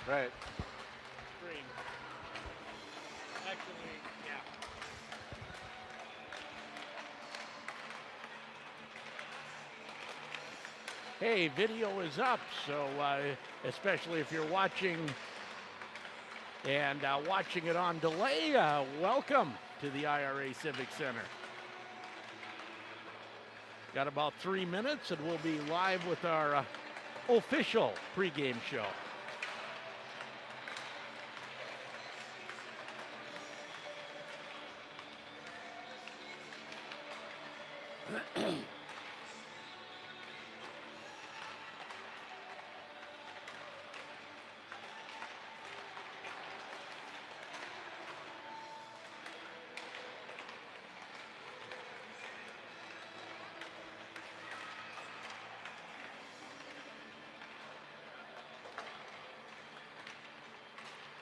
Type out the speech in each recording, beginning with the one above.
Right. Screen. Actually, yeah. Hey, video is up, so especially if you're watching and watching it on delay, welcome to the IRA Civic Center. Got about 3 minutes, and we'll be live with our official pregame show.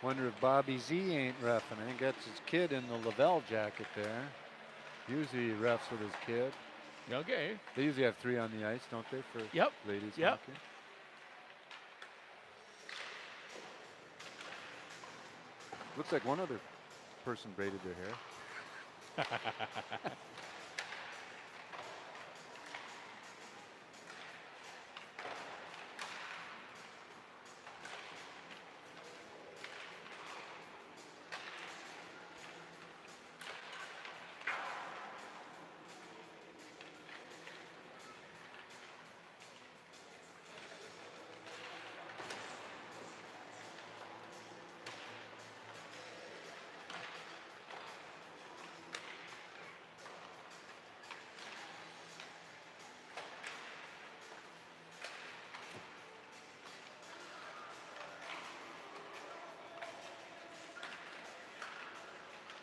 Wonder if Bobby Z ain't reffing. I think that's his kid in the Lavelle jacket there. Usually he refs with his kid. Okay. They usually have 3 on the ice, don't they, for Yep. ladies Yep. hockey? Looks like one other person braided their hair.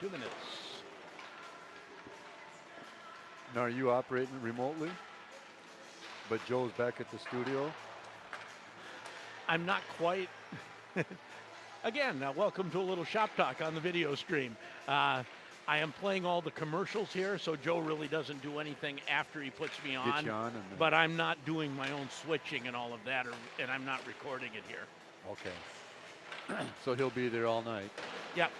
Two minutes. Now, are you operating remotely? But Joe's back at the studio? I'm not quite. Again, welcome to a little shop talk on the video stream. I am playing all the commercials here, so Joe really doesn't do anything after he puts me on. Get you on and but I'm not doing my own switching and all of that, and I'm not recording it here. Okay. So he'll be there all night. Yep.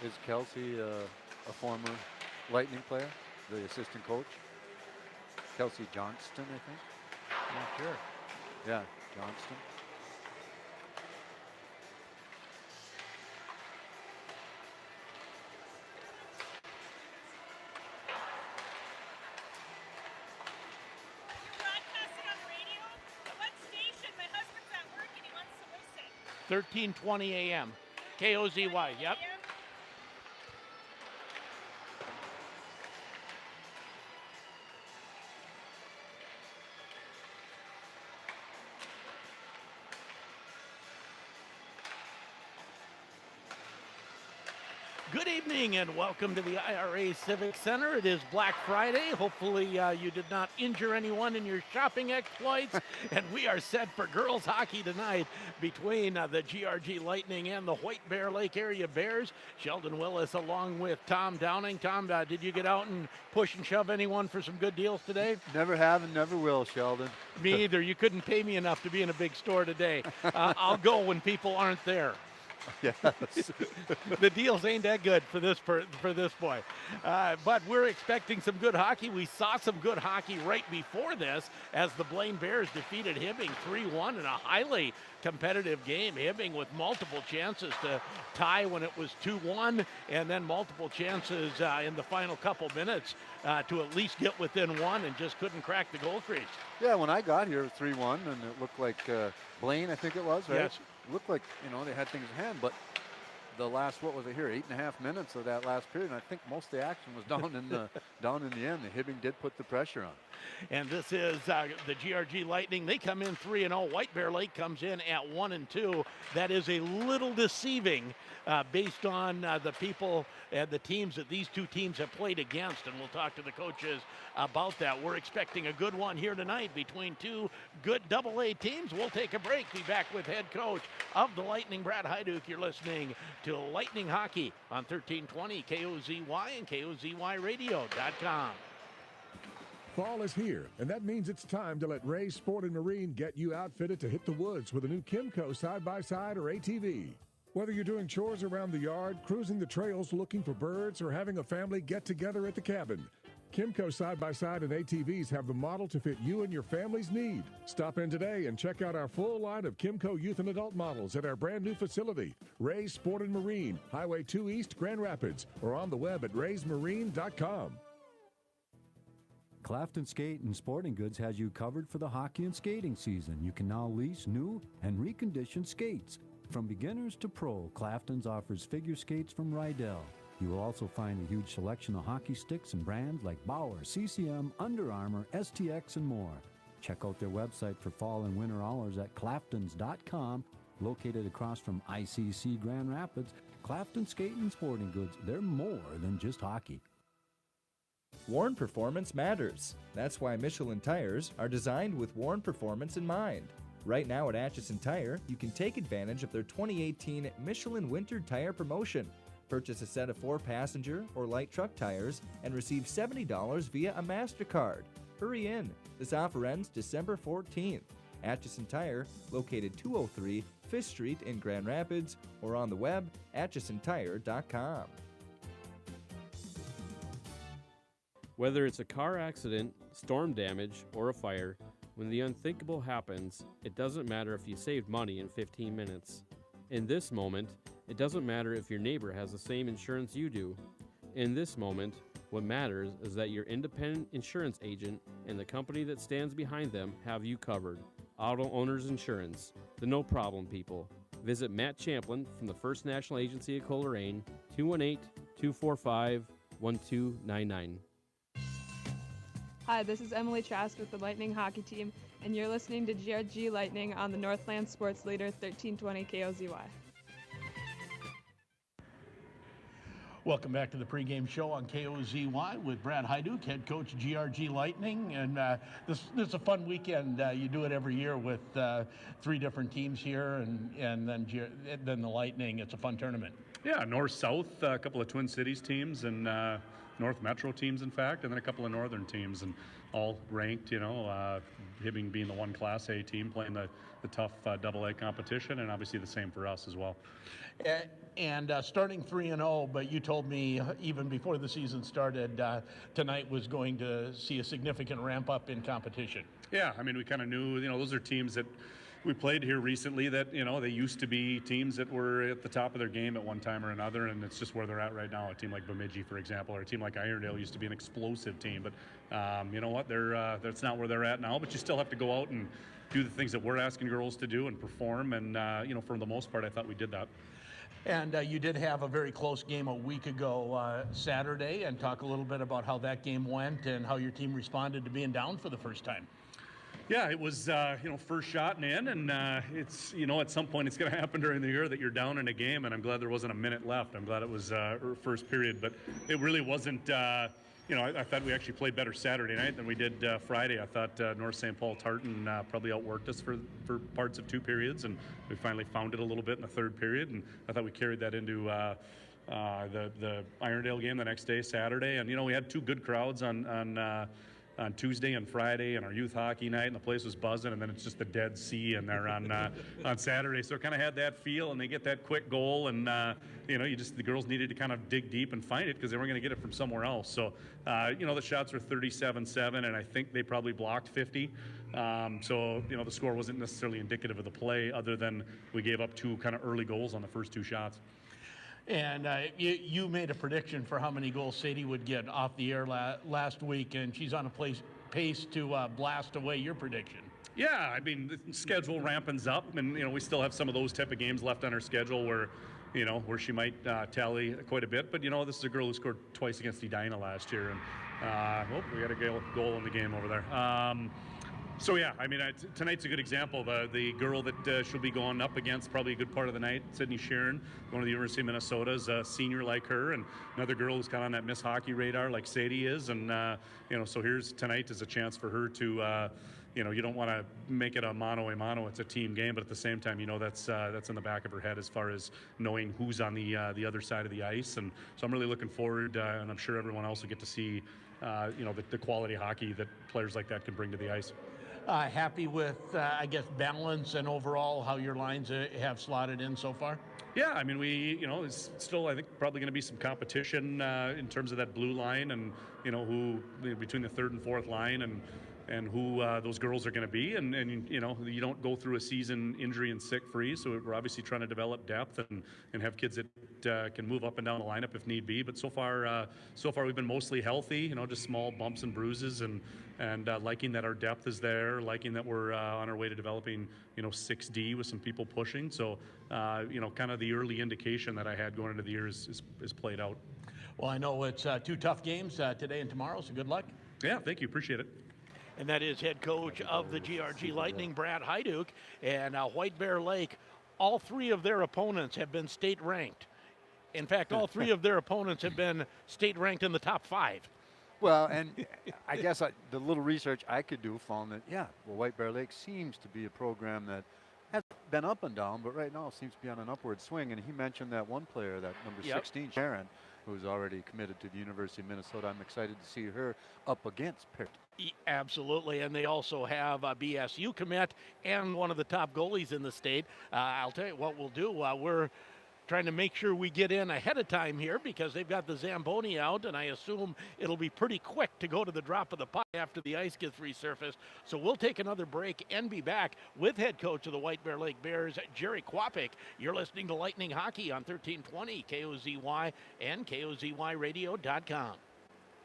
Is Kelsey a former Lightning player, the assistant coach? Kelsey Johnston, I think. Not sure. Yeah, Johnston. You're broadcasting on the radio? At what station? My husband's at work and he wants to listen. 13:20 a.m. KOZY. Yep. AM? Good evening and welcome to the IRA Civic Center. It is Black Friday. Hopefully you did not injure anyone in your shopping exploits. And we are set for girls hockey tonight between the GRG Lightning and the White Bear Lake Area Bears. Sheldon Willis along with Tom Downing. Tom, did you get out and push and shove anyone for some good deals today? Never have and never will, Sheldon. Me either. You couldn't pay me enough to be in a big store today. I'll go when people aren't there. Yes. The deals ain't that good for this boy. But we're expecting some good hockey. We saw some good hockey right before this as the Blaine Bears defeated Hibbing 3-1 in a highly competitive game. Hibbing with multiple chances to tie when it was 2-1, and then multiple chances in the final couple minutes to at least get within one, and just couldn't crack the goal crease. Yeah, when I got here, 3-1, and it looked like Blaine, I think it was, right? Yes. It looked like, they had things in hand, but the last, what was it here, 8.5 minutes of that last period. And I think most of the action was down in the end. The Hibbing did put the pressure on. And this is the GRG Lightning. They come in 3-0. White Bear Lake comes in at 1-2. That is a little deceiving based on the people and the teams that these two teams have played against. And we'll talk to the coaches about that. We're expecting a good one here tonight between two good AA teams. We'll take a break. Be back with head coach of the Lightning, Brad Hyduk. You're listening to Lightning Hockey on 1320 KOZY and KOZYradio.com. Fall is here, and that means it's time to let Ray's Sport and Marine get you outfitted to hit the woods with a new Kimco side-by-side or ATV. Whether you're doing chores around the yard, cruising the trails looking for birds, or having a family get-together at the cabin, Kimco side-by-side and ATVs have the model to fit you and your family's need. Stop in today and check out our full line of Kimco youth and adult models at our brand new facility, Ray's Sport and Marine, Highway 2 East, Grand Rapids, or on the web at raysmarine.com. Clafton Skate and Sporting Goods has you covered for the hockey and skating season. You can now lease new and reconditioned skates. From beginners to pro, Clafton's offers figure skates from Rydell. You will also find a huge selection of hockey sticks and brands like Bauer, CCM, Under Armour, STX, and more. Check out their website for fall and winter hours at claftons.com. Located across from ICC Grand Rapids, Clafton Skate and Sporting Goods, they're more than just hockey. Worn performance matters. That's why Michelin tires are designed with worn performance in mind. Right now at Atchison Tire, you can take advantage of their 2018 Michelin Winter Tire Promotion. Purchase a set of 4 passenger or light truck tires and receive $70 via a MasterCard. Hurry in. This offer ends December 14th. Atchison Tire, located 203 5th Street in Grand Rapids, or on the web, atchisontire.com. Whether it's a car accident, storm damage, or a fire, when the unthinkable happens, it doesn't matter if you saved money in 15 minutes. In this moment, it doesn't matter if your neighbor has the same insurance you do. In this moment, what matters is that your independent insurance agent and the company that stands behind them have you covered. Auto Owners Insurance, the no problem people. Visit Matt Champlin from the First National Agency of Coleraine, 218-245-1299. Hi, this is Emily Trask with the Lightning hockey team, and you're listening to GRG Lightning on the Northland Sports Leader 1320 KOZY. Welcome back to the pregame show on KOZY with Brad Hyduk, head coach GRG Lightning. And this is a fun weekend. You do it every year with 3 different teams here, and then the Lightning. It's a fun tournament. Yeah, north-south, a couple of Twin Cities teams, and North Metro teams, in fact, and then a couple of northern teams, and all ranked, Hibbing being the one Class A team playing the tough AA competition, and obviously the same for us as well. And starting 3-0, but you told me even before the season started, tonight was going to see a significant ramp up in competition. Yeah, I mean, we kind of knew, those are teams that we played here recently that, they used to be teams that were at the top of their game at one time or another, and it's just where they're at right now. A team like Bemidji, for example, or a team like Irondale used to be an explosive team, but you know what, that's not where they're at now, but you still have to go out and do the things that we're asking girls to do and perform, and, for the most part, I thought we did that. And you did have a very close game a week ago Saturday, and talk a little bit about how that game went and how your team responded to being down for the first time. Yeah, it was, first shot and in, and it's, at some point it's going to happen during the year that you're down in a game, and I'm glad there wasn't a minute left. I'm glad it was first period, but it really wasn't, I thought we actually played better Saturday night than we did Friday. I thought North St. Paul Tartan probably outworked us for parts of 2 periods, and we finally found it a little bit in the 3rd period, and I thought we carried that into the Irondale game the next day, Saturday, and, we had 2 good crowds on Tuesday and Friday and our youth hockey night, and the place was buzzing, and then it's just the Dead Sea in there on Saturday. So it kind of had that feel, and they get that quick goal, and the girls needed to kind of dig deep and find it because they weren't going to get it from somewhere else. So the shots were 37-7, and I think they probably blocked 50. So the score wasn't necessarily indicative of the play, other than we gave up 2 kind of early goals on the first 2 shots. And you made a prediction for how many goals Sadie would get off the air last week, and she's on a pace to blast away your prediction. Yeah, I mean, the schedule rampens up, and, we still have some of those type of games left on our schedule where, where she might tally quite a bit. But, this is a girl who scored twice against Edina last year. And, we got a goal in the game over there. So yeah, I mean, tonight's a good example. The girl that she'll be going up against probably a good part of the night, Sydney Sheeran, going to the University of Minnesota, is a senior like her, and another girl who's kind of on that Miss Hockey radar like Sadie is. And so tonight is a chance for her to, you don't want to make it a mano-a-mano. It's a team game, but at the same time, that's in the back of her head as far as knowing who's on the other side of the ice. And so I'm really looking forward, and I'm sure everyone else will get to see, the quality hockey that players like that can bring to the ice. Happy with, I guess, balance and overall how your lines have slotted in so far? Yeah, I mean, it's still, I think, probably going to be some competition in terms of that blue line and, who between the third and fourth line and who those girls are going to be. And you don't go through a season injury and sick free. So we're obviously trying to develop depth and have kids that can move up and down the lineup if need be. But so far we've been mostly healthy, just small bumps and bruises and liking that our depth is there, liking that we're on our way to developing, 6D with some people pushing. So, kind of the early indication that I had going into the year is played out. Well, I know it's 2 tough games today and tomorrow, so good luck. Yeah, thank you. Appreciate it. And that is head coach of the GRG Lightning, Brad Hyduk, and White Bear Lake. All 3 of their opponents have been state ranked. In fact, all 3 of their opponents have been state ranked in the top 5. Well, and I guess the little research I could do found that, White Bear Lake seems to be a program that has been up and down, but right now seems to be on an upward swing. And he mentioned that one player, that number 16, Sharon, who's already committed to the University of Minnesota. I'm excited to see her up against Pitt. Absolutely, and they also have a BSU commit and one of the top goalies in the state. I'll tell you what we'll do. We're trying to make sure we get in ahead of time here because they've got the Zamboni out, and I assume it'll be pretty quick to go to the drop of the puck after the ice gets resurfaced. So we'll take another break and be back with head coach of the White Bear Lake Bears, Jerry Kwapik. You're listening to Lightning Hockey on 1320 KOZY and KOZYradio.com.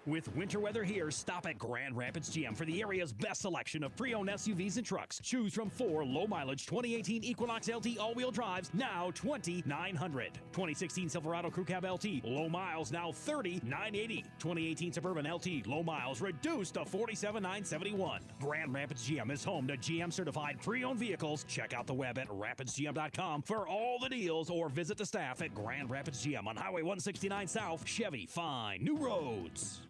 With winter weather here, stop at Grand Rapids GM for the area's best selection of pre-owned SUVs and trucks. Choose from 4 low-mileage 2018 Equinox LT all-wheel drives, now $2,900. 2016 Silverado Crew Cab LT, low miles, now $30,980. 2018 Suburban LT, low miles, reduced to $47,971. Grand Rapids GM is home to GM-certified pre-owned vehicles. Check out the web at rapidsgm.com for all the deals or visit the staff at Grand Rapids GM on Highway 169 South. Chevy, find new roads.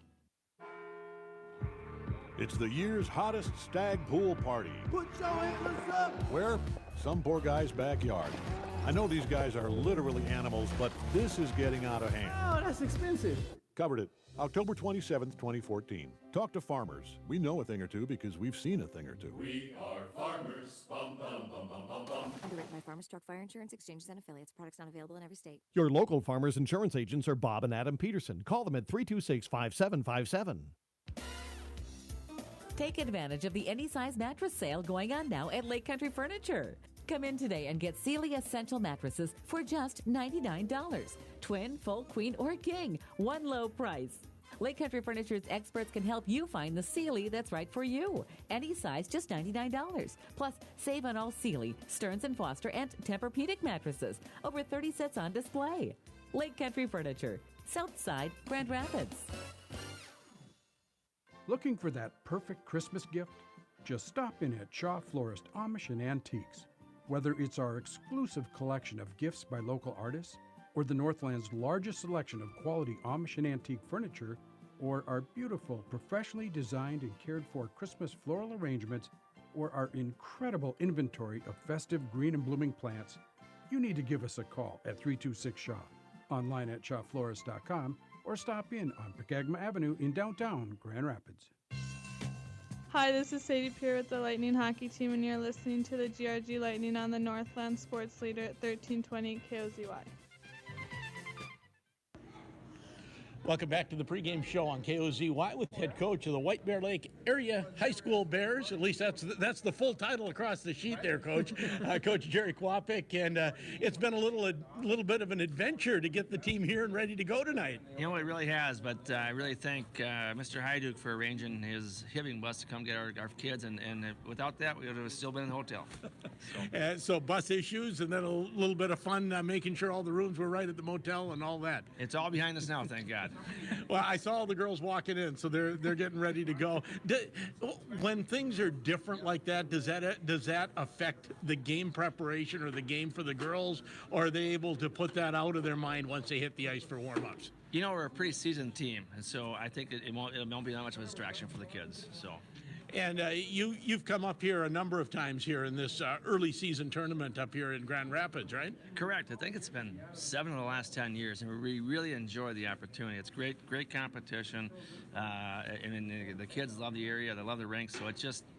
It's the year's hottest stag pool party. Put your hands up! Where? Some poor guy's backyard. I know these guys are literally animals, but this is getting out of hand. Oh, that's expensive. Covered it. October 27th, 2014. Talk to farmers. We know a thing or two because we've seen a thing or two. We are farmers. Bum, bum, bum, bum, bum, bum. Underwritten by Farmers Truck Fire Insurance Exchanges and Affiliates. Products not available in every state. Your local Farmers Insurance agents are Bob and Adam Peterson. Call them at 326-5757. Take advantage of the any size mattress sale going on now at Lake Country Furniture. Come in today and get Sealy Essential mattresses for just $99. Twin, full, queen, or king. One low price. Lake Country Furniture's experts can help you find the Sealy that's right for you. Any size, just $99. Plus, save on all Sealy, Stearns & Foster, and Tempur-Pedic mattresses. Over 30 sets on display. Lake Country Furniture, Southside, Grand Rapids. Looking for that perfect Christmas gift? Just stop in at Shaw Florist Amish and Antiques. Whether it's our exclusive collection of gifts by local artists, or the Northland's largest selection of quality Amish and antique furniture, or our beautiful, professionally designed and cared for Christmas floral arrangements, or our incredible inventory of festive green and blooming plants, you need to give us a call at 326 Shaw, online at shawflorist.com, or stop in on Pecagma Avenue in downtown Grand Rapids. Hi, this is Sadie Pierre with the Lightning Hockey Team, and you're listening to the GRG Lightning on the Northland Sports Leader at 1320 KOZY. Welcome back to the pregame show on KOZY with head coach of the White Bear Lake Area High School Bears. At least that's the full title across the sheet there, Coach. Coach Jerry Kwapik, and it's been a little bit of an adventure to get the team here and ready to go tonight. You know, it really has, but I really thank Mr. Hyduk for arranging his Hibbing bus to come get our kids, and without that, we would have still been in the hotel. So bus issues, and then a little bit of fun making sure all the rooms were right at the motel and all that. It's all behind us now, thank God. Well, I saw all the girls walking in, so they're getting ready to go. When things are different like that, does that affect the game preparation or the game for the girls, or are they able to put that out of their mind once they hit the ice for warm-ups? You know, we're a pretty seasoned team, and so I think it won't be that much of a distraction for the kids. So. And you've come up here a number of times here in this early season tournament up here in Grand Rapids, right? Correct. I think it's been 7 of the last 10 years, and we really enjoy the opportunity. It's great competition. The kids love the area, they love the rinks, so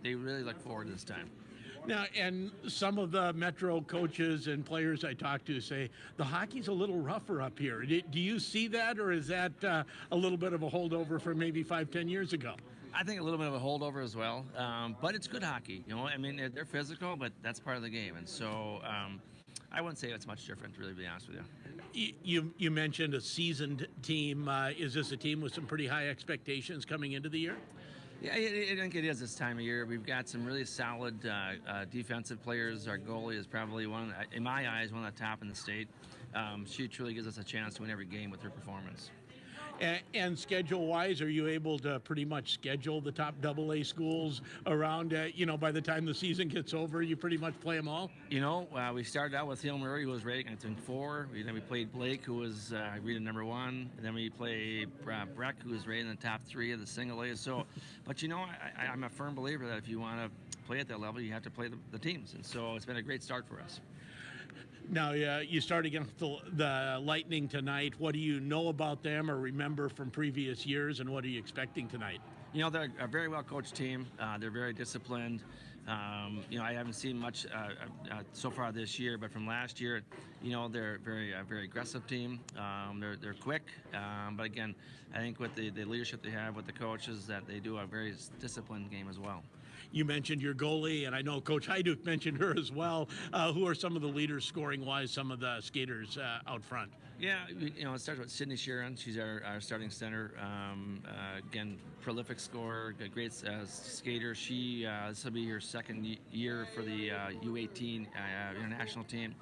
they really look forward to this time. Now, and some of the Metro coaches and players I talk to say the hockey's a little rougher up here. Do you see that, or is that a little bit of a holdover from maybe 5-10 years ago? I think a little bit of a holdover as well, but it's good hockey. You know, I mean, they're physical, but that's part of the game, and so I wouldn't say it's much different, to really be honest with you. You mentioned a seasoned team. Is this a team with some pretty high expectations coming into the year? Yeah, I think it is this time of year. We've got some really solid defensive players. Our goalie is probably in my eyes, one of the top in the state. She truly gives us a chance to win every game with her performance. And schedule-wise, are you able to pretty much schedule the top AA schools around, by the time the season gets over, you pretty much play them all? You know, we started out with Hill Murray, who was rated, I think, 4. Then we played Blake, who was rated number 1. And then we played Breck, who was rated in the top 3 of the single A. So, but, I'm a firm believer that if you want to play at that level, you have to play the teams. And so it's been a great start for us. Now, you start against the Lightning tonight. What do you know about them or remember from previous years, and what are you expecting tonight? You know, they're a very well-coached team. They're very disciplined. I haven't seen much so far this year, but from last year, they're a very aggressive team. They're quick, but again, I think with the leadership they have with the coaches, that they do a very disciplined game as well. You mentioned your goalie, and I know Coach Hajduk mentioned her as well. Who are some of the leaders scoring-wise, some of the skaters out front? Yeah, it starts with Sydney Sharon. She's our starting center. Again, prolific scorer, a great skater. This will be her second year for the U18 international team.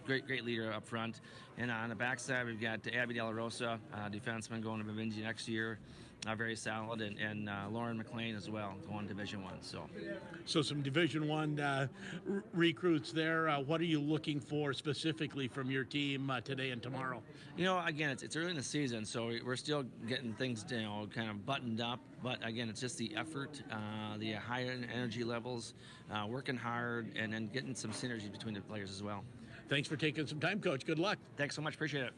Great leader up front. And on the backside, we've got Abby De La Rosa, defenseman, going to Bemidji next year. Very solid, and Lauren McLean as well, going Division I. So some Division I recruits there. What are you looking for specifically from your team today and tomorrow? Again, it's early in the season, so we're still getting things kind of buttoned up. But again, it's just the effort, the high energy levels, working hard, and then getting some synergy between the players as well. Thanks for taking some time, Coach. Good luck. Thanks so much. Appreciate it.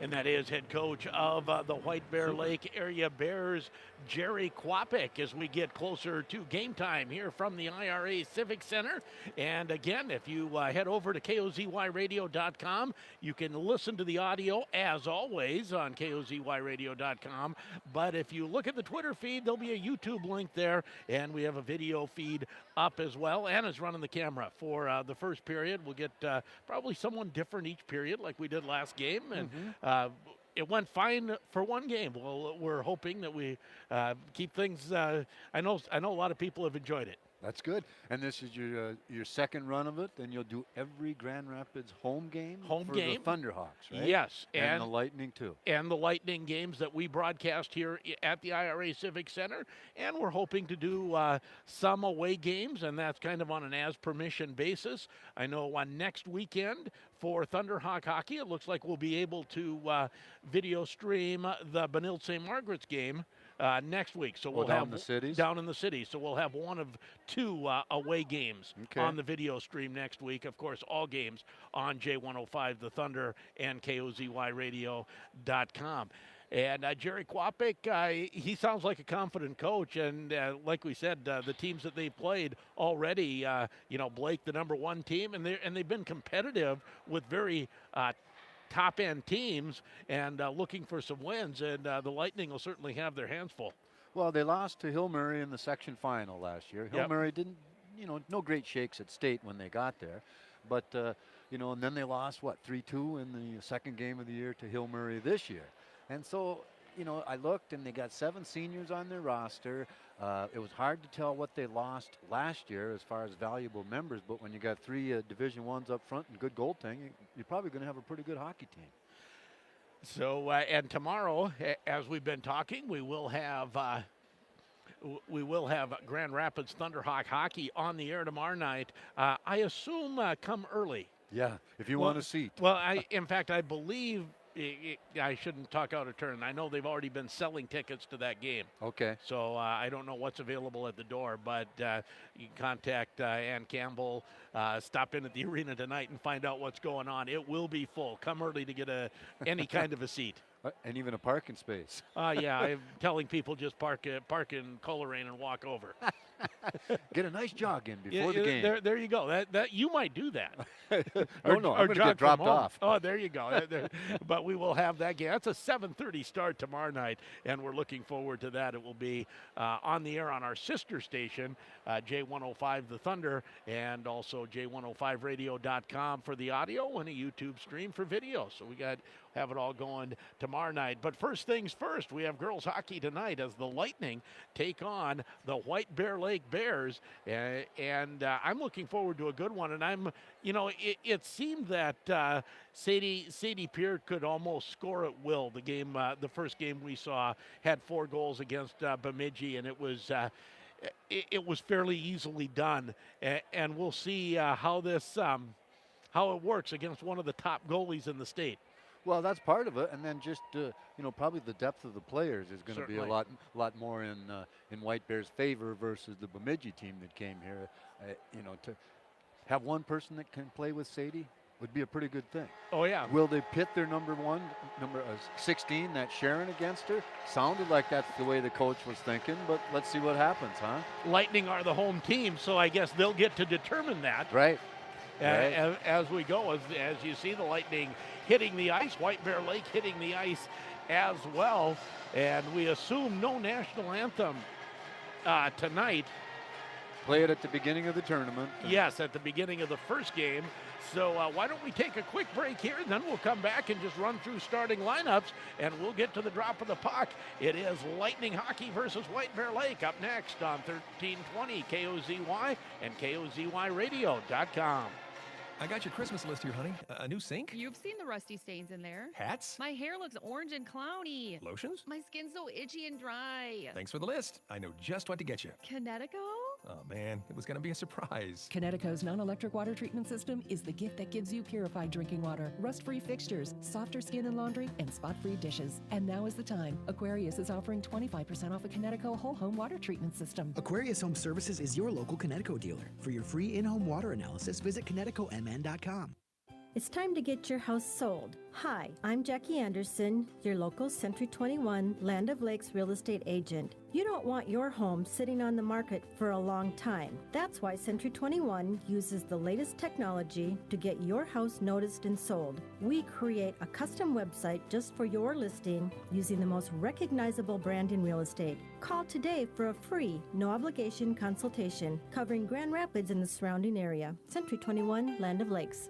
And that is head coach of the White Bear Lake Area Bears, Jerry Kwapik, as we get closer to game time here from the IRA Civic Center. And again, if you head over to KOZYradio.com, you can listen to the audio, as always, on KOZYradio.com. But if you look at the Twitter feed, there'll be a YouTube link there, and we have a video feed up as well. Anna's running the camera for the first period. We'll get probably someone different each period like we did last game. And it went fine for one game. Well, we're hoping that we keep things. I know a lot of people have enjoyed it. That's good. And this is your second run of it. Then you'll do every Grand Rapids home game for the Thunderhawks, right? Yes. And the Lightning, too. And the Lightning games that we broadcast here at the IRA Civic Center. And we're hoping to do some away games, and that's kind of on an as-permission basis. I know on next weekend for Thunderhawk hockey, it looks like we'll be able to video stream the Benilde St. Margaret's game next week. So we'll have down in the city. So we'll have one of 2 away games on the video stream next week. Of course, all games on J105 The Thunder and KOZYradio.com. And Jerry Kwapik, he sounds like a confident coach. And like we said, the teams that they played already, Blake, the number 1 team, and they've been competitive with very top-end teams and looking for some wins, and the Lightning will certainly have their hands full. Well, they lost to Hill Murray in the section final last year. Hill Murray didn't, no great shakes at state when they got there. But, and then they lost, 3-2 in the second game of the year to Hill Murray this year. And so, you know, I looked and they got 7 seniors on their roster. It was hard to tell what they lost last year as far as valuable members, but when you got 3 Division Ones up front and good goaltending, you're probably going to have a pretty good hockey team. So, and tomorrow, as we've been talking, we will have Grand Rapids Thunderhawk hockey on the air tomorrow night. I assume come early. Yeah, if you want a seat. Well, in fact, I believe I shouldn't talk out of turn. I know they've already been selling tickets to that game. Okay. So I don't know what's available at the door, but you can contact Ann Campbell, stop in at the arena tonight and find out what's going on. It will be full. Come early to get any kind of a seat. And even a parking space. Yeah, I'm telling people just park in Coleraine and walk over. Get a nice jog in before the game. There you go. That you might do that. No, I'm going to get dropped off. Oh, there you go. But we will have that game. That's a 7:30 start tomorrow night, and we're looking forward to that. It will be on the air on our sister station, J105 The Thunder, and also J105radio.com for the audio and a YouTube stream for video. So we have it all going tomorrow night. But first things first, we have girls hockey tonight as the Lightning take on the White Bear Lake Bears, and I'm looking forward to a good one. And it seemed that Sadie Peart could almost score at will. The first game we saw had 4 goals against Bemidji, and it was fairly easily done. And we'll see how it works against one of the top goalies in the state. Well, that's part of it, and then just probably the depth of the players is going to be a lot more in White Bear's favor versus the Bemidji team that came here. To have one person that can play with Sadie would be a pretty good thing. Oh yeah. Will they pit their number 16, that Sharon, against her? Sounded like that's the way the coach was thinking, but let's see what happens, huh? Lightning are the home team, so I guess they'll get to determine that. Right. As we go, as you see the Lightning hitting the ice, White Bear Lake hitting the ice as well, and we assume no national anthem tonight. Play it at the beginning of the tournament. Yes, at the beginning of the first game. So why don't we take a quick break here, and then we'll come back and just run through starting lineups, and we'll get to the drop of the puck. It is Lightning Hockey versus White Bear Lake up next on 1320 KOZY and KOZYradio.com. I got your Christmas list here, honey. A new sink? You've seen the rusty stains in there. Hats? My hair looks orange and clowny. Lotions? My skin's so itchy and dry. Thanks for the list. I know just what to get you. Connecticut? Oh, man, it was going to be a surprise. Connecticut's non-electric water treatment system is the gift that gives you purified drinking water, rust-free fixtures, softer skin and laundry, and spot-free dishes. And now is the time. Aquarius is offering 25% off a Connecticut whole home water treatment system. Aquarius Home Services is your local Connecticut dealer. For your free in-home water analysis, visit ConnecticutMN.com. It's time to get your house sold. Hi, I'm Jackie Anderson, your local Century 21 Land of Lakes real estate agent. You don't want your home sitting on the market for a long time. That's why Century 21 uses the latest technology to get your house noticed and sold. We create a custom website just for your listing using the most recognizable brand in real estate. Call today for a free, no obligation consultation covering Grand Rapids and the surrounding area. Century 21 Land of Lakes.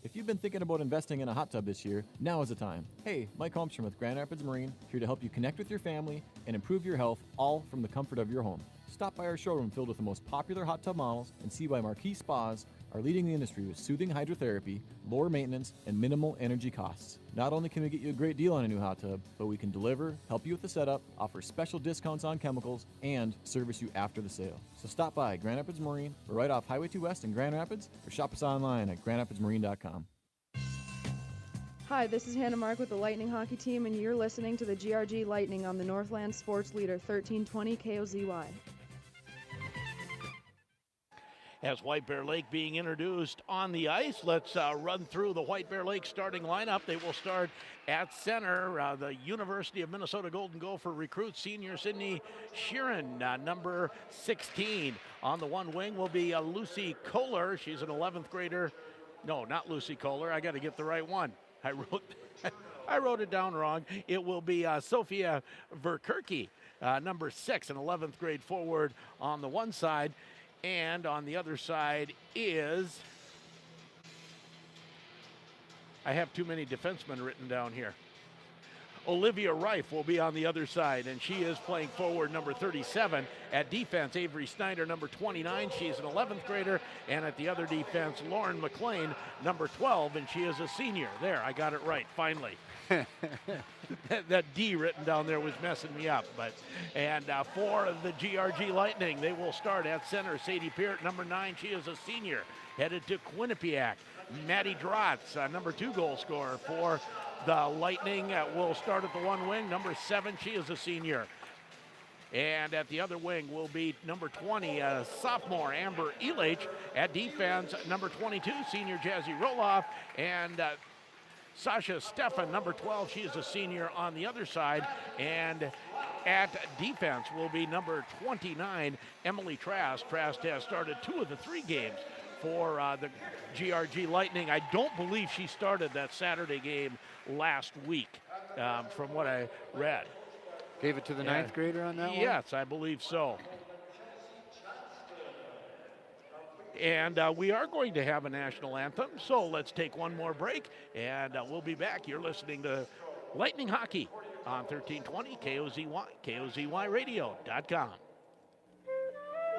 If you've been thinking about investing in a hot tub this year, now is the time. Hey, Mike Holmstrom with Grand Rapids Marine, here to help you connect with your family and improve your health, all from the comfort of your home. Stop by our showroom filled with the most popular hot tub models and see why Marquis Spas are leading the industry with soothing hydrotherapy, lower maintenance, and minimal energy costs. Not only can we get you a great deal on a new hot tub, but we can deliver, help you with the setup, offer special discounts on chemicals, and service you after the sale. So stop by Grand Rapids Marine. We're right off Highway 2 West in Grand Rapids, or shop us online at grandrapidsmarine.com. Hi, this is Hannah Mark with the Lightning Hockey Team, and you're listening to the GRG Lightning on the Northland Sports Leader 1320 KOZY. As White Bear Lake being introduced on the ice, let's run through the White Bear Lake starting lineup. They will start at center. The University of Minnesota Golden Gopher recruit senior Sydney Sheeran, number 16. On the one wing will be Lucy Kohler. She's an 11th grader. No, not Lucy Kohler. I got to get the right one. I wrote it down wrong. It will be Sophia Verkerke, number 6, an 11th grade forward on the one side. And on the other side is, I have too many defensemen written down here. Olivia Reif will be on the other side, and she is playing forward, number 37. At defense, Avery Snyder, number 29. She is an 11th grader. And at the other defense, Lauren McLean, number 12, and she is a senior. There, I got it right, finally. that D written down there was messing me up. And for the GRG Lightning, they will start at center. Sadie Peart, number 9. She is a senior, headed to Quinnipiac. Maddie Drotz, number 2 goal scorer for the Lightning, will start at the one wing. Number 7, she is a senior. And at the other wing will be number 20, sophomore Amber Elach. At defense, number 22, senior Jazzy Roloff. And Sasha Stefan, number 12, she is a senior on the other side. And at defense will be number 29, Emily Trask. Trask has started 2 of the 3 games for the GRG Lightning. I don't believe she started that Saturday game last week, from what I read. Gave it to the 9th grader on that one? Yes, I believe so. And we are going to have a national anthem, so let's take one more break, and we'll be back. You're listening to Lightning Hockey on 1320 KOZY, KOZYradio.com.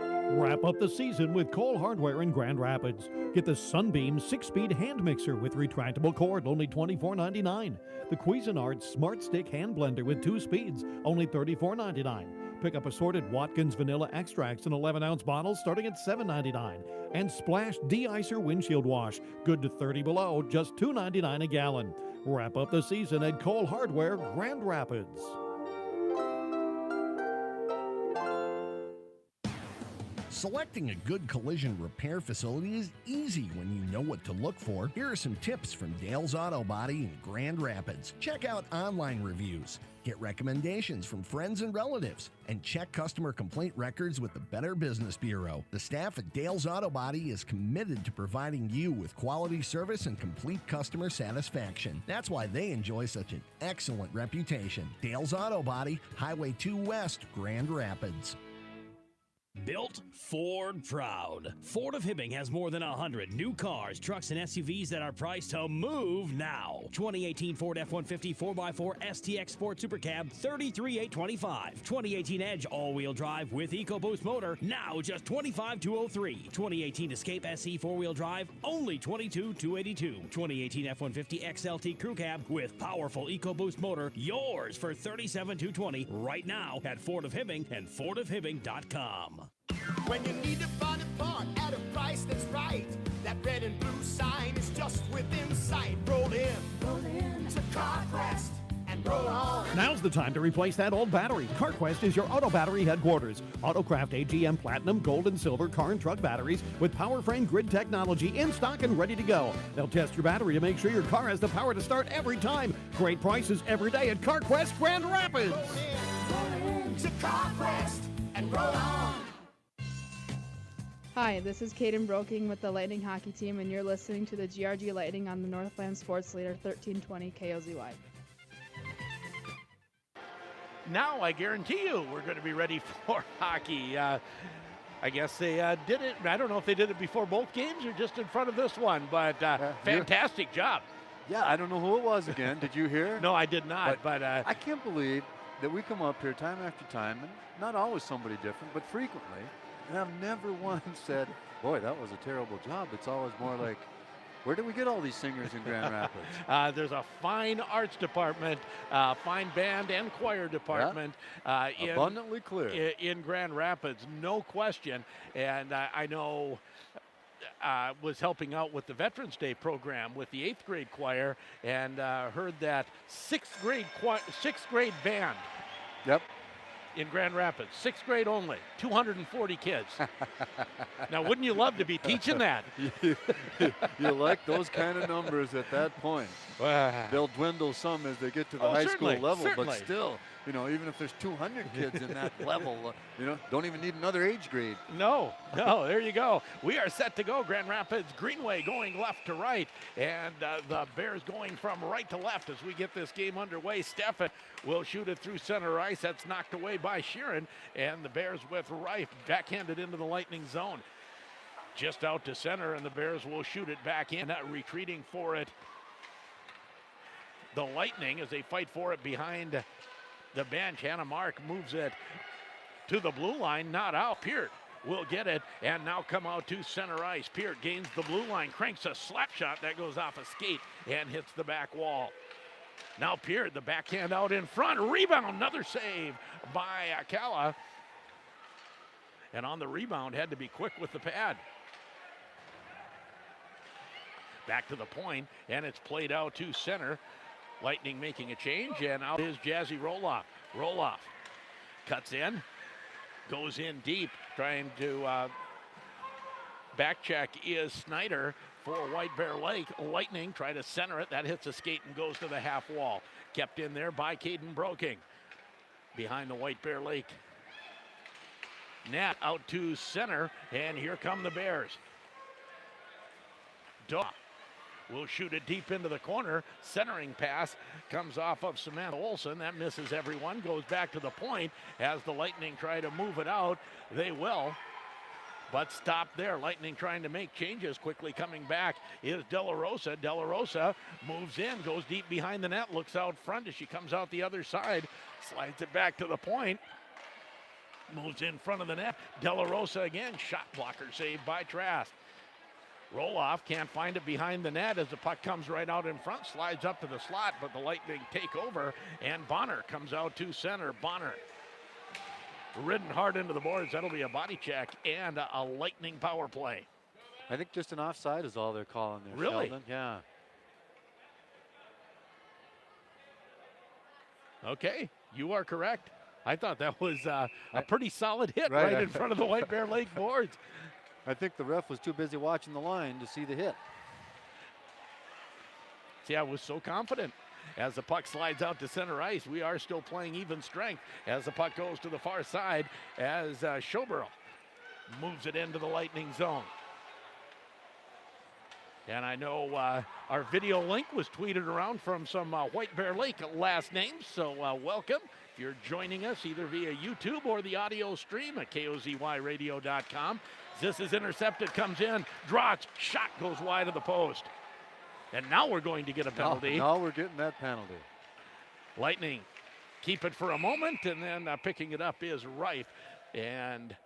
Wrap up the season with Cole Hardware in Grand Rapids. Get the Sunbeam 6-speed hand mixer with retractable cord, only $24.99. The Cuisinart Smart Stick hand blender with 2 speeds, only $34.99. Pick up assorted Watkins vanilla extracts in 11-ounce bottles starting at $7.99. And Splash De-Icer windshield wash, good to 30 below, just $2.99 a gallon. Wrap up the season at Cole Hardware, Grand Rapids. Selecting a good collision repair facility is easy when you know what to look for. Here are some tips from Dale's Auto Body in Grand Rapids. Check out online reviews, get recommendations from friends and relatives, and check customer complaint records with the Better Business Bureau. The staff at Dale's Auto Body is committed to providing you with quality service and complete customer satisfaction. That's why they enjoy such an excellent reputation. Dale's Auto Body, Highway 2 West, Grand Rapids. Built Ford proud. Ford of Hibbing has more than 100 new cars, trucks, and SUVs that are priced to move now. 2018 Ford F-150 4x4 STX Sport Super Cab, $33,825. 2018 Edge all-wheel drive with EcoBoost motor, now just $25,203. 2018 Escape SE 4-wheel drive, only $22,282. 2018 F-150 XLT Crew Cab with powerful EcoBoost motor, yours for $37,220 right now at Ford of Hibbing and FordofHibbing.com. When you need to find a part at a price that's right, that red and blue sign is just within sight. Roll in to CarQuest and roll on. Now's the time to replace that old battery. CarQuest is your auto battery headquarters. Autocraft AGM Platinum, Gold, and Silver car and truck batteries with power frame grid technology in stock and ready to go. They'll test your battery to make sure your car has the power to start every time. Great prices every day at CarQuest Grand Rapids. Roll in to CarQuest and roll on. Hi, this is Kaden Broking with the Lightning Hockey Team, and you're listening to the GRG Lightning on the Northland Sports Leader 1320 KOZY. Now I guarantee you we're going to be ready for hockey. I guess they did it. I don't know if they did it before both games or just in front of this one, but fantastic job. Yeah, I don't know who it was again. Did you hear? No, I did not. But I can't believe that we come up here time after time, and not always somebody different, but frequently, and I've never once said, boy, that was a terrible job. It's always more like, where do we get all these singers in Grand Rapids? There's a fine arts department, fine band and choir department. Abundantly clear. In Grand Rapids, no question. And I know was helping out with the Veterans Day program with the 8th grade choir, and heard that 6th grade band. Yep. In Grand Rapids, 6th grade only, 240 kids. Now, wouldn't you love to be teaching that? You like those kind of numbers at that point. They'll dwindle some as they get to the high school level, but still, you know, even if there's 200 kids in that level, you know, don't even need another age grade. No, there you go. We are set to go. Grand Rapids Greenway going left to right, and the Bears going from right to left as we get this game underway. Stefan will shoot it through center ice. That's knocked away by Sheeran, and the Bears with Reif backhanded into the Lightning zone. Just out to center, and the Bears will shoot it back in, retreating for it the Lightning as they fight for it behind the bench. Hannah Mark moves it to the blue line, not out. Peart will get it and now come out to center ice. Peart gains the blue line, cranks a slap shot that goes off a skate and hits the back wall. Now Peart, the backhand out in front, rebound, another save by Akala. And on the rebound, had to be quick with the pad. Back to the point, and it's played out to center. Lightning making a change, and out is Jazzy Roloff. Roloff cuts in, goes in deep, trying to back check is Snyder for White Bear Lake. Lightning try to center it. That hits a skate and goes to the half wall. Kept in there by Caden Broking. Behind the White Bear Lake net, out to center, and here come the Bears. Daw will shoot it deep into the corner. Centering pass comes off of Samantha Olsen. That misses everyone. Goes back to the point as the Lightning try to move it out. They will, but stop there. Lightning trying to make changes. Quickly coming back is De La Rosa. De La Rosa moves in, goes deep behind the net, looks out front as she comes out the other side, slides it back to the point. Moves in front of the net. De La Rosa again. Shot blocker saved by Trask. Roloff can't find it behind the net as the puck comes right out in front. Slides up to the slot, but the Lightning take over. And Bonner comes out to center. Bonner ridden hard into the boards. That'll be a body check and a Lightning power play. I think just an offside is all they're calling there. Really? Sheldon. Yeah. Okay, you are correct. I thought that was a pretty solid hit right in front of the White Bear Lake boards. I think the ref was too busy watching the line to see the hit. See, I was so confident. As the puck slides out to center ice, we are still playing even strength as the puck goes to the far side as Schoborough moves it into the Lightning zone. And I know our video link was tweeted around from some White Bear Lake last names, so welcome. If you're joining us either via YouTube or the audio stream at KOZYradio.com. This is intercepted, comes in, Drotz, shot goes wide of the post. And now we're going to get a penalty. Now we're getting that penalty. Lightning keep it for a moment, and then picking it up is Reif. And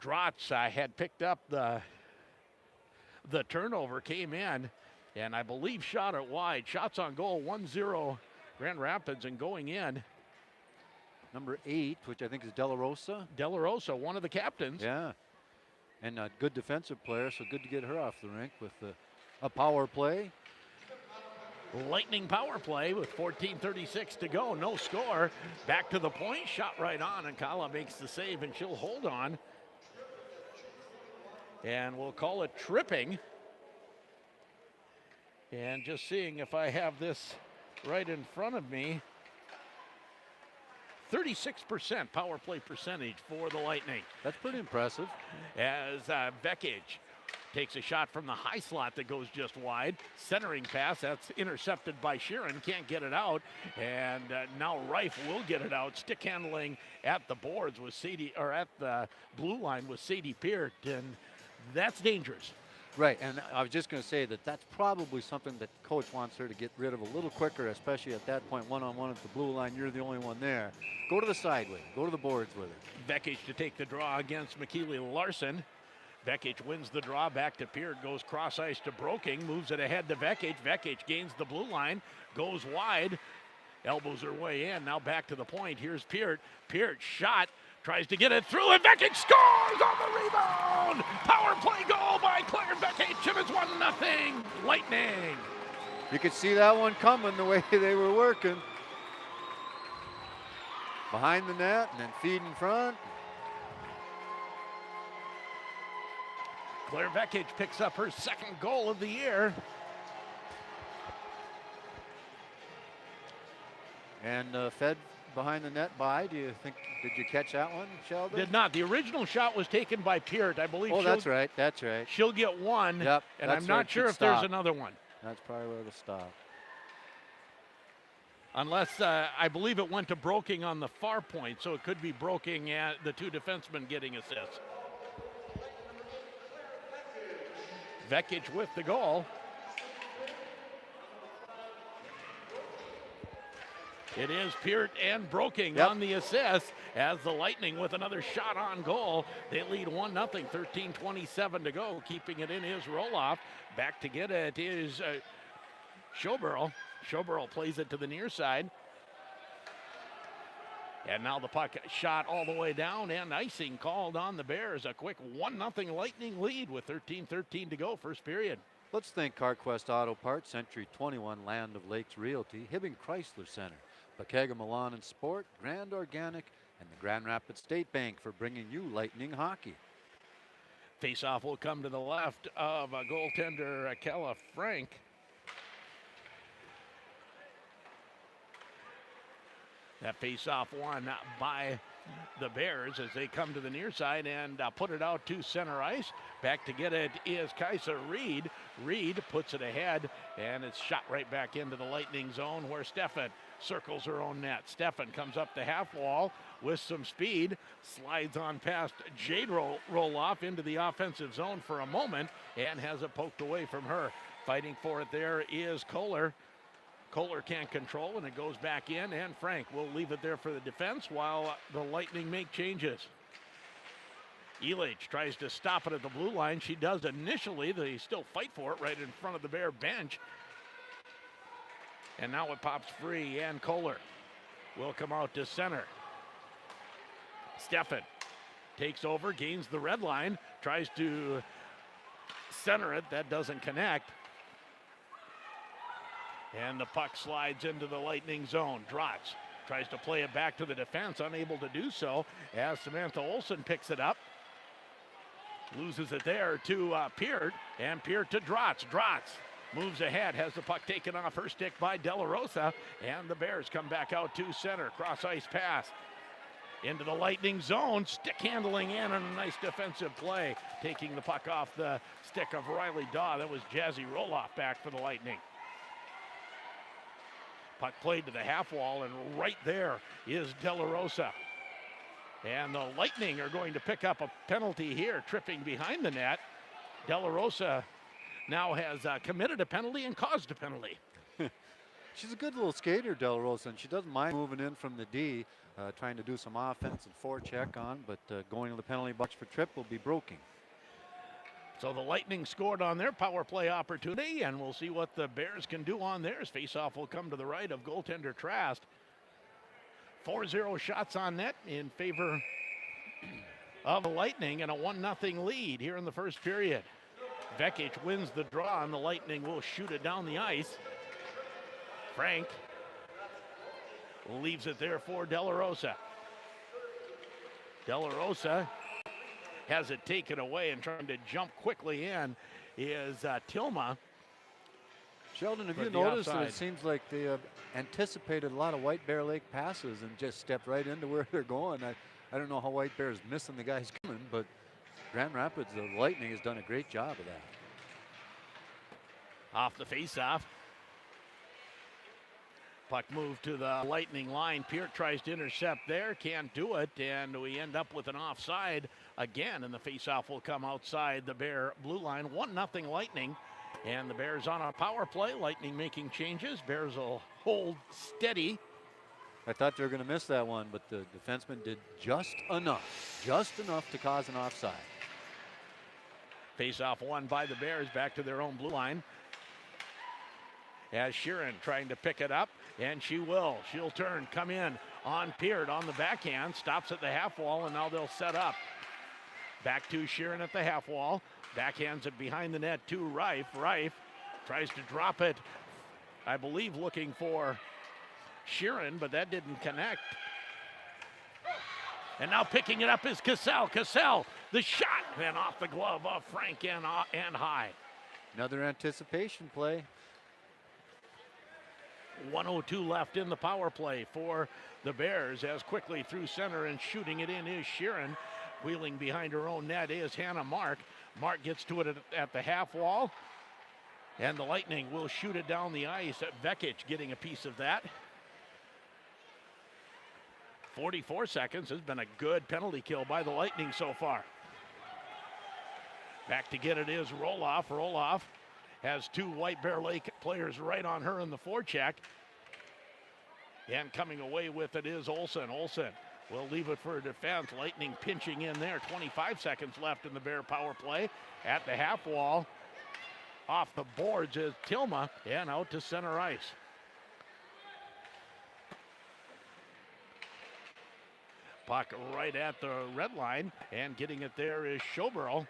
Drotz had picked up the turnover, came in, and I believe shot it wide. Shots on goal, 1-0 Grand Rapids, and going in. Number 8, which I think is De La Rosa. De La Rosa, one of the captains. Yeah. And a good defensive player, so good to get her off the rink with a power play. Lightning power play with 14:36 to go. No score. Back to the point. Shot right on, and Kala makes the save, and she'll hold on. And we'll call it tripping. And just seeing if I have this right in front of me. 36% power play percentage for the Lightning. That's pretty impressive. As Vekic takes a shot from the high slot that goes just wide. Centering pass, that's intercepted by Sheeran, can't get it out. And now Reif will get it out. Stick handling at the boards with Sadie, or at the blue line with Sadie Peart, and that's dangerous. Right, and I was just going to say that that's probably something that coach wants her to get rid of a little quicker, especially at that point, one-on-one at the blue line. You're the only one there. Go to the sideway. Go to the boards with it. Vekic to take the draw against McKeely Larson. Vekic wins the draw, back to Peart, goes cross ice to Broking, moves it ahead to Vekic. Vekic gains the blue line, goes wide, elbows her way in. Now back to the point. Here's Peart. Peart shot. Tries to get it through, and Vekic scores on the rebound! Power play goal by Claire Vekic, and it's 1-0 Lightning. You could see that one coming the way they were working. Behind the net, and then feed in front. Claire Vekic picks up her second goal of the year. And fed behind the net by, do you think, did you catch that one, Sheldon? Did not. The original shot was taken by Peart, I believe. Oh, that's right, that's right. She'll get one, yep, and I'm not sure if there's another one. That's probably where it'll stop. Unless, I believe it went to Broking on the far point, so it could be Broking at the two defensemen getting assists. Vekic with the goal. It is Peart and Broking Yep. on the assist as the Lightning with another shot on goal. They lead 1-0, 13:27 to go. Keeping it in is Roloff. Back to get it is Schoberl. Schoberl plays it to the near side. And now the puck shot all the way down and icing called on the Bears. A quick 1-0 Lightning lead with 13:13 to go, first period. Let's thank CarQuest Auto Parts, Century 21 Land of Lakes Realty, Hibbing Chrysler Center, Bakega Milan and Sport, Grand Organic, and the Grand Rapids State Bank for bringing you Lightning hockey. Faceoff will come to the left of goaltender Kella Frank. That faceoff won by the Bears as they come to the near side and put it out to center ice. Back to get it is Kaiser Reed. Reed puts it ahead, and it's shot right back into the Lightning zone where Steffen circles her own net. Steffen comes up the half wall with some speed, slides on past Jade Roloff into the offensive zone for a moment, and has it poked away from her. Fighting for it there is Kohler. Kohler can't control, and it goes back in, and Frank will leave it there for the defense while the Lightning make changes. Elich tries to stop it at the blue line. She does initially. They still fight for it right in front of the Bear bench. And now it pops free, and Kohler will come out to center. Steffen takes over, gains the red line, tries to center it. That doesn't connect. And the puck slides into the Lightning zone. Drotz tries to play it back to the defense, unable to do so as Samantha Olsen picks it up. Loses it there to Peart, and Peart to Drotz. Drotz moves ahead, has the puck taken off her stick by De La Rosa, and the Bears come back out to center. Cross ice pass into the Lightning zone. Stick handling in and a nice defensive play. Taking the puck off the stick of Riley Daw. That was Jazzy Roloff back for the Lightning. Puck played to the half wall, and right there is De La Rosa. And the Lightning are going to pick up a penalty here, tripping behind the net. De La Rosa now has committed a penalty and caused a penalty. She's a good little skater, Del Rosa, and she doesn't mind moving in from the D, trying to do some offense and forecheck on, but going to the penalty box for trip will be Broking. So the Lightning scored on their power play opportunity, and we'll see what the Bears can do on theirs. Faceoff will come to the right of goaltender Trask. 4-0 shots on net in favor of the Lightning, and a 1-0 lead here in the first period. Vekic wins the draw, and the Lightning will shoot it down the ice. Frank leaves it there for De La Rosa. De La Rosa has it taken away, and trying to jump quickly in is Tilma. Sheldon, have you noticed that it seems like they have anticipated a lot of White Bear Lake passes and just stepped right into where they're going? I don't know how White Bear is missing the guys coming, but Grand Rapids, the Lightning, has done a great job of that. Off the faceoff. Puck moved to the Lightning line. Peart tries to intercept there, can't do it, and we end up with an offside again, and the faceoff will come outside the Bear blue line. 1-0 Lightning, and the Bears on a power play. Lightning making changes. Bears will hold steady. I thought they were going to miss that one, but the defenseman did just enough to cause an offside. Faceoff won by the Bears, back to their own blue line. As Sheeran trying to pick it up, and she will. She'll turn, come in on Peart on the backhand, stops at the half wall, and now they'll set up. Back to Sheeran at the half wall, backhands it behind the net to Reif. Reif tries to drop it, I believe looking for Sheeran, but that didn't connect. And now picking it up is Cassell. Cassell, the shot, then off the glove of Frank and high. Another anticipation play. 1:02 left in the power play for the Bears, as quickly through center and shooting it in is Sheeran. Wheeling behind her own net is Hannah Mark. Mark gets to it at the half wall, and the Lightning will shoot it down the ice. Vekic getting a piece of that. 44 seconds has been a good penalty kill by the Lightning so far. Back to get it is Roloff. Roloff has two White Bear Lake players right on her in the forecheck. And coming away with it is Olsen. Olsen will leave it for a defense. Lightning pinching in there. 25 seconds left in the Bear power play. At the half wall, off the boards is Tilma, and out to center ice. Puck right at the red line, and getting it there is Schoberl.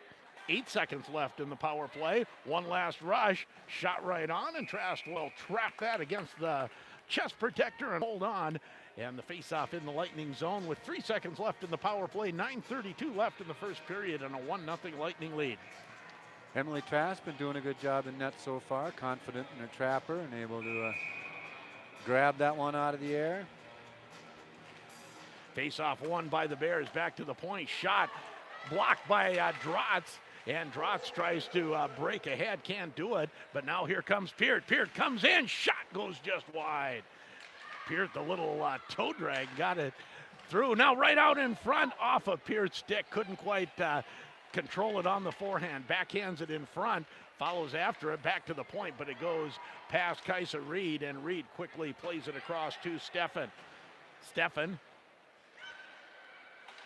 8 seconds left in the power play. One last rush, shot right on, and Trask will trap that against the chest protector and hold on. And the faceoff in the Lightning zone with 3 seconds left in the power play. 9:32 left in the first period, and a 1-0 Lightning lead. Emily Trask been doing a good job in net so far, confident in her trapper and able to grab that one out of the air. Face-off won by the Bears. Back to the point. Shot blocked by Drotz. And Drotz tries to break ahead. Can't do it. But now here comes Peart. Peart comes in. Shot goes just wide. Peart, the little toe drag, got it through. Now right out in front off of Peart's stick. Couldn't quite control it on the forehand. Backhands it in front. Follows after it. Back to the point. But it goes past Kaisa Reed. And Reed quickly plays it across to Steffen. Steffen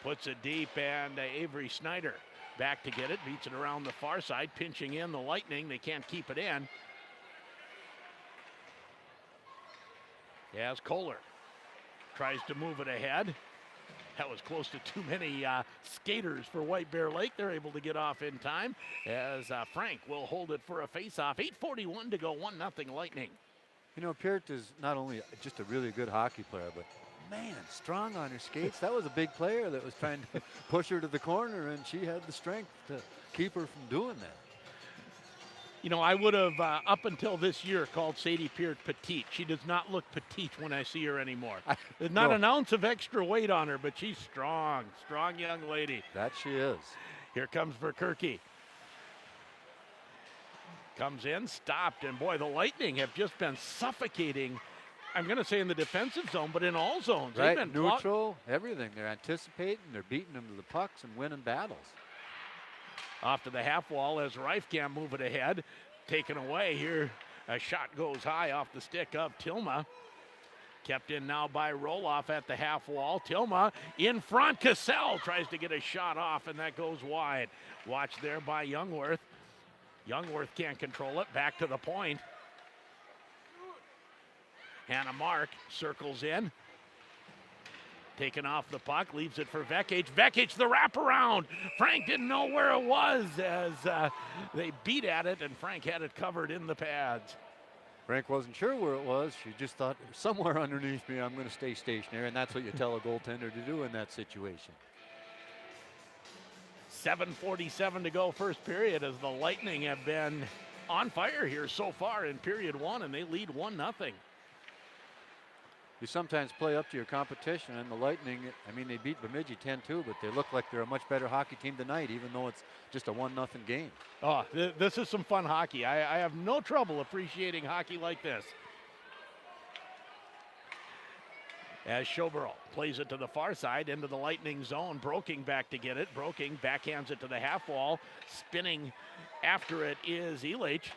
puts it deep, and Avery Snyder back to get it. Beats it around the far side, pinching in the Lightning. They can't keep it in. As Kohler tries to move it ahead. That was close to too many skaters for White Bear Lake. They're able to get off in time as Frank will hold it for a face-off. 8:41 to go, 1-0 Lightning. You know, Peart is not only just a really good hockey player, but man, strong on her skates. That was a big player that was trying to push her to the corner, and she had the strength to keep her from doing that. You know, I would have, up until this year, called Sadie Peart petite. She does not look petite when I see her anymore. There's not an ounce of extra weight on her, but she's strong young lady. That she is. Here comes Verkerke. Comes in, stopped, and boy, the Lightning have just been suffocating. I'm going to say in the defensive zone, but in all zones. Right, They've been neutral, everything. They're anticipating, they're beating them to the pucks and winning battles. Off to the half wall as Reif can't move it ahead. Taken away here. A shot goes high off the stick of Tilma. Kept in now by Roloff at the half wall. Tilma in front. Cassell tries to get a shot off, and that goes wide. Watch there by Youngworth. Youngworth can't control it. Back to the point. Hannah Mark circles in. Taking off the puck, leaves it for Vekic. Vekic, the wraparound. Frank didn't know where it was as they beat at it, and Frank had it covered in the pads. Frank wasn't sure where it was. She just thought somewhere underneath me, I'm going to stay stationary, and that's what you tell a goaltender to do in that situation. 7:47 to go first period as the Lightning have been on fire here so far in period one, and they lead 1-0. You sometimes play up to your competition, and the Lightning, I mean, they beat Bemidji 10-2, but they look like they're a much better hockey team tonight, even though it's just a 1-0 game. Oh, this is some fun hockey. I have no trouble appreciating hockey like this. As Schoberl plays it to the far side into the Lightning zone. Broking back to get it. Broking backhands it to the half wall. Spinning after it is Elich.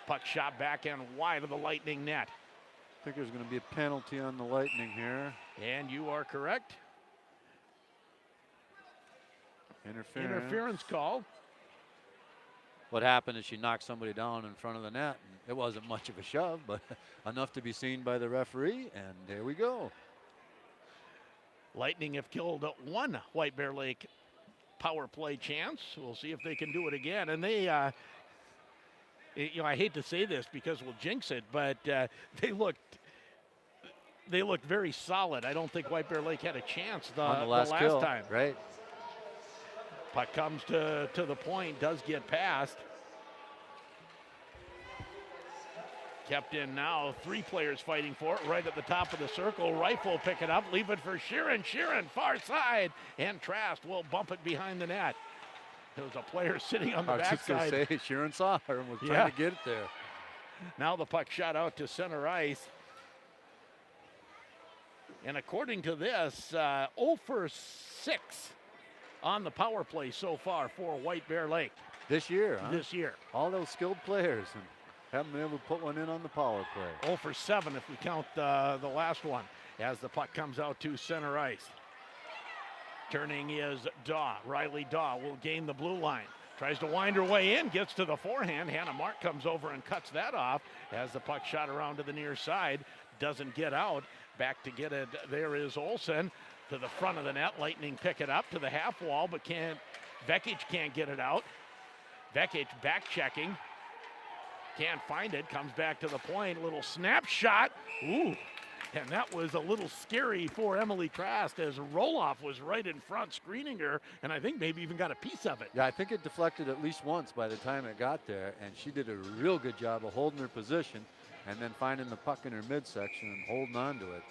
Puck shot back and wide of the Lightning net. I think there's going to be a penalty on the Lightning here. And you are correct. Interference call. What happened is she knocked somebody down in front of the net. And it wasn't much of a shove, but enough to be seen by the referee, and there we go. Lightning have killed one White Bear Lake power play chance. We'll see if they can do it again. And they, you know, I hate to say this because we'll jinx it, but they looked very solid. I don't think White Bear Lake had a chance the last time. Right. Puck comes to the point, does get past. Kept in now, 3 players fighting for it, right at the top of the circle. Rifle pick it up, leave it for Sheeran. Sheeran, far side, and Trask will bump it behind the net. There was a player sitting on the backside. I was just going to say, Sheeran saw her and was trying to get it there. Now the puck shot out to center ice. And according to this, 0 for 6 on the power play so far for White Bear Lake. This year, huh? This year. All those skilled players and haven't been able to put one in on the power play. 0 for 7 if we count the last one. as the puck comes out to center ice. Turning is Daw. Riley Daw will gain the blue line. Tries to wind her way in, gets to the forehand. Hannah Mark comes over and cuts that off as the puck shot around to the near side. Doesn't get out. Back to get it. There is Olsen to the front of the net. Lightning pick it up to the half wall, but Vekic can't get it out. Vekic back checking. Can't find it. Comes back to the point. Little snapshot. Ooh. And that was a little scary for Emily Trask as Roloff was right in front screening her, and I think maybe even got a piece of it. Yeah, I think it deflected at least once by the time it got there, and she did a real good job of holding her position and then finding the puck in her midsection and holding on to it.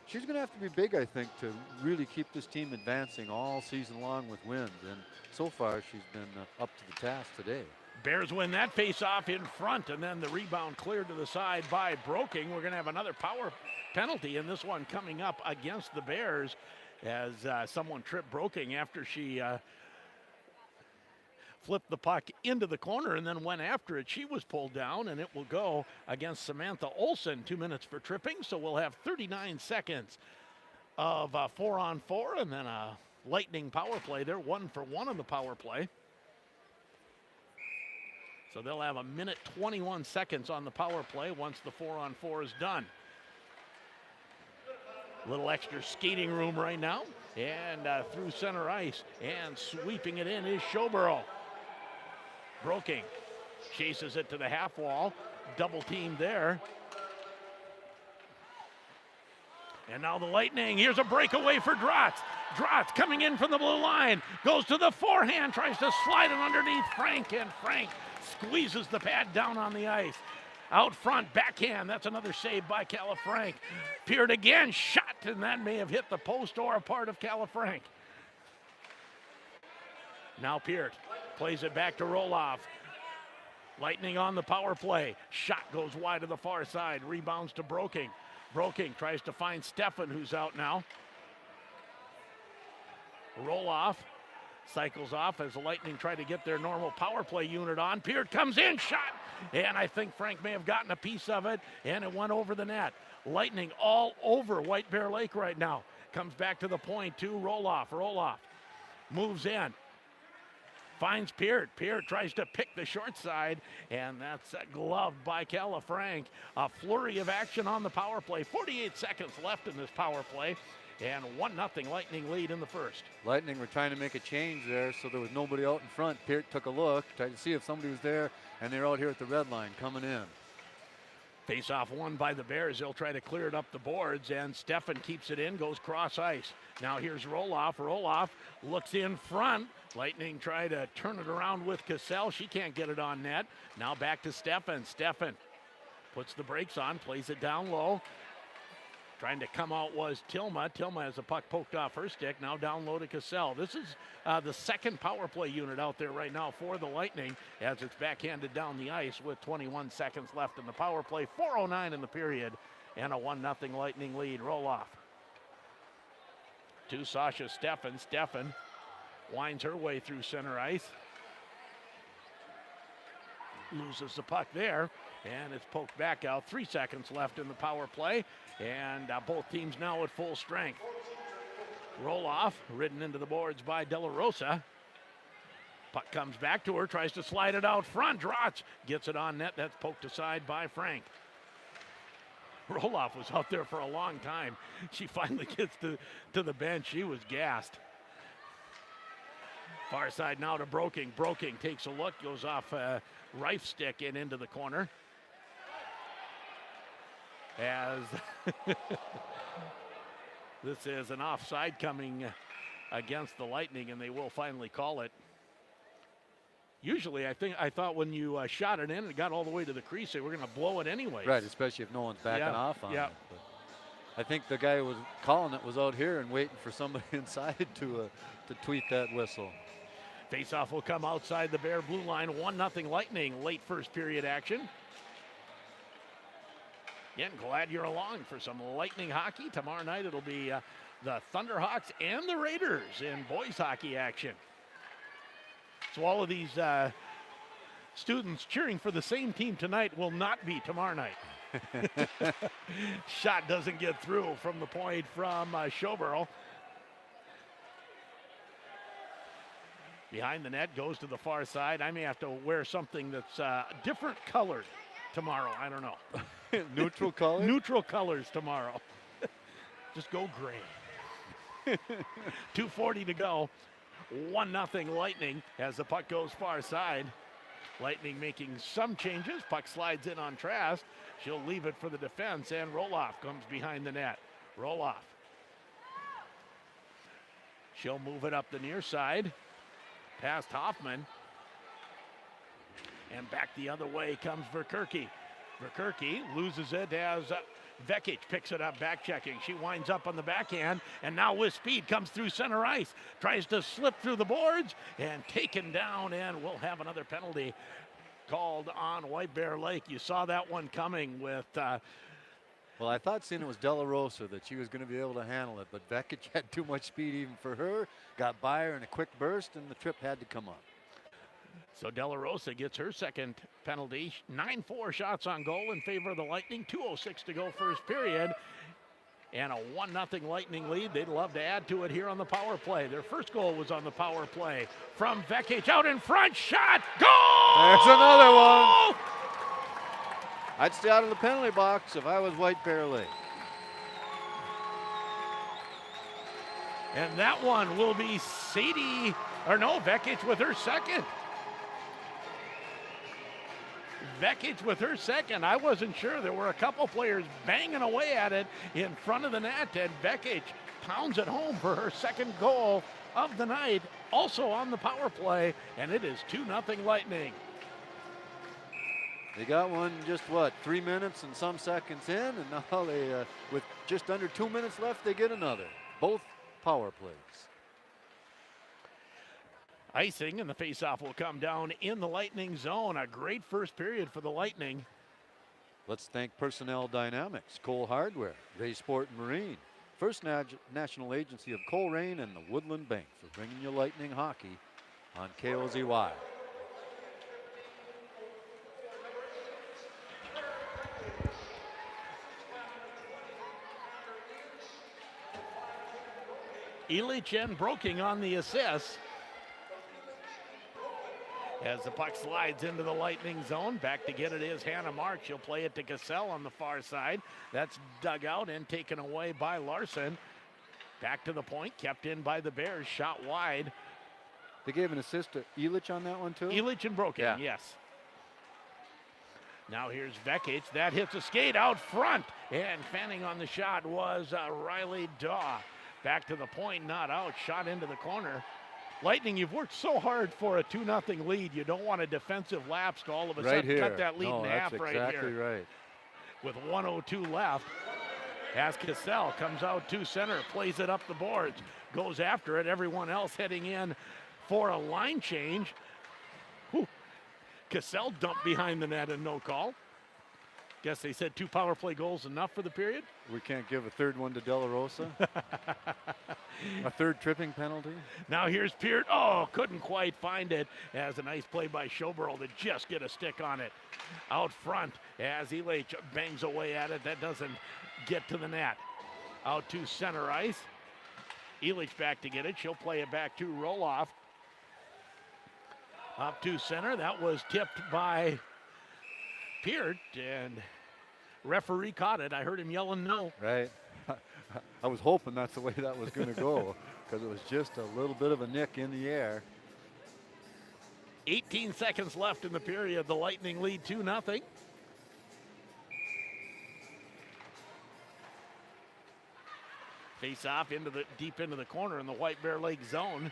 She's going to have to be big, I think, to really keep this team advancing all season long with wins, and so far she's been up to the task today. Bears win that face-off in front, and then the rebound cleared to the side by Broking. We're going to have another power penalty in this one coming up against the Bears as someone tripped Broking after she flipped the puck into the corner and then went after it. She was pulled down, and it will go against Samantha Olsen. 2 minutes for tripping, so we'll have 39 seconds of 4-on-4, and then a Lightning power play. They're 1-for-1 on the power play. So they'll have 1:21 on the power play once the 4-on-4 is done. Little extra skating room right now, and through center ice, and sweeping it in is Schoborough. Broking chases it to the half wall, double team there. And now the Lightning, here's a breakaway for Drotz. Drotz coming in from the blue line, goes to the forehand, tries to slide it underneath Frank, and Frank squeezes the pad down on the ice. Out front, backhand, that's another save by Calafranc. Peered again, shot, and that may have hit the post or a part of Calafranc. Now Peart plays it back to Roloff. Lightning on the power play. Shot goes wide to the far side, rebounds to Broking. Broking tries to find Stefan, who's out now. Roloff cycles off as the Lightning try to get their normal power play unit on. Peart comes in, shot, and I think Frank may have gotten a piece of it, and it went over the net. Lightning all over White Bear Lake right now. Comes back to the point to Roloff. Roloff moves in, finds Peart. Peart tries to pick the short side, and that's gloved by Calafranc. A flurry of action on the power play. 48 seconds left in this power play. And 1-0 Lightning lead in the first. Lightning were trying to make a change there, so there was nobody out in front. Peart took a look, tried to see if somebody was there, and they're out here at the red line coming in. Face-off won by the Bears. They'll try to clear it up the boards, and Stefan keeps it in, goes cross ice. Now here's Roloff. Roloff looks in front. Lightning try to turn it around with Cassell. She can't get it on net. Now back to Stefan. Stefan puts the brakes on, plays it down low. Trying to come out was Tilma. Tilma has a puck poked off her stick. Now down low to Cassell. This is the second power play unit out there right now for the Lightning as it's backhanded down the ice with 21 seconds left in the power play. 4:09 in the period and a 1-0 Lightning lead. Roloff to Sasha Stefan. Stefan winds her way through center ice. Loses the puck there, and it's poked back out. 3 seconds left in the power play, and both teams now at full strength. Roloff ridden into the boards by De La Rosa. Puck comes back to her, tries to slide it out front. Drotz gets it on net. That's poked aside by Frank. Roloff was out there for a long time. She finally gets to the bench. She was gassed. Far side now to Broking. Broking takes a look, goes off Reif stick and into the corner. As this is an offside coming against the Lightning, and they will finally call it. Usually, I thought when you shot it in and got all the way to the crease, they were going to blow it anyway. Right, especially if no one's backing off on it. But I think the guy who was calling it was out here and waiting for somebody inside to tweet that whistle. Faceoff will come outside the Bear blue line. 1-0 Lightning, late first period action. Again, glad you're along for some Lightning hockey. Tomorrow night it'll be the Thunderhawks and the Raiders in boys hockey action. So all of these students cheering for the same team tonight will not be tomorrow night. Shot doesn't get through from the point from Schobel. Behind the net, goes to the far side. I may have to wear something that's different colored tomorrow. I don't know. Neutral color? Neutral colors tomorrow. Just go gray. 2:40 to go. 1-0 Lightning as the puck goes far side. Lightning making some changes. Puck slides in on Trask. She'll leave it for the defense, and Roloff comes behind the net. Roloff. She'll move it up the near side. Past Hoffman. And back the other way comes Verkerke. Verkerke loses it as Vekic picks it up, back checking. She winds up on the backhand, and now with speed comes through center ice. Tries to slip through the boards and taken down, and we'll have another penalty called on White Bear Lake. You saw that one coming with... well, I thought seeing it was De La Rosa that she was going to be able to handle it, but Vekic had too much speed even for her. Got by her in a quick burst, and the trip had to come up. So De La Rosa gets her second penalty. 9-4 shots on goal in favor of the Lightning. 2:06 to go first period. And a 1-0 Lightning lead. They'd love to add to it here on the power play. Their first goal was on the power play from Vekic out in front. Shot. Goal! There's another one. I'd stay out of the penalty box if I was White Bear Lake. And that one will be Vekic with her second. Vekic with her second. I wasn't sure. There were a couple players banging away at it in front of the net, and Vekic pounds it home for her second goal of the night, also on the power play, and it is 2-0 Lightning. They got one just, 3 minutes and some seconds in, and now they, with just under 2 minutes left, they get another. Both power plays. Icing, and the faceoff will come down in the Lightning zone. A great first period for the Lightning. Let's thank Personnel Dynamics, Cole Hardware, Ray Sport and Marine, First National Agency of Coleraine, and the Woodland Bank for bringing you Lightning hockey on KOZY. Elich and Broking on the assist. As the puck slides into the Lightning zone, back to get it is Hannah Mark. She'll play it to Cassell on the far side. That's dug out and taken away by Larson. Back to the point, kept in by the Bears, shot wide. They gave an assist to Elich on that one too? Elich and Broken, yes. Now here's Vekic. That hits a skate out front. And fanning on the shot was Riley Daw. Back to the point, not out, shot into the corner. Lightning, you've worked so hard for a 2-0 lead. You don't want a defensive lapse to all of a sudden cut that lead in half right here. Exactly right. With 1:02 left, as Cassell comes out to center, plays it up the boards, goes after it. Everyone else heading in for a line change. Whew. Cassell dumped behind the net and no call. Guess they said 2 power play goals enough for the period. We can't give a third one to De La Rosa. A third tripping penalty. Now here's Peart. Oh, couldn't quite find it. As a nice play by Schoberl to just get a stick on it. Out front as Elich bangs away at it. That doesn't get to the net. Out to center ice. Elich back to get it. She'll play it back to Roloff. Up to center. That was tipped by Peart, and referee caught it. I heard him yelling no. Right. I was hoping that's the way that was going to go because it was just a little bit of a nick in the air. 18 seconds left in the period. The Lightning lead 2-0. Face off deep into the corner in the White Bear Lake zone.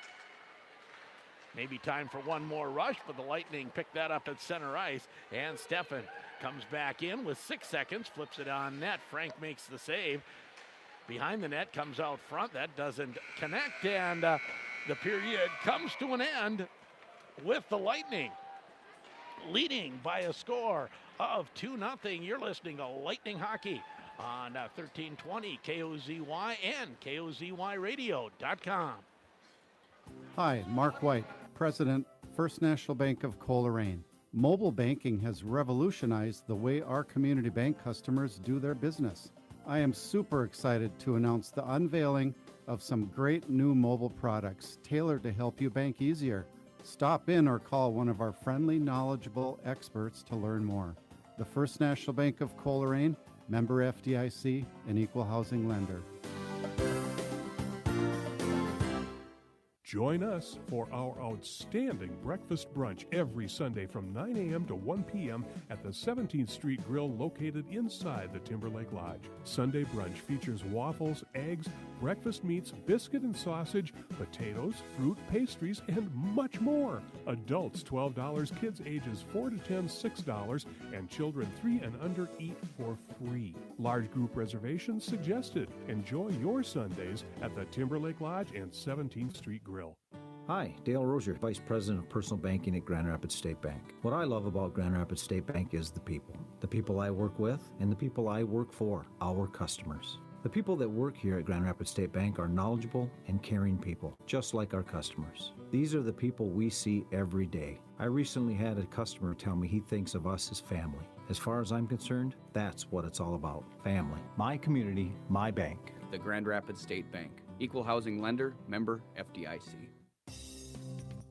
Maybe time for one more rush, but the Lightning pick that up at center ice. And Steffen comes back in with 6 seconds, flips it on net. Frank makes the save. Behind the net, comes out front. That doesn't connect, and the period comes to an end with the Lightning leading by a score of 2-0. You're listening to Lightning Hockey on 1320 KOZY and KOZYradio.com. Hi, Mark White, President, First National Bank of Coleraine. Mobile banking has revolutionized the way our community bank customers do their business. I am super excited to announce the unveiling of some great new mobile products tailored to help you bank easier. Stop in or call one of our friendly, knowledgeable experts to learn more. The First National Bank of Coleraine, member FDIC, an equal housing lender. Join us for our outstanding breakfast brunch every Sunday from 9 a.m. to 1 p.m. at the 17th Street Grill located inside the Timberlake Lodge. Sunday brunch features waffles, eggs, breakfast meats, biscuit and sausage, potatoes, fruit, pastries, and much more. Adults $12, kids ages 4 to 10 $6, and children 3 and under eat for free. Large group reservations suggested. Enjoy your Sundays at the Timberlake Lodge and 17th Street Grill. Hi, Dale Rozier, Vice President of Personal Banking at Grand Rapids State Bank. What I love about Grand Rapids State Bank is the people. The people I work with and the people I work for, our customers. The people that work here at Grand Rapids State Bank are knowledgeable and caring people, just like our customers. These are the people we see every day. I recently had a customer tell me he thinks of us as family. As far as I'm concerned, that's what it's all about. Family. My community, my bank. The Grand Rapids State Bank. Equal housing lender, member FDIC.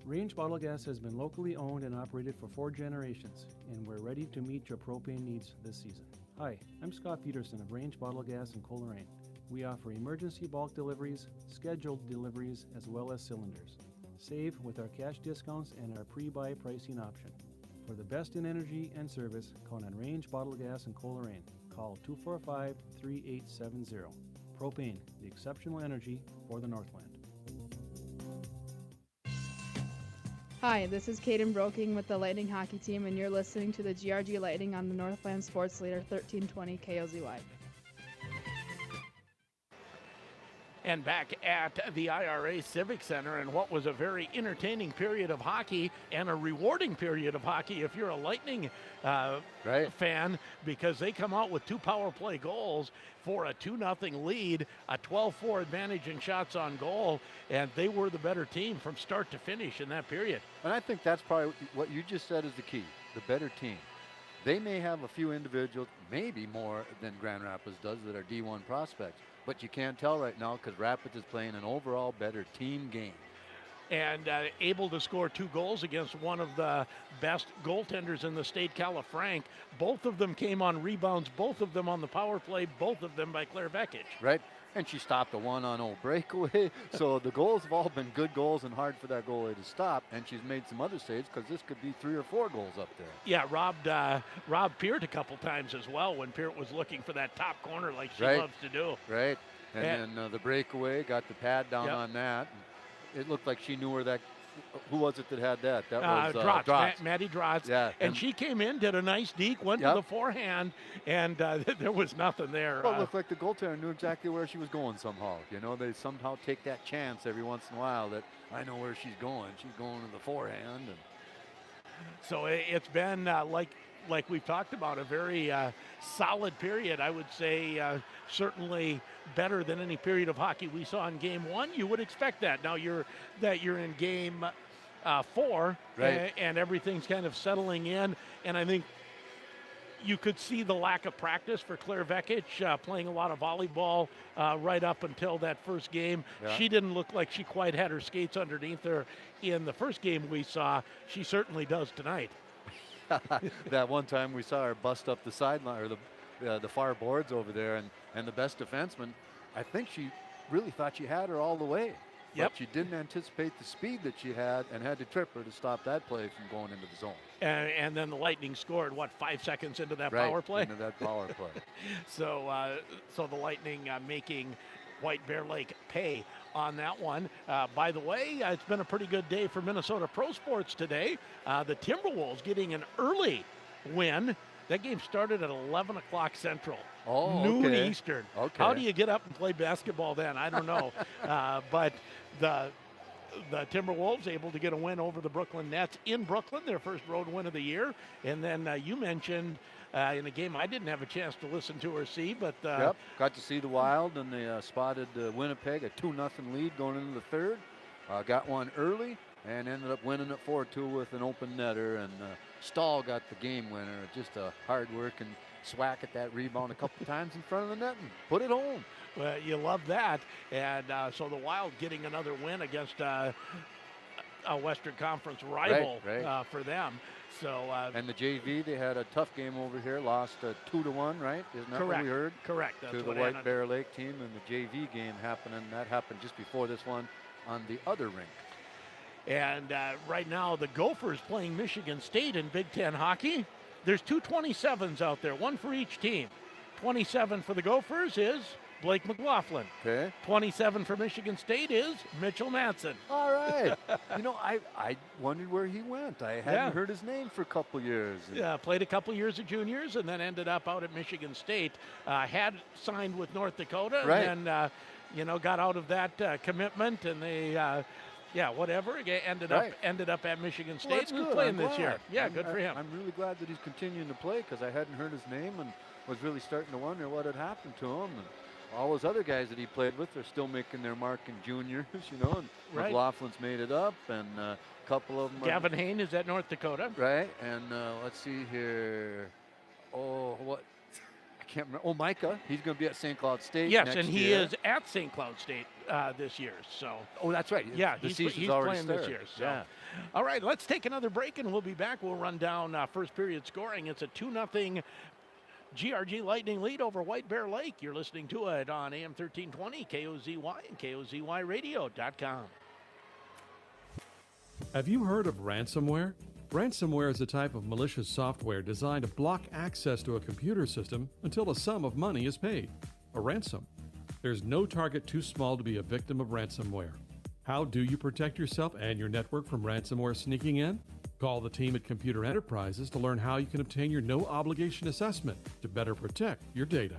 Range Bottle Gas has been locally owned and operated for 4 generations, and we're ready to meet your propane needs this season. Hi, I'm Scott Peterson of Range Bottle Gas in Coleraine. We offer emergency bulk deliveries, scheduled deliveries, as well as cylinders. Save with our cash discounts and our pre-buy pricing option. For the best in energy and service, count on Range Bottle Gas in Coleraine. Call 245-3870. Propane, the exceptional energy for the Northland. Hi, this is Kaden Broking with the Lightning Hockey Team, and you're listening to the GRG Lightning on the Northland Sports Leader 1320 KOZY. And back at the IRA Civic Center, and what was a very entertaining period of hockey and a rewarding period of hockey if you're a Lightning fan, because they come out with 2 power play goals for a 2-0 lead, a 12-4 advantage in shots on goal, and they were the better team from start to finish in that period. And I think that's probably what you just said is the key, the better team. They may have a few individuals, maybe more than Grand Rapids does, that are D1 prospects. But you can't tell right now because Rapids is playing an overall better team game. And able to score 2 goals against one of the best goaltenders in the state, Califranc. Both of them came on rebounds, both of them on the power play, both of them by Claire Vekic. Right, and she stopped a 1-on-0 breakaway. So the goals have all been good goals and hard for that goalie to stop. And she's made some other saves because this could be 3 or 4 goals up there. Yeah, robbed Peart a couple times as well when Peart was looking for that top corner like she loves to do. Right, and then the breakaway, got the pad down on that. It looked like she knew where that. Who was it that had that? That was Drotz. Maddie Drotz. Yeah, and she came in, did a nice deke, went to the forehand, and there was nothing there. Well, it looked like the goaltender knew exactly where she was going somehow. You know, they somehow take that chance every once in a while that I know where she's going. She's going to the forehand. And so it's been like we've talked about, a very solid period. I would say certainly better than any period of hockey we saw in Game 1. You would expect that. Now you're in Game 4, and everything's kind of settling in. And I think you could see the lack of practice for Claire Vekic, playing a lot of volleyball right up until that first game. Yeah. She didn't look like she quite had her skates underneath her in the first game we saw. She certainly does tonight. That one time we saw her bust up the sideline or the far boards over there, and the best defenseman, I think she really thought she had her all the way. Yep. But she didn't anticipate the speed that she had and had to trip her to stop that play from going into the zone. And then the Lightning scored, 5 seconds into that power play? Into that power play. So the Lightning making White Bear Lake pay on that one. By the way, it's been a pretty good day for Minnesota Pro Sports today. The Timberwolves getting an early win. That game started at 11 o'clock Central, noon Eastern. Okay. How do you get up and play basketball then? I don't know. But the Timberwolves able to get a win over the Brooklyn Nets in Brooklyn, their first road win of the year. And then you mentioned in a game I didn't have a chance to listen to or see, but got to see the Wild, and they spotted Winnipeg, a 2-0 lead going into the third. Got one early, and ended up winning it 4-2 with an open netter. And Stahl got the game winner. Just a hard work and swack at that rebound a couple times in front of the net and put it home. Well, you love that. And so the Wild getting another win against a Western Conference rival right. for them. So and the JV, they had a tough game over here, lost 2-1, right? Isn't that what we heard? Correct. That's to the White Bear Lake team, and the JV game happening. That happened just before this one on the other rink. And right now, the Gophers playing Michigan State in Big Ten hockey. There's two 27s out there, one for each team. 27 for the Gophers is Blake McLaughlin. Okay. 27 for Michigan State is Mitchell Madsen. All right. I wondered where he went. I hadn't heard his name for a couple years. Yeah, played a couple years of juniors and then ended up out at Michigan State. Had signed with North Dakota and then, got out of that commitment, and they whatever. Ended up at Michigan State. Well, Who's playing this year? Yeah, good for him. I'm really glad that he's continuing to play because I hadn't heard his name and was really starting to wonder what had happened to him. And all those other guys that he played with are still making their mark in juniors, and McLaughlin's made it up, and a couple of them. Gavin Hain is at North Dakota. Right, and let's see here. I can't remember. Oh, Micah, he's going to be at St. Cloud State. Yes, next and he year. is at St. Cloud State this year. So. Oh, that's right. Yeah, he's he's already playing this year. So. Yeah. All right, let's take another break, and we'll be back. We'll run down first period scoring. It's a 2-0 GRG Lightning lead over White Bear Lake. You're listening to it on AM 1320, KOZY, and KOZYradio.com. Have you heard of ransomware? Ransomware is a type of malicious software designed to block access to a computer system until a sum of money is paid. A ransom. There's no target too small to be a victim of ransomware. How do you protect yourself and your network from ransomware sneaking in? Call the team at Computer Enterprises to learn how you can obtain your no-obligation assessment to better protect your data.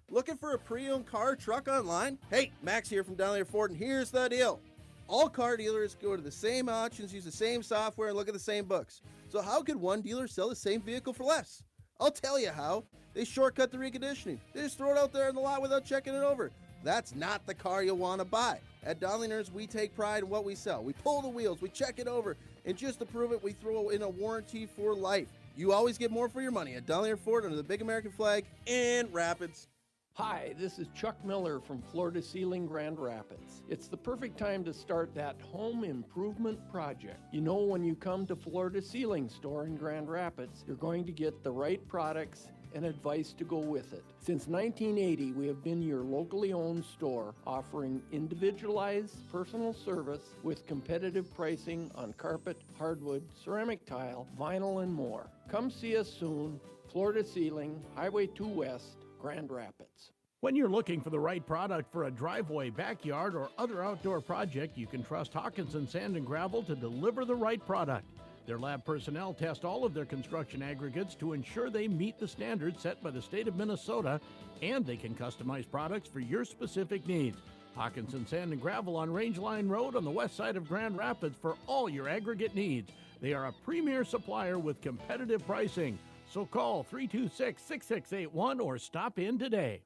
Looking for a pre-owned car or truck online? Hey, Max here from Down Ford, and here's the deal. All car dealers go to the same auctions, use the same software, and look at the same books. So how could one dealer sell the same vehicle for less? I'll tell you how. They shortcut the reconditioning. They just throw it out there in the lot without checking it over. That's not the car you want to buy. At Donlingers, we take pride in what we sell. We pull the wheels, we check it over, and just to prove it, we throw in a warranty for life. You always get more for your money at Donlinger Ford under the big American flag in Rapids. Hi, this is Chuck Miller from Floor to Ceiling Grand Rapids. It's the perfect time to start that home improvement project. You know, when you come to Floor to Ceiling store in Grand Rapids, you're going to get the right products and advice to go with it. Since 1980, we have been your locally owned store offering individualized personal service with competitive pricing on carpet, hardwood, ceramic tile, vinyl, and more. Come see us soon. Floor to Ceiling, Highway 2 West, Grand Rapids. When you're looking for the right product for a driveway, backyard, or other outdoor project, you can trust Hawkinson Sand and Gravel to deliver the right product. Their lab personnel test all of their construction aggregates to ensure they meet the standards set by the state of Minnesota, and they can customize products for your specific needs. Hawkinson Sand and Gravel on Rangeline Road on the west side of Grand Rapids for all your aggregate needs. They are a premier supplier with competitive pricing. So call 326-6681 or stop in today.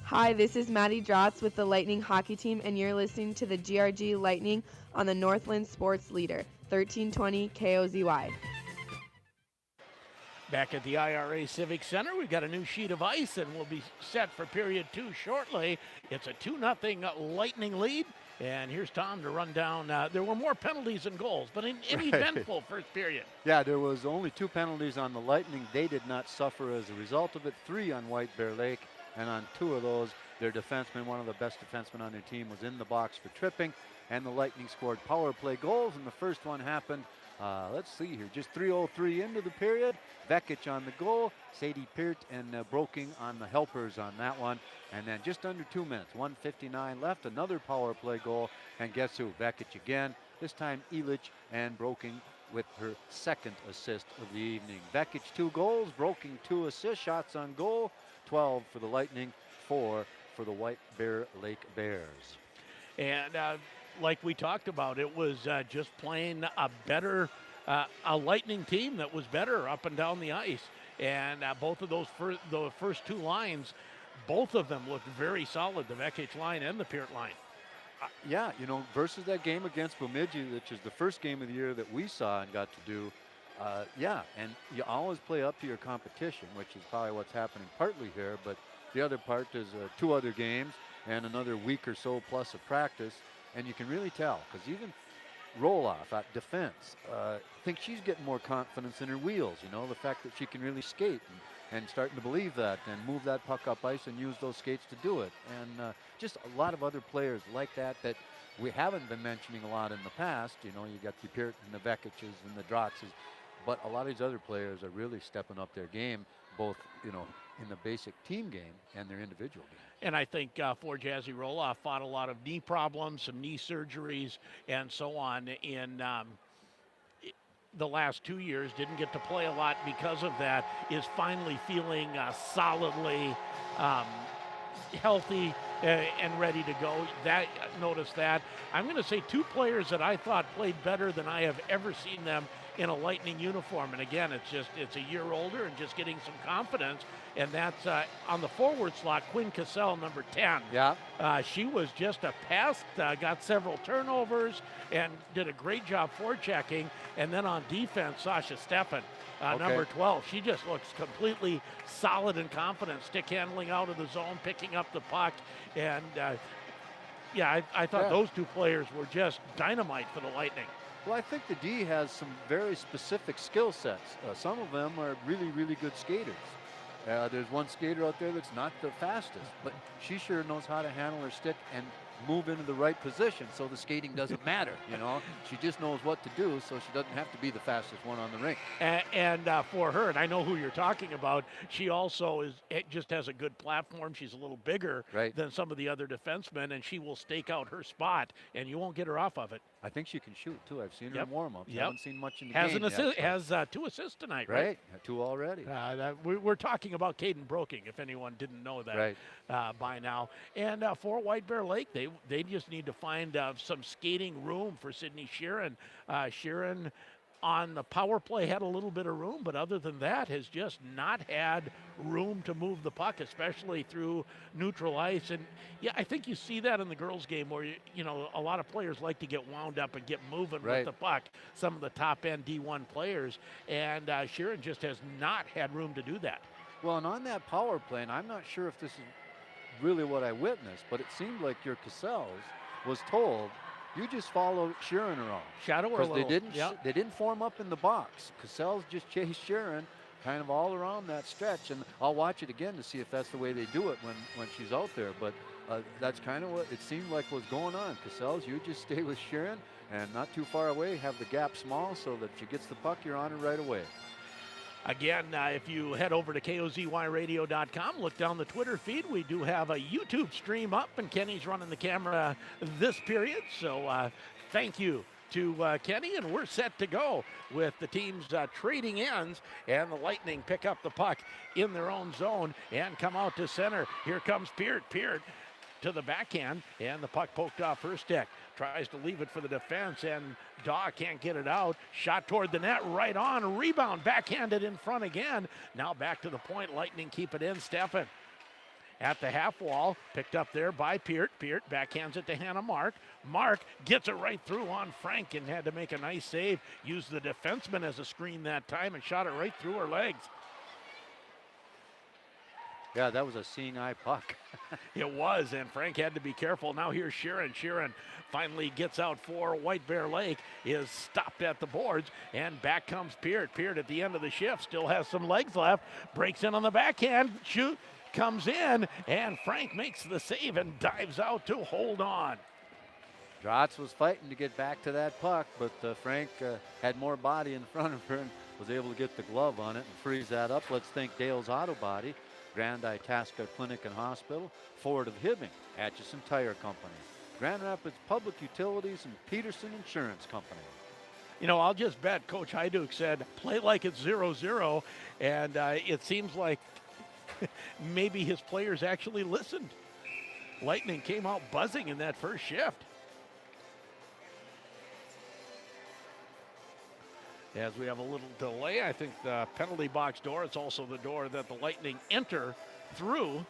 Hi, this is Maddie Drotz with the Lightning Hockey Team, and you're listening to the GRG Lightning on the Northland Sports Leader, 1320 KOZY. Back at the IRA Civic Center, we've got a new sheet of ice, and we'll be set for period 2 shortly. It's a 2-0 Lightning lead, and here's Tom to run down. There were more penalties than goals, but an eventful first period. Yeah, there was only 2 penalties on the Lightning. They did not suffer as a result of it. 3 on White Bear Lake, and on 2 of those, their defenseman, one of the best defensemen on their team, was in the box for tripping, and the Lightning scored power play goals, and the first one happened, let's see here, just 3:03 into the period. Vekic on the goal, Sadie Peart and Broking on the helpers on that one, and then just under 2 minutes, 1:59 left, another power play goal, and guess who? Vekic again, this time Elich and Broking with her second assist of the evening. Vekic 2 goals, Broking 2 assists, shots on goal, 12 for the Lightning, 4 for the White Bear Lake Bears. And like we talked about, it was just playing a better, a Lightning team that was better up and down the ice. And both of those the first 2 lines both of them looked very solid, the Vekic line and the Peart line. Yeah, you know, versus that game against Bemidji, which is the first game of the year that we saw and got to do. Yeah, and you always play up to your competition, which is probably what's happening partly here. But the other part is 2 other games and another week or so plus of practice. And you can really tell, because even Roloff at defense, I think she's getting more confidence in her wheels. You know, the fact that she can really skate and starting to believe that and move that puck up ice and use those skates to do it. And just a lot of other players like that we haven't been mentioning a lot in the past. You know, you got the Peart and the Vekiches and the Drotzes, but a lot of these other players are really stepping up their game, both, you know, in the basic team game and their individual game. And I think for Jazzy Roloff fought a lot of knee problems, some knee surgeries, and so on in the last 2 years, didn't get to play a lot because of that, is finally feeling solidly healthy and ready to go. Notice that. I'm going to say 2 players that I thought played better than I have ever seen them in a Lightning uniform. And again, it's a year older and just getting some confidence. And that's on the forward slot, Quinn Cassell, number 10. Yeah. She was just a pest, got several turnovers, and did a great job forechecking. And then on defense, Sasha Steffen, number 12. She just looks completely solid and confident, stick handling out of the zone, picking up the puck. And, I thought those 2 players were just dynamite for the Lightning. Well, I think the D has some very specific skill sets. Some of them are really, really good skaters. There's one skater out there that's not the fastest, but she sure knows how to handle her stick and move into the right position, so the skating doesn't matter, you know. She just knows what to do, so she doesn't have to be the fastest one on the rink. And for her, and I know who you're talking about, she also just has a good platform. She's a little bigger than some of the other defensemen, and she will stake out her spot, and you won't get her off of it. I think she can shoot, too. I've seen her in warm-ups. Yep. Haven't seen much in the game yet. Has 2 assists tonight, right? 2 already. We're talking about Caden Broking, if anyone didn't know that by now. And for White Bear Lake, they just need to find some skating room for Sydney Sheeran. Sheeran on the power play had a little bit of room, but other than that has just not had room to move the puck, especially through neutral ice. And yeah, I think you see that in the girls' game where, you know, a lot of players like to get wound up and get moving with the puck, some of the top-end D1 players, and Sheeran just has not had room to do that. Well, and on that power play, and I'm not sure if this is really what I witnessed, but it seemed like your Cassells was told, you just follow Sheeran around. Shadow her a little. They didn't form up in the box. Cassells just chased Sheeran kind of all around that stretch, and I'll watch it again to see if that's the way they do it when she's out there. But that's kind of what it seemed like was going on. Cassells, you just stay with Sheeran and not too far away, have the gap small so that if she gets the puck, you're on her right away. Again, if you head over to KOZYradio.com, look down the Twitter feed. We do have a YouTube stream up, and Kenny's running the camera this period. So thank you to Kenny, and we're set to go with the teams trading ends, and the Lightning pick up the puck in their own zone and come out to center. Here comes Peart. Peart to the backhand, and the puck poked off her stick. Tries to leave it for the defense, and Daw can't get it out. Shot toward the net, right on. Rebound, backhanded in front again. Now back to the point. Lightning keep it in. Steffen at the half wall, picked up there by Peart. Peart backhands it to Hannah Mark. Mark gets it right through on Frank and had to make a nice save. Used the defenseman as a screen that time and shot it right through her legs. Yeah, that was a seeing eye puck. It was, and Frank had to be careful. Now here's Sheeran. Sheeran finally gets out for White Bear Lake, is stopped at the boards, and back comes Peart. Peart at the end of the shift still has some legs left, breaks in on the backhand, shoot, comes in, and Frank makes the save and dives out to hold on. Drotz was fighting to get back to that puck, but Frank had more body in front of her and was able to get the glove on it and freeze that up. Let's thank Dale's Auto Body, Grand Itasca Clinic and Hospital, Ford of Hibbing, Atchison Tire Company, Grand Rapids Public Utilities, and Peterson Insurance Company. You know, I'll just bet Coach Hajduk said, play like it's 0-0, and it seems like maybe his players actually listened. Lightning came out buzzing in that first shift. As we have a little delay, I think the penalty box door, it's also the door that the Lightning enter through.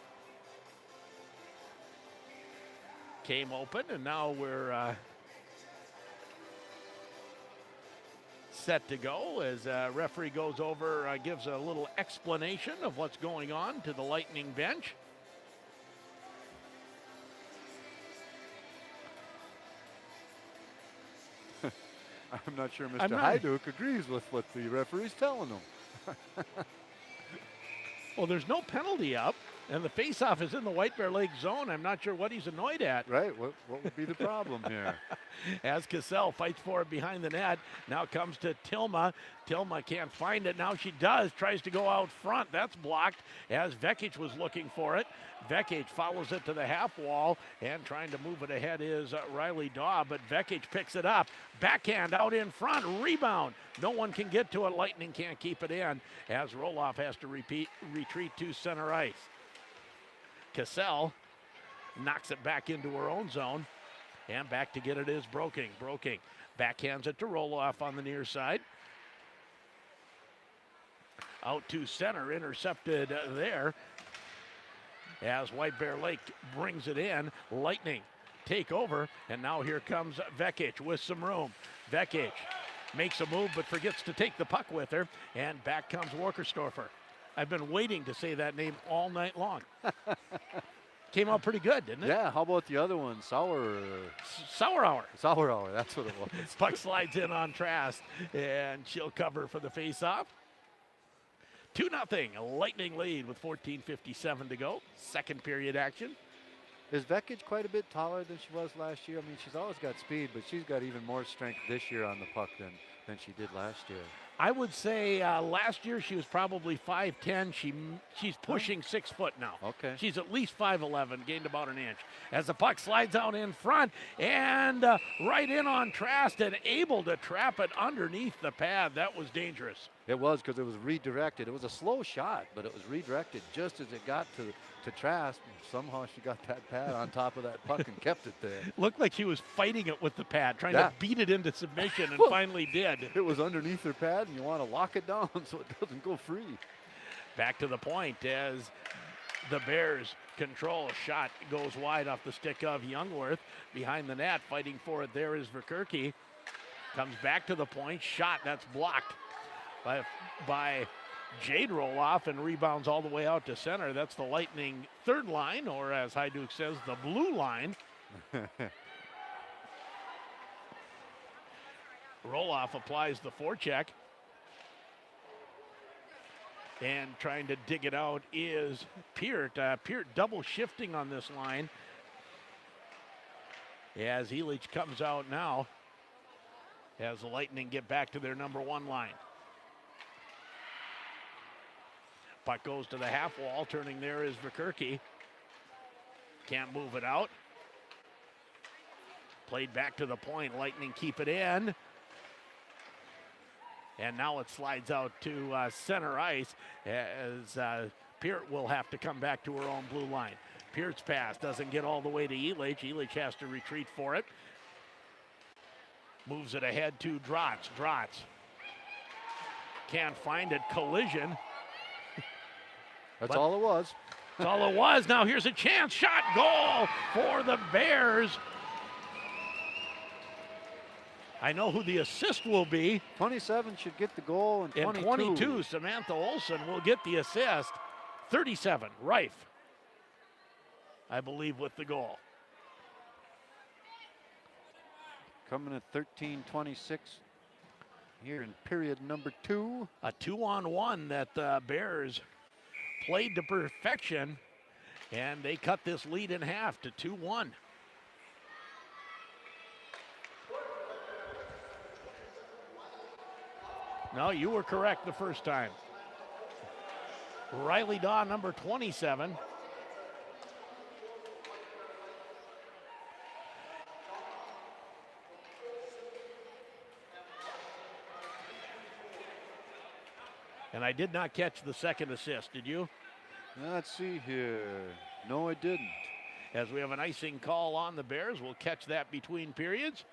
came open, and now we're set to go as referee goes over, gives a little explanation of what's going on to the Lightning bench. I'm not sure Mr. Hyduk agrees with what the referee's telling him. Well, there's no penalty up, and the faceoff is in the White Bear Lake zone. I'm not sure what he's annoyed at. Right, what would be the problem here? As Cassell fights for it behind the net. Now comes to Tilma. Tilma can't find it. Now she does. Tries to go out front. That's blocked as Vekic was looking for it. Vekic follows it to the half wall, and trying to move it ahead is Riley Daw, but Vekic picks it up. Backhand out in front. Rebound. No one can get to it. Lightning can't keep it in as Roloff has to retreat to center ice. Cassell knocks it back into her own zone. And back to get it is Broking. Broking backhands it to Roloff on the near side. Out to center, intercepted there. As White Bear Lake brings it in, Lightning take over, and now here comes Vekic with some room. Vekic makes a move but forgets to take the puck with her, and back comes Walkerstorfer. I've been waiting to say that name all night long. Came out pretty good, didn't it? Yeah, how about the other one? Sour Hour. Sour Hour, that's what it was. Puck slides in on Trask, and she'll cover for the faceoff. 2-0, Lightning lead with 14:57 to go. Second period action. Is Vekic quite a bit taller than she was last year? I mean, she's always got speed, but she's got even more strength this year on the puck than she did last year. I would say last year she was probably 5'10". She's pushing 6 foot now. Okay. She's at least 5'11", gained about an inch. As the puck slides out in front and right in on Trask and able to trap it underneath the pad. That was dangerous. It was, because it was redirected. It was a slow shot, but it was redirected just as it got to Trask. Somehow she got that pad on top of that puck and kept it there. Looked like she was fighting it with the pad, trying to beat it into submission, and finally did. It was underneath her pad, and you want to lock it down so it doesn't go free. Back to the point as the Bears control. Shot goes wide off the stick of Youngworth. Behind the net, fighting for it there is Verkerke. Comes back to the point. Shot, that's blocked by Jade Roloff, and rebounds all the way out to center. That's the Lightning third line, or as Hyduk says, the blue line. Roloff applies the forecheck. And trying to dig it out is Peart. Peart double shifting on this line. As Elich comes out now. As the Lightning get back to their number one line. Puck goes to the half wall. Turning there is Verkerke. Can't move it out. Played back to the point. Lightning keep it in. And now it slides out to center ice as Peart will have to come back to her own blue line. Peart's pass doesn't get all the way to Elich. Elich has to retreat for it. Moves it ahead to Drotz. Drotz can't find it. Collision. That's all it was. That's all it was. Now here's a chance. Shot, goal for the Bears. I know who the assist will be. 27 should get the goal, and 22. 22, Samantha Olson will get the assist. 37, Reif, I believe, with the goal. Coming at 13:26 here in period number 2. A 2-on-1 that the Bears played to perfection, and they cut this lead in half to 2-1. No, you were correct the first time. Riley Daw, number 27. And I did not catch the second assist, did you? Let's see here. No, I didn't. As we have an icing call on the Bears, we'll catch that between periods.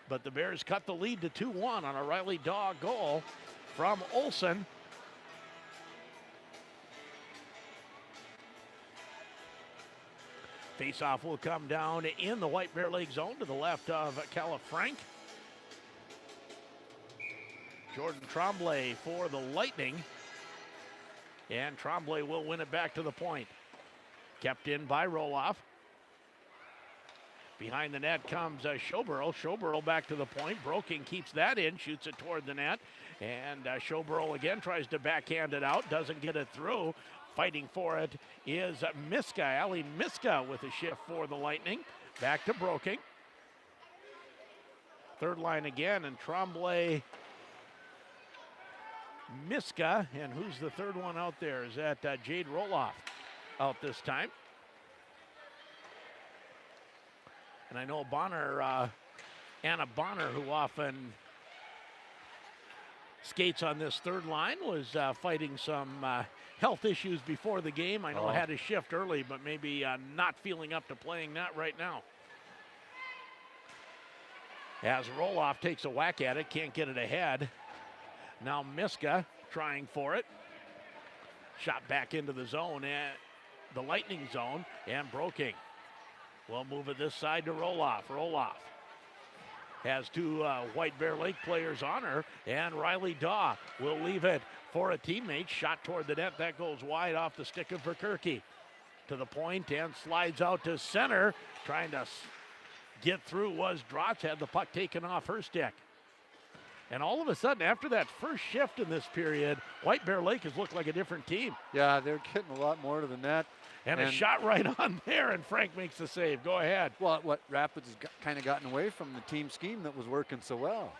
But the Bears cut the lead to 2-1 on a Riley Daw goal from Olson. Face-off will come down in the White Bear Lake zone to the left of Califranc. Jordan Tremblay for the Lightning. And Tremblay will win it back to the point. Kept in by Roloff. Behind the net comes Schoberl. Schoberl back to the point. Broking keeps that in, shoots it toward the net. And Schoberl again tries to backhand it out, doesn't get it through. Fighting for it is Miska. Ali Miska with a shift for the Lightning. Back to Broking. Third line again, and Tremblay, Miska, and who's the third one out there? Is that Jade Roloff out this time? And I know Bonner, Anna Bonner, who often skates on this third line, was fighting some health issues before the game. I know had a shift early, but maybe not feeling up to playing that right now. As Roloff takes a whack at it, can't get it ahead. Now Miska trying for it. Shot back into the zone, and the Lightning zone, and Broking. We'll move it this side to Roloff. Roloff has two White Bear Lake players on her, and Riley Daw will leave it for a teammate. Shot toward the net. That goes wide off the stick of Verkerke. To the point and slides out to center. Trying to get through was Drotz. Had the puck taken off her stick. And all of a sudden, after that first shift in this period, White Bear Lake has looked like a different team. Yeah, they're getting a lot more to the net. And a shot right on there, and Frank makes the save. Go ahead. Well, what Rapids has kind of gotten away from the team scheme that was working so well.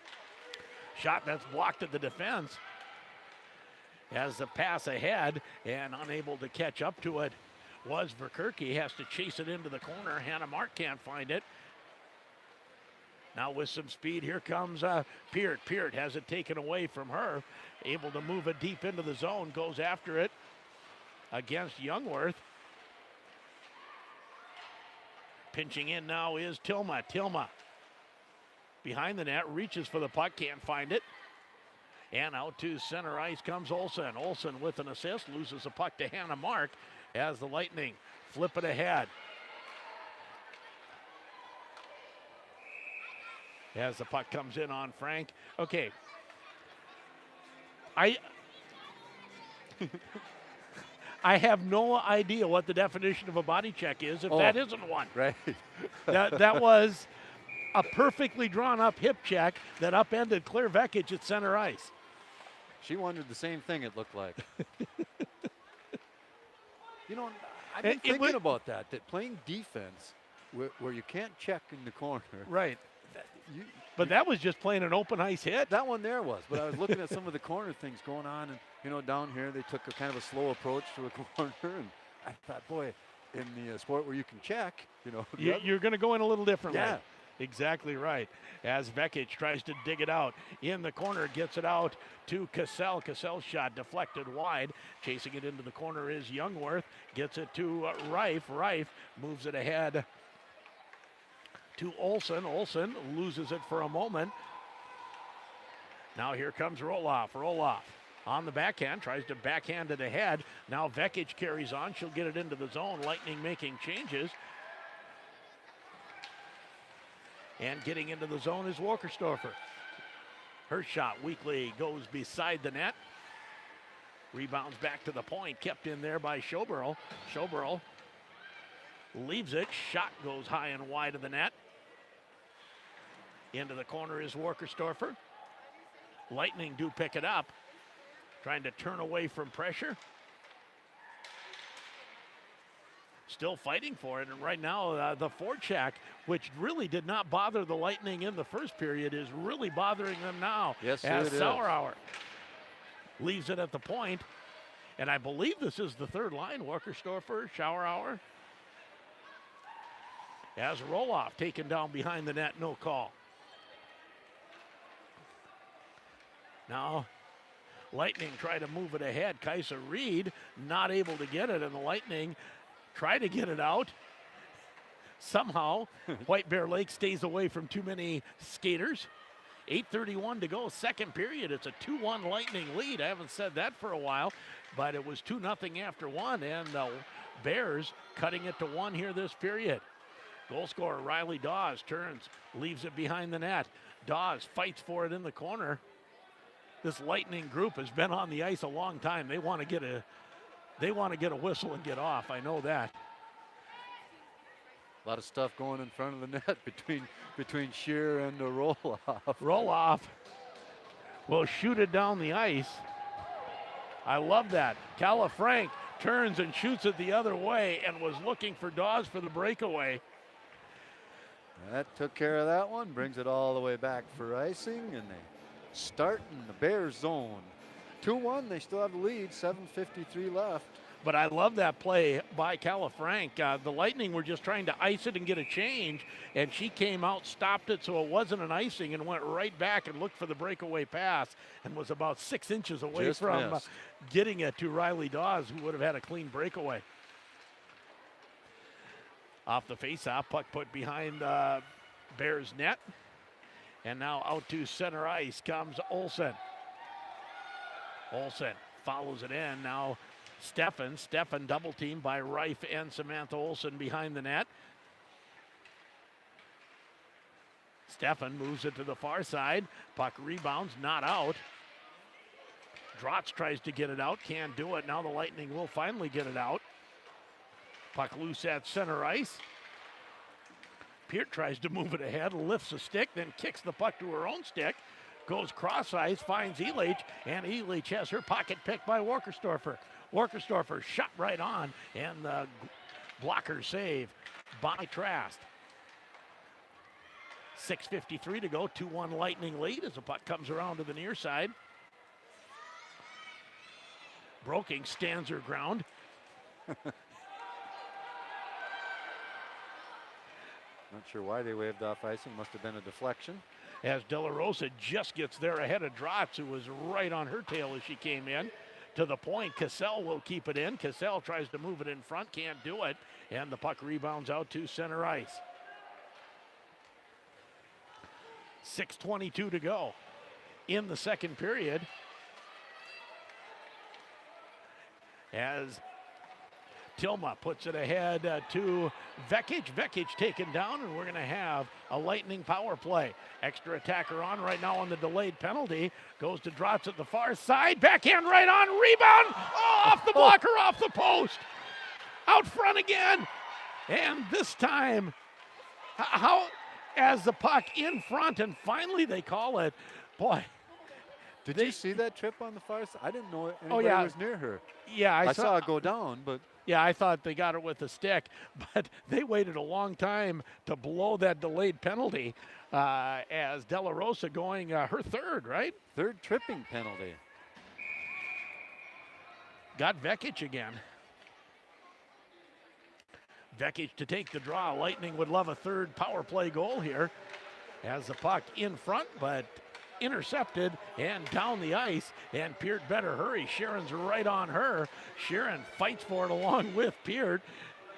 Shot that's blocked at the defense. As the pass ahead and unable to catch up to it was Verkerke. Has to chase it into the corner. Hannah Mark can't find it. Now with some speed, here comes Peart. Peart has it taken away from her. Able to move it deep into the zone. Goes after it against Youngworth. Pinching in now is Tilma. Tilma behind the net, reaches for the puck, can't find it. And out to center ice comes Olsen. Olsen with an assist, loses the puck to Hannah Mark as the Lightning flip it ahead. As the puck comes in on Frank. Okay. I have no idea what the definition of a body check is if that isn't one. Right. that was a perfectly drawn up hip check that upended Claire Vekic at center ice. She wondered the same thing, it looked like. You know, I've been thinking about that playing defense where you can't check in the corner. Right. But that was just playing an open ice hit. That one there was. But I was looking at some of the corner things going on, and down here they took a kind of a slow approach to a corner, and I thought, boy, in the sport where you can check, you're going to go in a little differently. Yeah. Exactly right. As Vekic tries to dig it out in the corner, gets it out to Cassell. Cassell's shot deflected wide. Chasing it into the corner is Youngworth. Gets it to Reif. Reif moves it ahead to Olsen. Olsen loses it for a moment. Now here comes Roloff. Roloff on the backhand, tries to backhand it ahead. Now Vekic carries on. She'll get it into the zone. Lightning making changes. And getting into the zone is Walkerstorfer. Her shot weakly goes beside the net. Rebounds back to the point. Kept in there by Schoberl. Schoberl leaves it. Shot goes high and wide of the net. Into the corner is Walkerstorfer. Lightning do pick it up. Trying to turn away from pressure. Still fighting for it, and right now the forecheck, which really did not bother the Lightning in the first period, is really bothering them now. Yes, as it is. Sauerauer leaves it at the point, and I believe this is the third line. Walkerstorfer, Schauerauer. As Roloff taken down behind the net, no call. Now Lightning try to move it ahead. Kaisa Reed not able to get it, and the Lightning try to get it out. Somehow, White Bear Lake stays away from too many skaters. 8:31 to go, second period. It's a 2-1 Lightning lead. I haven't said that for a while, but it was 2-0 after one, and the Bears cutting it to 1 here this period. Goal scorer Riley Dawes turns, leaves it behind the net. Dawes fights for it in the corner. This Lightning group has been on the ice a long time. They want to get a whistle and get off. I know that. A lot of stuff going in front of the net between Shear and the roll-off. Roll-off will shoot it down the ice. I love that. Calafranc turns and shoots it the other way and was looking for Dawes for the breakaway. That took care of that one. Brings it all the way back for icing, and they start in the Bears zone. 2-1, they still have the lead, 7:53 left. But I love that play by Calafranc. The Lightning were just trying to ice it and get a change, and she came out, stopped it so it wasn't an icing, and went right back and looked for the breakaway pass and was about 6 inches away Just from missed. getting it to Riley Dawes, who would have had a clean breakaway. Off the faceoff, puck put behind Bears net. And now out to center ice comes Olsen. Olsen follows it in. Now Steffen double teamed by Reif and Samantha Olsen behind the net. Steffen moves it to the far side. Puck rebounds, not out. Drotz tries to get it out, can't do it. Now the Lightning will finally get it out. Puck loose at center ice. Peart tries to move it ahead, lifts a stick, then kicks the puck to her own stick. Goes cross ice, finds Elich, and Elich has her pocket picked by Walkerstorfer. Walkerstorfer shot right on, and the blocker save by Trask. 6:53 to go, 2-1 Lightning lead as the puck comes around to the near side. Broking stands her ground. Not sure why they waved off icing. Must have been a deflection. As De La Rosa just gets there ahead of Drotz, who was right on her tail as she came in. To the point, Cassell will keep it in. Cassell tries to move it in front, can't do it. And the puck rebounds out to center ice. 6:22 to go in the second period. As Tilma puts it ahead to Vekic. Vekic taken down, and we're going to have a Lightning power play. Extra attacker on right now on the delayed penalty. Goes to Drotz at the far side. Backhand right on. Rebound. Oh, off the blocker, off the post. Out front again. And this time, how as the puck in front, and finally they call it. Boy. Did you see that trip on the far side? I didn't know anybody was near her. Yeah, I saw it go down, but yeah, I thought they got it with a stick, but they waited a long time to blow that delayed penalty as De La Rosa going her third, right? Third tripping penalty. Got Vekic again. Vekic to take the draw. Lightning would love a third power play goal here as the puck in front, but intercepted and down the ice, and Peart better hurry. Sharon's right on her. Sharon fights for it along with Peart.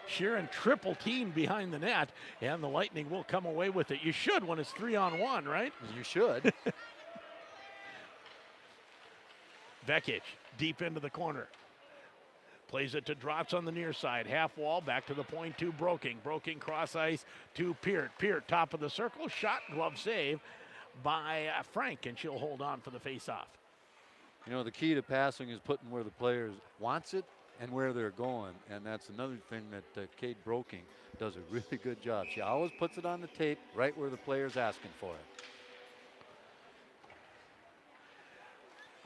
Sharon triple team behind the net, and the Lightning will come away with it. You should when it's 3-on-1, right? You should. Vekic deep into the corner. Plays it to Drotz on the near side. Half wall, back to the point to Broking. Broking cross ice to Peart. Peart top of the circle. Shot, glove save by Frank, and she'll hold on for the face-off. You know, the key to passing is putting where the players wants it and where they're going, and that's another thing that Kate Broking does a really good job. She always puts it on the tape right where the player's asking for it.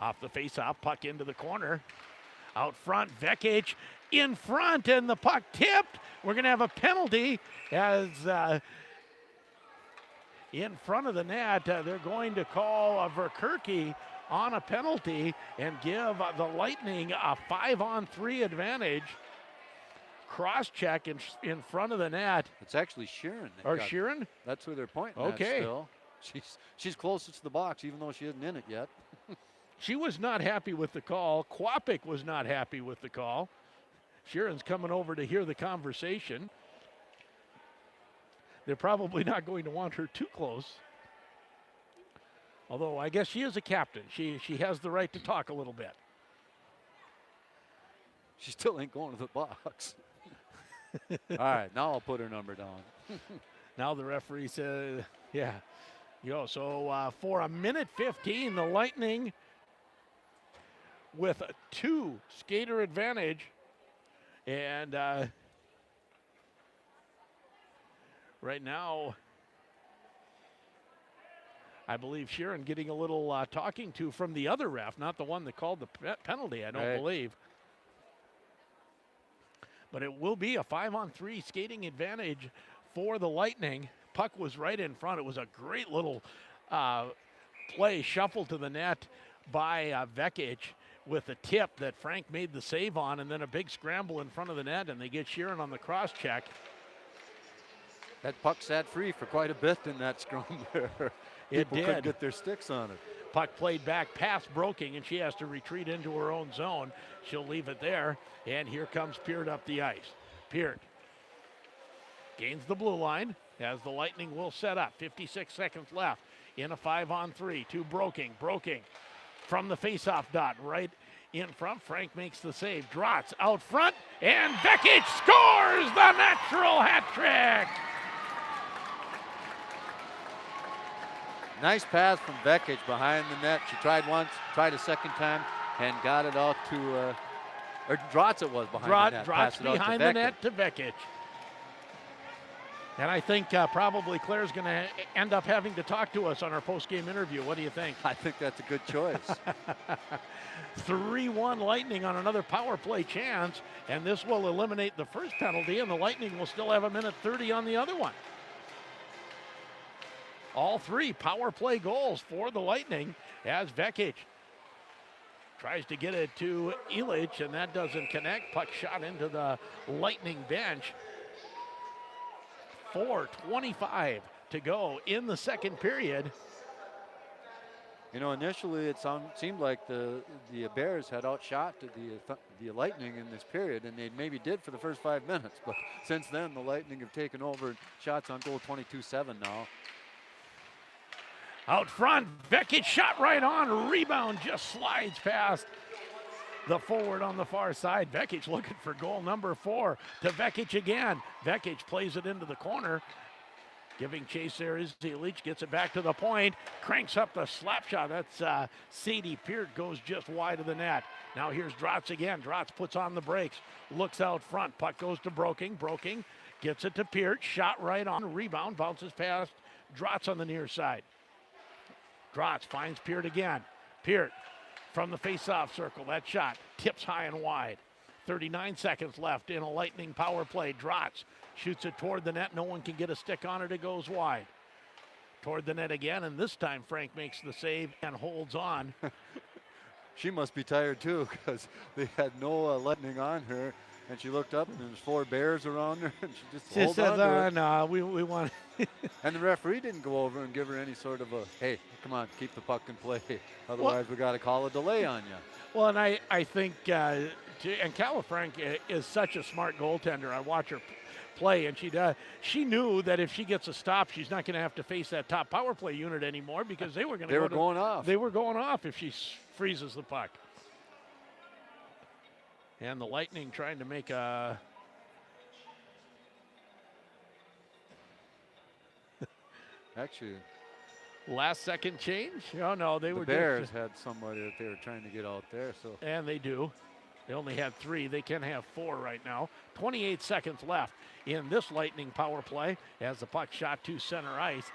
Off the face-off, puck into the corner. Out front, Vekic in front, and the puck tipped. We're going to have a penalty as in front of the net. They're going to call a Verkerke on a penalty and give the Lightning a 5-on-3 advantage. Cross check in front of the net. It's actually Sheeran. Or Sheeran? That's who they're pointing okay. at still. She's closest to the box, even though she isn't in it yet. She was not happy with the call. Kwapik was not happy with the call. Sheeran's coming over to hear the conversation. They're probably not going to want her too close. Although I guess she is a captain. She has the right to talk a little bit. She still ain't going to the box. All right, now I'll put her number down. Now the referee said, yeah. So for a minute 15, the Lightning with a 2 skater advantage. And right now, I believe Sheeran getting a little talking to from the other ref, not the one that called the penalty, I don't believe. But it will be a 5-on-3 skating advantage for the Lightning. Puck was right in front. It was a great little play, shuffle to the net by Vekic with a tip that Frank made the save on, and then a big scramble in front of the net, and they get Sheeran on the cross check. That puck sat free for quite a bit in that scrum there. People couldn't get their sticks on it. Puck played back past Broking, and she has to retreat into her own zone. She'll leave it there, and here comes Peart up the ice. Peart gains the blue line as the Lightning will set up. 56 seconds left in a 5-on-3 to Broking. Broking from the faceoff dot right in front. Frank makes the save. Drotz out front, and Vekic scores the natural hat trick. Nice pass from Vekic behind the net. She tried once, tried a second time, and got it out to, or Drotz it was behind the net. Drotz behind the net to Vekic. And I think probably Claire's going to end up having to talk to us on our post-game interview. What do you think? I think that's a good choice. 3-1 Lightning on another power play chance, and this will eliminate the first penalty, and the Lightning will still have a minute 30 on the other one. All 3 power play goals for the Lightning as Vekic tries to get it to Illich, and that doesn't connect. Puck shot into the Lightning bench. 4:25 to go in the second period. You know, initially it seemed like the Bears had outshot the Lightning in this period, and they maybe did for the first 5 minutes. But since then, the Lightning have taken over. Shots on goal 22-7 now. Out front, Vekic shot right on. Rebound just slides past the forward on the far side. Vekic looking for goal number 4 to Vekic again. Vekic plays it into the corner. Giving chase there is Illich. Gets it back to the point. Cranks up the slap shot. That's Sadie Peart. Goes just wide of the net. Now here's Drotz again. Drotz puts on the brakes. Looks out front. Puck goes to Broking. Broking gets it to Peart. Shot right on. Rebound. Bounces past Drotz on the near side. Drotz finds Peart again. Peart from the face-off circle. That shot tips high and wide. 39 seconds left in a Lightning power play. Drotz shoots it toward the net. No one can get a stick on it. It goes wide. Toward the net again, and this time Frank makes the save and holds on. She must be tired too, because they had no Lightning on her, and she looked up and there's 4 Bears around her, and she just holds on to it. No, we want. And the referee didn't go over and give her any sort of a, hey, come on, keep the puck in play. Otherwise, we got to call a delay on you. Well, and I think, and Califranc is such a smart goaltender. I watch her play, and she knew that if she gets a stop, she's not going to have to face that top power play unit anymore, because they were going to They were going off. They were going off if she freezes the puck. And the Lightning trying to make a actually last second change. Oh no, they were Bears had somebody that they were trying to get out there. So and they do. They only had 3. They can have 4 right now. 28 seconds left in this Lightning power play as the puck shot to center ice.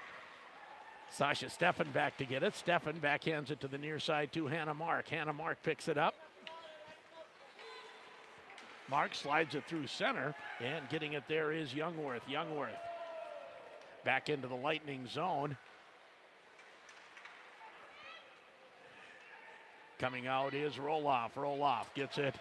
Sasha Steffen back to get it. Steffen backhands it to the near side to Hannah Mark. Hannah Mark picks it up. Mark slides it through center, and getting it there is Youngworth. Youngworth back into the Lightning zone. Coming out is Roloff. Roloff gets it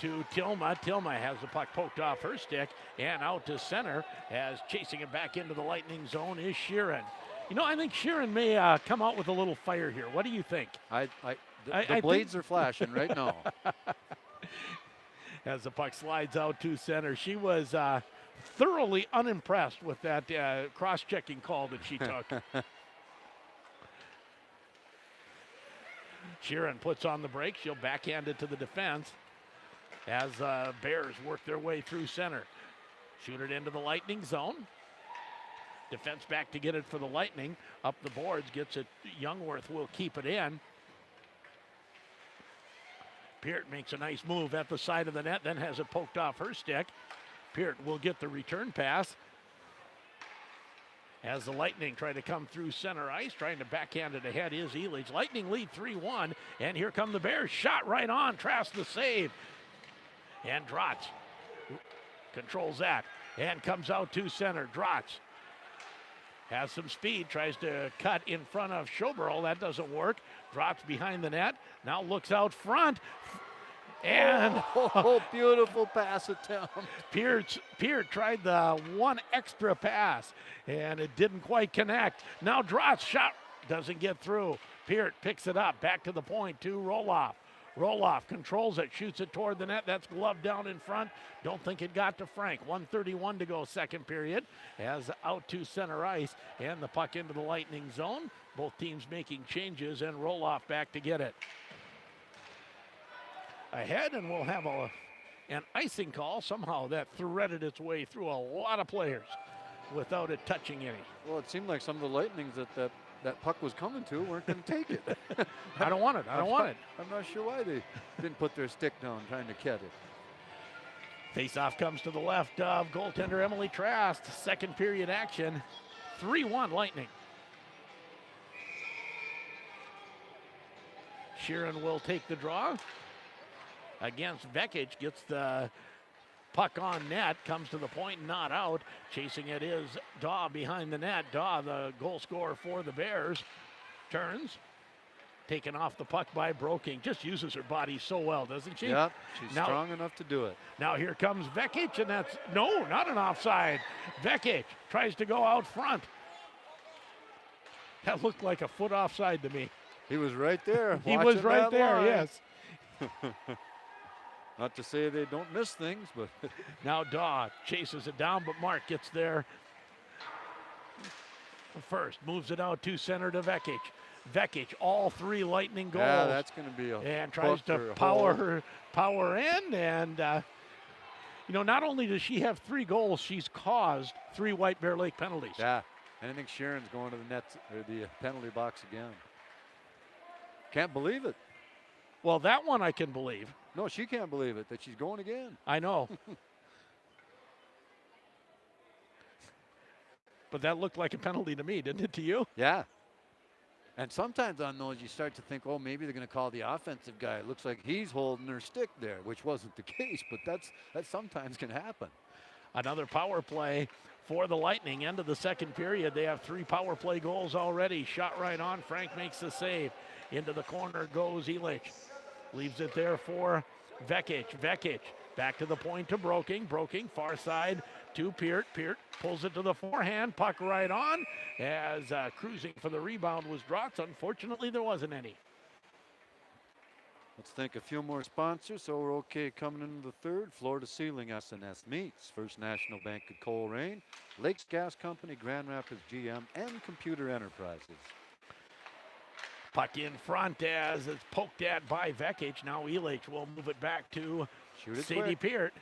to Tilma. Tilma has the puck poked off her stick and out to center, as chasing it back into the Lightning zone is Sheeran. You know, I think Sheeran may come out with a little fire here. What do you think? The blades are flashing right now. As the puck slides out to center. She was thoroughly unimpressed with that cross-checking call that she took. Sheeran puts on the brakes. She'll backhand it to the defense as Bears work their way through center. Shoot it into the Lightning zone. Defense back to get it for the Lightning. Up the boards, gets it. Youngworth will keep it in. Peart makes a nice move at the side of the net, then has it poked off her stick. Peart will get the return pass as the Lightning try to come through center ice. Trying to backhand it ahead is Elage. Lightning lead 3-1, and here come the Bears. Shot right on, Trask the save. And Drotz controls that and comes out to center. Drotz has some speed, tries to cut in front of Schoberl. That doesn't work. Drops behind the net. Now looks out front. And beautiful pass attempt. Peart tried the one extra pass, and it didn't quite connect. Now Drotz shot doesn't get through. Peart picks it up, back to the point to Roloff. Roloff controls it, shoots it toward the net. That's gloved down in front. Don't think it got to Frank. 1:31 to go, second period. As out to center ice, and the puck into the Lightning zone. Both teams making changes, and Roloff back to get it. Ahead, and we'll have an icing call. Somehow that threaded its way through a lot of players without it touching any. Well, it seemed like some of the Lightnings that puck was coming to weren't going to take it. I don't want it. I don't want it. I'm not sure why they didn't put their stick down trying to catch it. Face-off comes to the left of goaltender Emily Trask. Second period action. 3-1 Lightning. Sheeran will take the draw against Vekic. Gets the puck on net, comes to the point, not out. Chasing it is Daw behind the net. Daw, the goal scorer for the Bears, turns. Taken off the puck by Broking. Just uses her body so well, doesn't she? Yep, she's strong enough to do it. Now here comes Vekic, and that's, no, not an offside. Vekic tries to go out front. That looked like a foot offside to me. He was right there. He was right there, line. yes. Not to say they don't miss things, but. Now Daw chases it down, but Mark gets there first. Moves it out to center to Vekic. Vekic, all three Lightning goals. Yeah, that's going to be a. And tries to power in, and not only does she have 3 goals, she's caused 3 White Bear Lake penalties. Yeah, and I think Sheeran's going to the net or the penalty box again. Can't believe it. Well, that one I can believe. No, she can't believe it, that she's going again. I know. But that looked like a penalty to me, didn't it to you? Yeah. And sometimes on those, you start to think, oh, maybe they're going to call the offensive guy. It looks like he's holding her stick there, which wasn't the case, but that sometimes can happen. Another power play for the Lightning. End of the second period. They have 3 power play goals already. Shot right on. Frank makes the save. Into the corner goes Elich. Leaves it there for Vekic. Vekic back to the point to Broking. Broking far side to Peart. Peart pulls it to the forehand. Puck right on as cruising for the rebound was Drotz. Unfortunately, there wasn't any. Let's thank a few more sponsors so we're okay coming into the third. Floor to Ceiling S&S Meats, First National Bank of Coleraine, Lakes Gas Company, Grand Rapids GM, and Computer Enterprises. Puck in front as it's poked at by Vekic. Now Elich will move it back to Sadie Peart.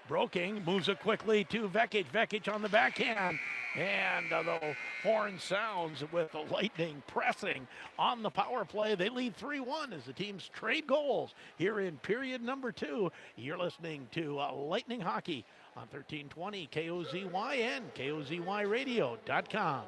Broking moves it quickly to Vekic. Vekic on the backhand. And the horn sounds with the Lightning pressing on the power play. They lead 3-1 as the teams trade goals here in period number 2. You're listening to Lightning Hockey on 1320 KOZY and KOZYradio.com.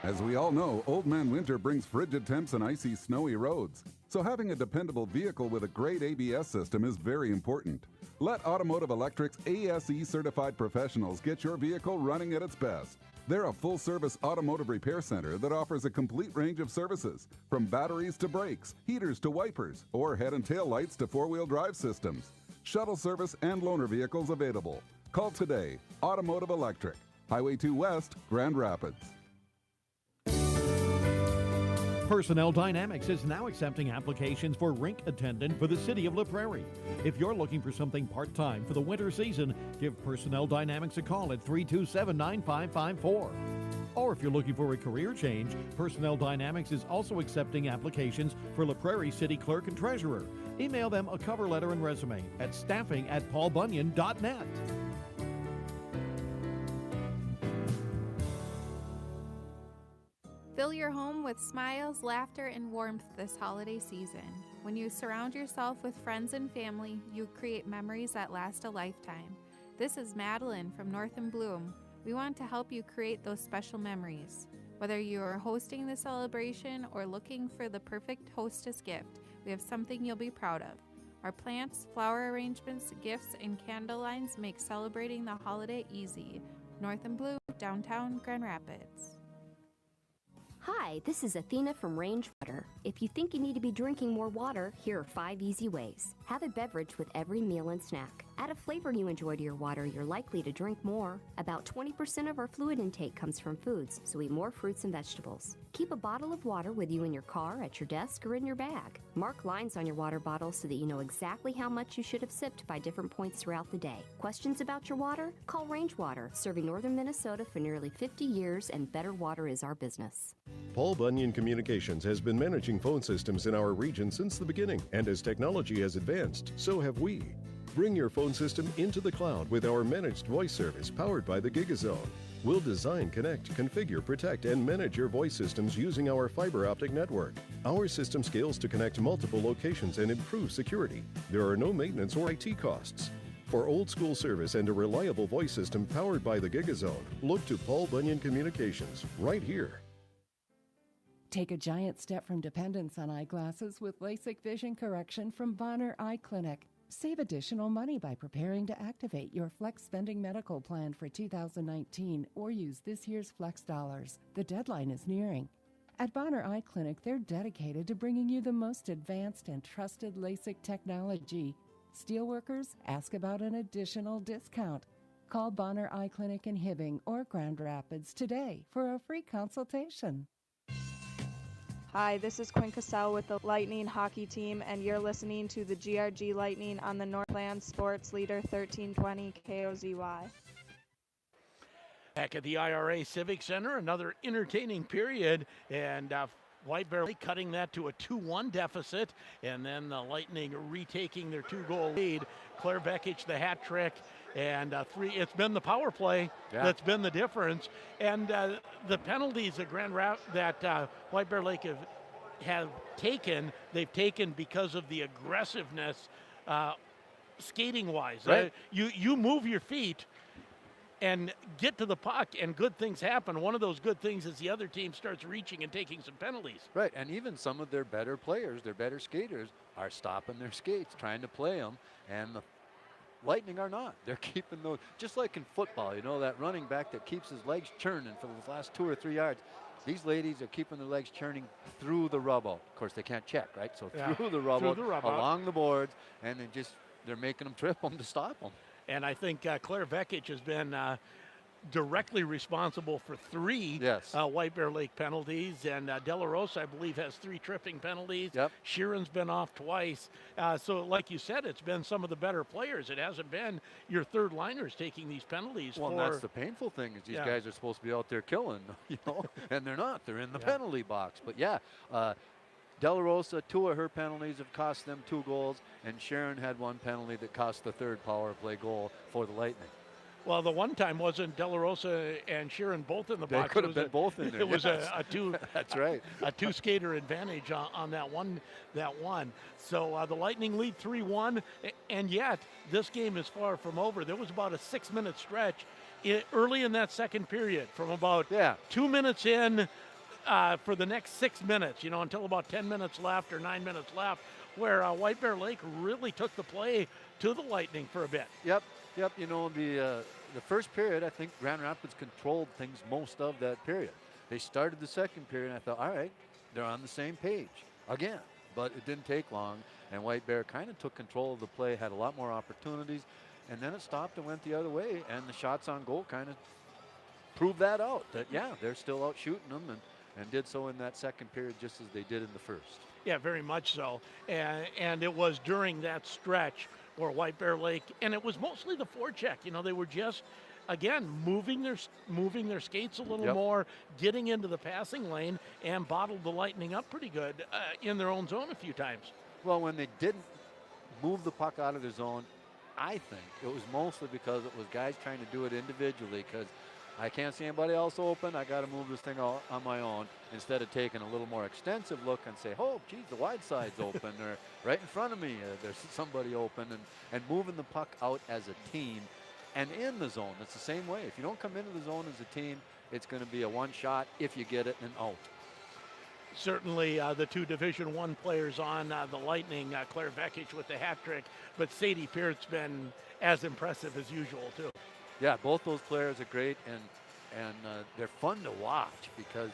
As we all know, Old Man Winter brings frigid temps and icy, snowy roads. So having a dependable vehicle with a great ABS system is very important. Let Automotive Electric's ASE certified professionals get your vehicle running at its best. They're a full-service automotive repair center that offers a complete range of services, from batteries to brakes, heaters to wipers, or head and tail lights to four-wheel drive systems. Shuttle service and loaner vehicles available. Call today. Automotive Electric, Highway 2 West, Grand Rapids. Personnel Dynamics is now accepting applications for rink attendant for the city of La Prairie. If you're looking for something part-time for the winter season, give Personnel Dynamics a call at 327-9554. Or if you're looking for a career change, Personnel Dynamics is also accepting applications for La Prairie City Clerk and Treasurer. Email them a cover letter and resume at staffing@paulbunyan.net. Fill your home with smiles, laughter, and warmth this holiday season. When you surround yourself with friends and family, you create memories that last a lifetime. This is Madeline from North and Bloom. We want to help you create those special memories. Whether you are hosting the celebration or looking for the perfect hostess gift, we have something you'll be proud of. Our plants, flower arrangements, gifts, and candle lines make celebrating the holiday easy. North and Bloom, downtown Grand Rapids. Hi, this is Athena from Range Water. If you think you need to be drinking more water, here are 5 easy ways. Have a beverage with every meal and snack. Add a flavor you enjoy to your water, you're likely to drink more. About 20% of our fluid intake comes from foods, so eat more fruits and vegetables. Keep a bottle of water with you in your car, at your desk, or in your bag. Mark lines on your water bottle so that you know exactly how much you should have sipped by different points throughout the day. Questions about your water? Call Range Water, serving northern Minnesota for nearly 50 years, and better water is our business. Paul Bunyan Communications has been managing phone systems in our region since the beginning, and as technology has advanced, so have we. Bring your phone system into the cloud with our managed voice service powered by the GigaZone. We'll design, connect, configure, protect, and manage your voice systems using our fiber optic network. Our system scales to connect multiple locations and improve security. There are no maintenance or IT costs. For old school service and a reliable voice system powered by the GigaZone, look to Paul Bunyan Communications right here. Take a giant step from dependence on eyeglasses with LASIK vision correction from Bonner Eye Clinic. Save additional money by preparing to activate your Flex Spending Medical Plan for 2019 or use this year's Flex Dollars. The deadline is nearing. At Bonner Eye Clinic, they're dedicated to bringing you the most advanced and trusted LASIK technology. Steelworkers, ask about an additional discount. Call Bonner Eye Clinic in Hibbing or Grand Rapids today for a free consultation. Hi, this is Quinn Cassell with the Lightning hockey team, and you're listening to the GRG Lightning on the Northland Sports Leader 1320 KOZY. Back at the IRA Civic Center, another entertaining period, and White Bear Lake cutting that to a 2-1 deficit, and then the Lightning retaking their 2-goal lead. Claire Vekic, the hat trick, and 3. It's been the power play that's been the difference, and the penalties that White Bear Lake have taken, they've taken because of the aggressiveness, skating-wise. Right. You move your feet and get to the puck, and good things happen. One of those good things is the other team starts reaching and taking some penalties. Right, and even some of their better players, their better skaters, are stopping their skates, trying to play them, and the Lightning are not. They're keeping those, just like in football, you know, that running back that keeps his legs churning for the last 2 or 3 yards. These ladies are keeping their legs churning through the rubble. Of course, they can't check, right? So through the rubble, along the boards, and they're making them trip them to stop them. And I think Claire Vekic has been directly responsible for 3 White Bear Lake penalties, and De La Rosa, I believe, has 3 tripping penalties. Sheeran's been off twice. So like you said, it's been some of the better players. It hasn't been your third liners taking these penalties. Well, and that's the painful thing, is these guys are supposed to be out there killing, you know, and they're not. They're in the penalty box. But De La Rosa, 2 of her penalties have cost them 2 goals, and Sharon had 1 penalty that cost the 3rd power play goal for the Lightning. Well, the one time wasn't De La Rosa and Sheeran both in the box. They could have been both in there. It was a 2. That's right. A 2-skater advantage on that one. So the Lightning lead 3-1, and yet this game is far from over. There was about a 6-minute stretch early in that second period, from about 2 minutes in for the next 6 minutes, you know, until about 10 minutes left or 9 minutes left, where White Bear Lake really took the play to the Lightning for a bit. Yep. You know, the first period, I think Grand Rapids controlled things most of that period. They started the second period, and I thought, all right, they're on the same page again. But it didn't take long, and White Bear kind of took control of the play, had a lot more opportunities, and then it stopped and went the other way, and the shots on goal kind of proved that out, that, they're still out shooting them, and did so in that second period just as they did in the first. Yeah, very much so. And it was during that stretch where White Bear Lake, and it was mostly the forecheck. You know, they were just again, moving their skates a little Yep. more, getting into the passing lane, and bottled the Lightning up pretty good in their own zone a few times. Well, when they didn't move the puck out of their zone, I think it was mostly because it was guys trying to do it individually, because I can't see anybody else open. I got to move this thing all on my own, instead of taking a little more extensive look and say, oh, geez, the wide side's open, or right in front of me, there's somebody open, and moving the puck out as a team and in the zone. It's the same way. If you don't come into the zone as a team, it's going to be a one shot if you get it and out. Certainly the two Division I players on the Lightning, Claire Vekic with the hat trick, but Sadie Peart's been as impressive as usual, too. Yeah, both those players are great, and they're fun to watch because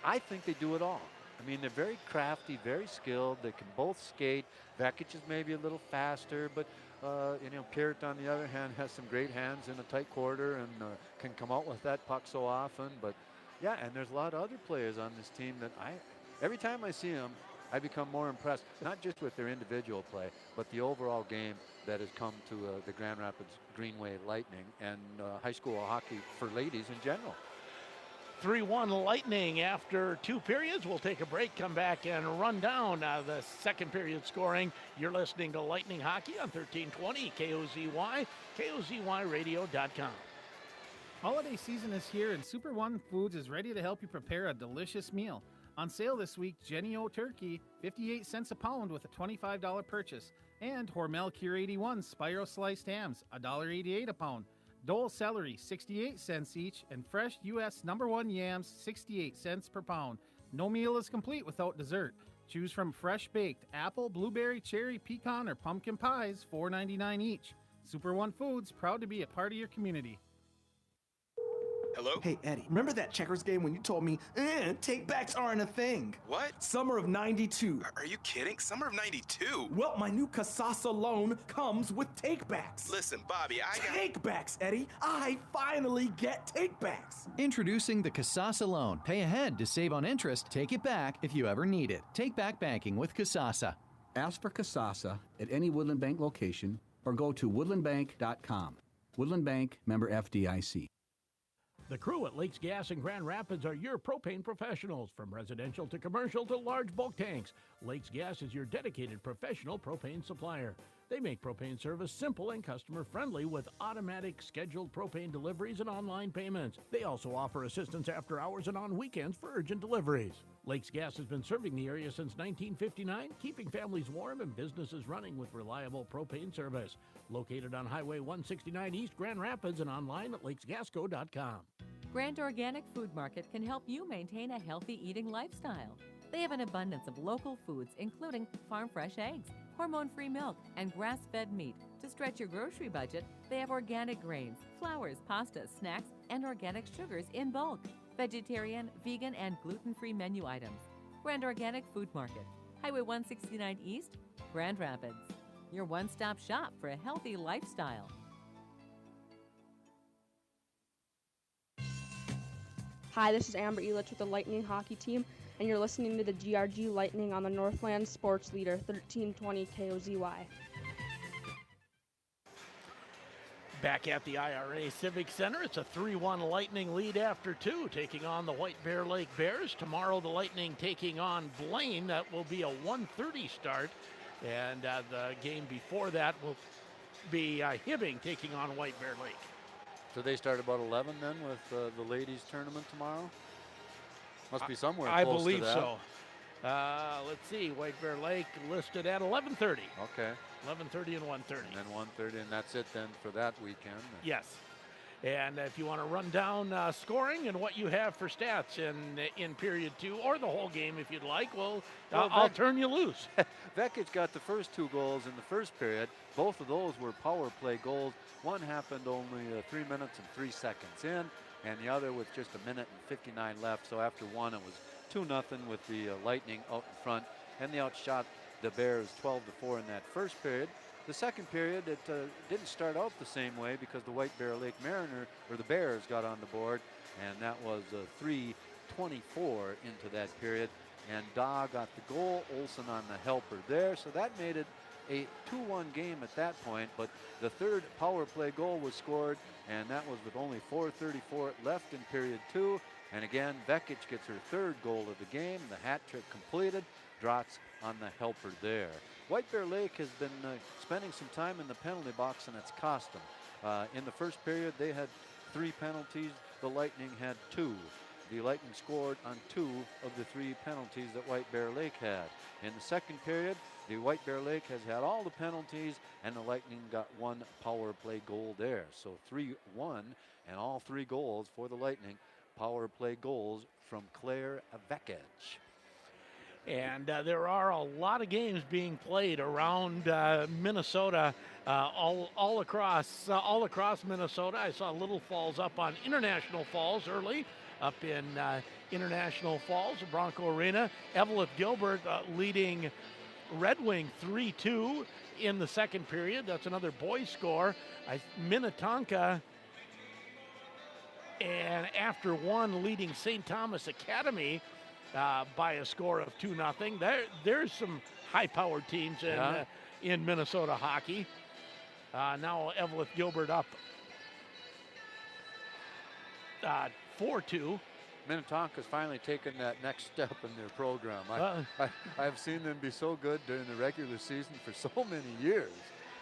I think they do it all. I mean, they're very crafty, very skilled. They can both skate. Vekic is maybe a little faster, but Peart, on the other hand, has some great hands in a tight quarter and can come out with that puck so often. But yeah, and there's a lot of other players on this team that every time I see them, I become more impressed, not just with their individual play, but the overall game that has come to the Grand Rapids Greenway Lightning and high school hockey for ladies in general. 3-1 Lightning after 2 periods. We'll take a break, come back, and run down the second period scoring. You're listening to Lightning Hockey on 1320 KOZY, KOZYradio.com. Holiday season is here, and Super One Foods is ready to help you prepare a delicious meal. On sale this week, Jenny O Turkey, 58 cents a pound with a $25 purchase. And Hormel Cure 81 Spiral Sliced Hams, $1.88 a pound. Dole Celery, 68 cents each. And fresh U.S. #1 yams, 68 cents per pound. No meal is complete without dessert. Choose from fresh baked apple, blueberry, cherry, pecan, or pumpkin pies, $4.99 each. Super One Foods, proud to be a part of your community. Hello? Hey, Eddie, remember that checkers game when you told me, take-backs aren't a thing? What? Summer of 92. Are you kidding? Summer of 92? Well, my new Kasasa loan comes with take-backs. Listen, Bobby, I got... Take-backs, Eddie. I finally get take-backs. Introducing the Kasasa loan. Pay ahead to save on interest. Take it back if you ever need it. Take back banking with Kasasa. Ask for Kasasa at any Woodland Bank location or go to woodlandbank.com. Woodland Bank, member FDIC. The crew at Lakes Gas in Grand Rapids are your propane professionals, from residential to commercial to large bulk tanks. Lakes Gas is your dedicated professional propane supplier. They make propane service simple and customer-friendly with automatic scheduled propane deliveries and online payments. They also offer assistance after hours and on weekends for urgent deliveries. Lakes Gas has been serving the area since 1959, keeping families warm and businesses running with reliable propane service. Located on Highway 169 East Grand Rapids and online at lakesgasco.com. Grand Organic Food Market can help you maintain a healthy eating lifestyle. They have an abundance of local foods, including farm-fresh eggs, hormone-free milk, and grass-fed meat. To stretch your grocery budget, they have organic grains, flours, pastas, snacks, and organic sugars in bulk. Vegetarian, vegan, and gluten-free menu items. Grand Organic Food Market, Highway 169 East, Grand Rapids. Your one-stop shop for a healthy lifestyle. Hi, this is Amber Elich with the Lightning Hockey Team, and you're listening to the GRG Lightning on the Northland Sports Leader 1320 KOZY. Back at the IRA Civic Center, it's a 3-1 Lightning lead after 2, taking on the White Bear Lake Bears. Tomorrow, the Lightning taking on Blaine. That will be a 1:30 start, and the game before that will be Hibbing taking on White Bear Lake. So they start about 11 then with the ladies tournament tomorrow? Must be somewhere I close believe to that. so. Let's see, White Bear Lake listed at 11:30. Okay. 11:30 and 1:30. And then 1:30, and that's it then for that weekend. Yes. And if you want to run down scoring and what you have for stats in period 2, or the whole game if you'd like, well I'll turn you loose. Vekic got the first 2 goals in the first period. Both of those were power play goals. One happened only 3 minutes and 3 seconds in, and the other with just 1 minute and 59 left. So after one, it was 2-0 with the Lightning out in front, and they outshot the Bears 12-4 in that first period. The second period, it didn't start out the same way because the White Bear Lake the Bears got on the board, and that was 3:24 into that period. And Daw got the goal, Olsen on the helper there, so that made it a 2-1 game at that point, but the third power play goal was scored, and that was with only 4:34 left in period 2. And again, Vekic gets her third goal of the game. The hat trick completed. Drotz on the helper there. White Bear Lake has been spending some time in the penalty box, and it's cost them. In the first period, they had 3 penalties. The Lightning had 2. The Lightning scored on 2 of the 3 penalties that White Bear Lake had. In the second period, the White Bear Lake has had all the penalties, and the Lightning got 1 power play goal there. So 3-1, and all 3 goals for the Lightning, power play goals from Claire Vekic. And there are a lot of games being played around Minnesota, all across Minnesota. I saw Little Falls up on International Falls early, up in International Falls, Bronco Arena. Evelyn Gilbert leading Red Wing 3-2 in the second period. That's another boys score. Minnetonka, and after 1, leading St. Thomas Academy by a score of 2-0. There's some high-powered teams in Minnesota hockey. Now Evelyn Gilbert up 4-2. Minnetonka's finally taken that next step in their program. I've seen them be so good during the regular season for so many years,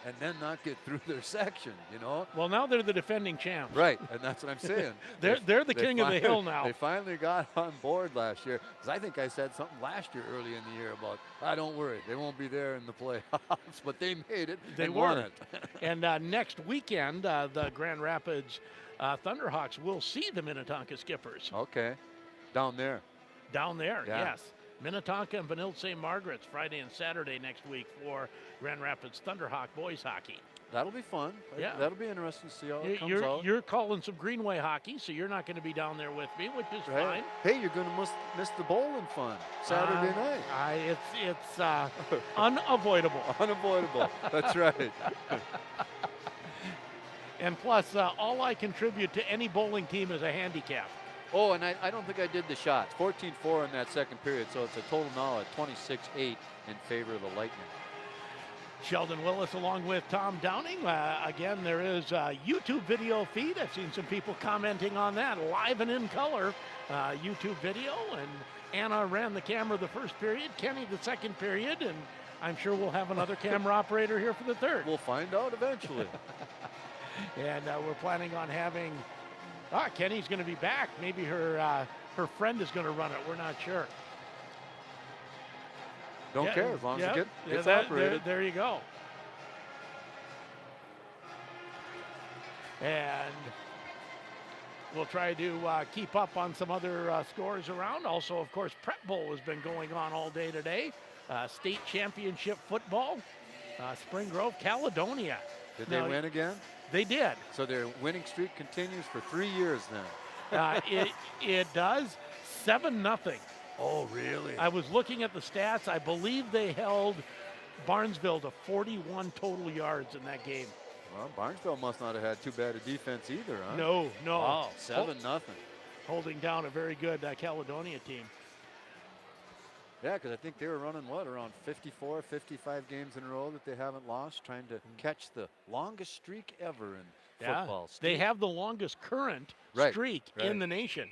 and then not get through their section, you know? Well, now they're the defending champs. Right, and that's what I'm saying. they're the king of the hill now. They finally got on board last year, because I think I said something last year early in the year about, don't worry, they won't be there in the playoffs, but they made it. They won it. And next weekend, the Grand Rapids Thunderhawks will see the Minnetonka Skippers. Okay, down there. Down there, yeah. Yes. Minnetonka and Benilde St. Margaret's Friday and Saturday next week for Grand Rapids Thunderhawk boys hockey. That'll be fun. Yeah. That'll be interesting to see how it comes out. You're calling some Greenway hockey, so you're not going to be down there with me, which is fine. Hey, you're going to miss the bowling fun Saturday night. It's unavoidable. Unavoidable. That's right. And plus, all I contribute to any bowling team is a handicap. Oh, and I don't think I did the shots. 14-4 in that second period, so it's a total now at 26-8 in favor of the Lightning. Sheldon Willis along with Tom Downing. Again, there is a YouTube video feed. I've seen some people commenting on that, live and in color YouTube video. And Anna ran the camera the first period, Kenny the second period, and I'm sure we'll have another camera operator here for the third. We'll find out eventually. And we're planning on having... Kenny's going to be back. Maybe her friend is going to run it. We're not sure. Don't care as long as it gets operated. There you go. And we'll try to keep up on some other scores around. Also, of course, Prep Bowl has been going on all day today. State championship football. Spring Grove, Caledonia. Did they win again? They did. So their winning streak continues for 3 years then. It does. 7-0. Oh, really? I was looking at the stats. I believe they held Barnesville to 41 total yards in that game. Well, Barnesville must not have had too bad a defense either, huh? No. Wow, 7-0. Holding down a very good Caledonia team. Yeah, because I think they were running, around 54, 55 games in a row that they haven't lost, trying to catch the longest streak ever in football. They have the longest current streak in the nation.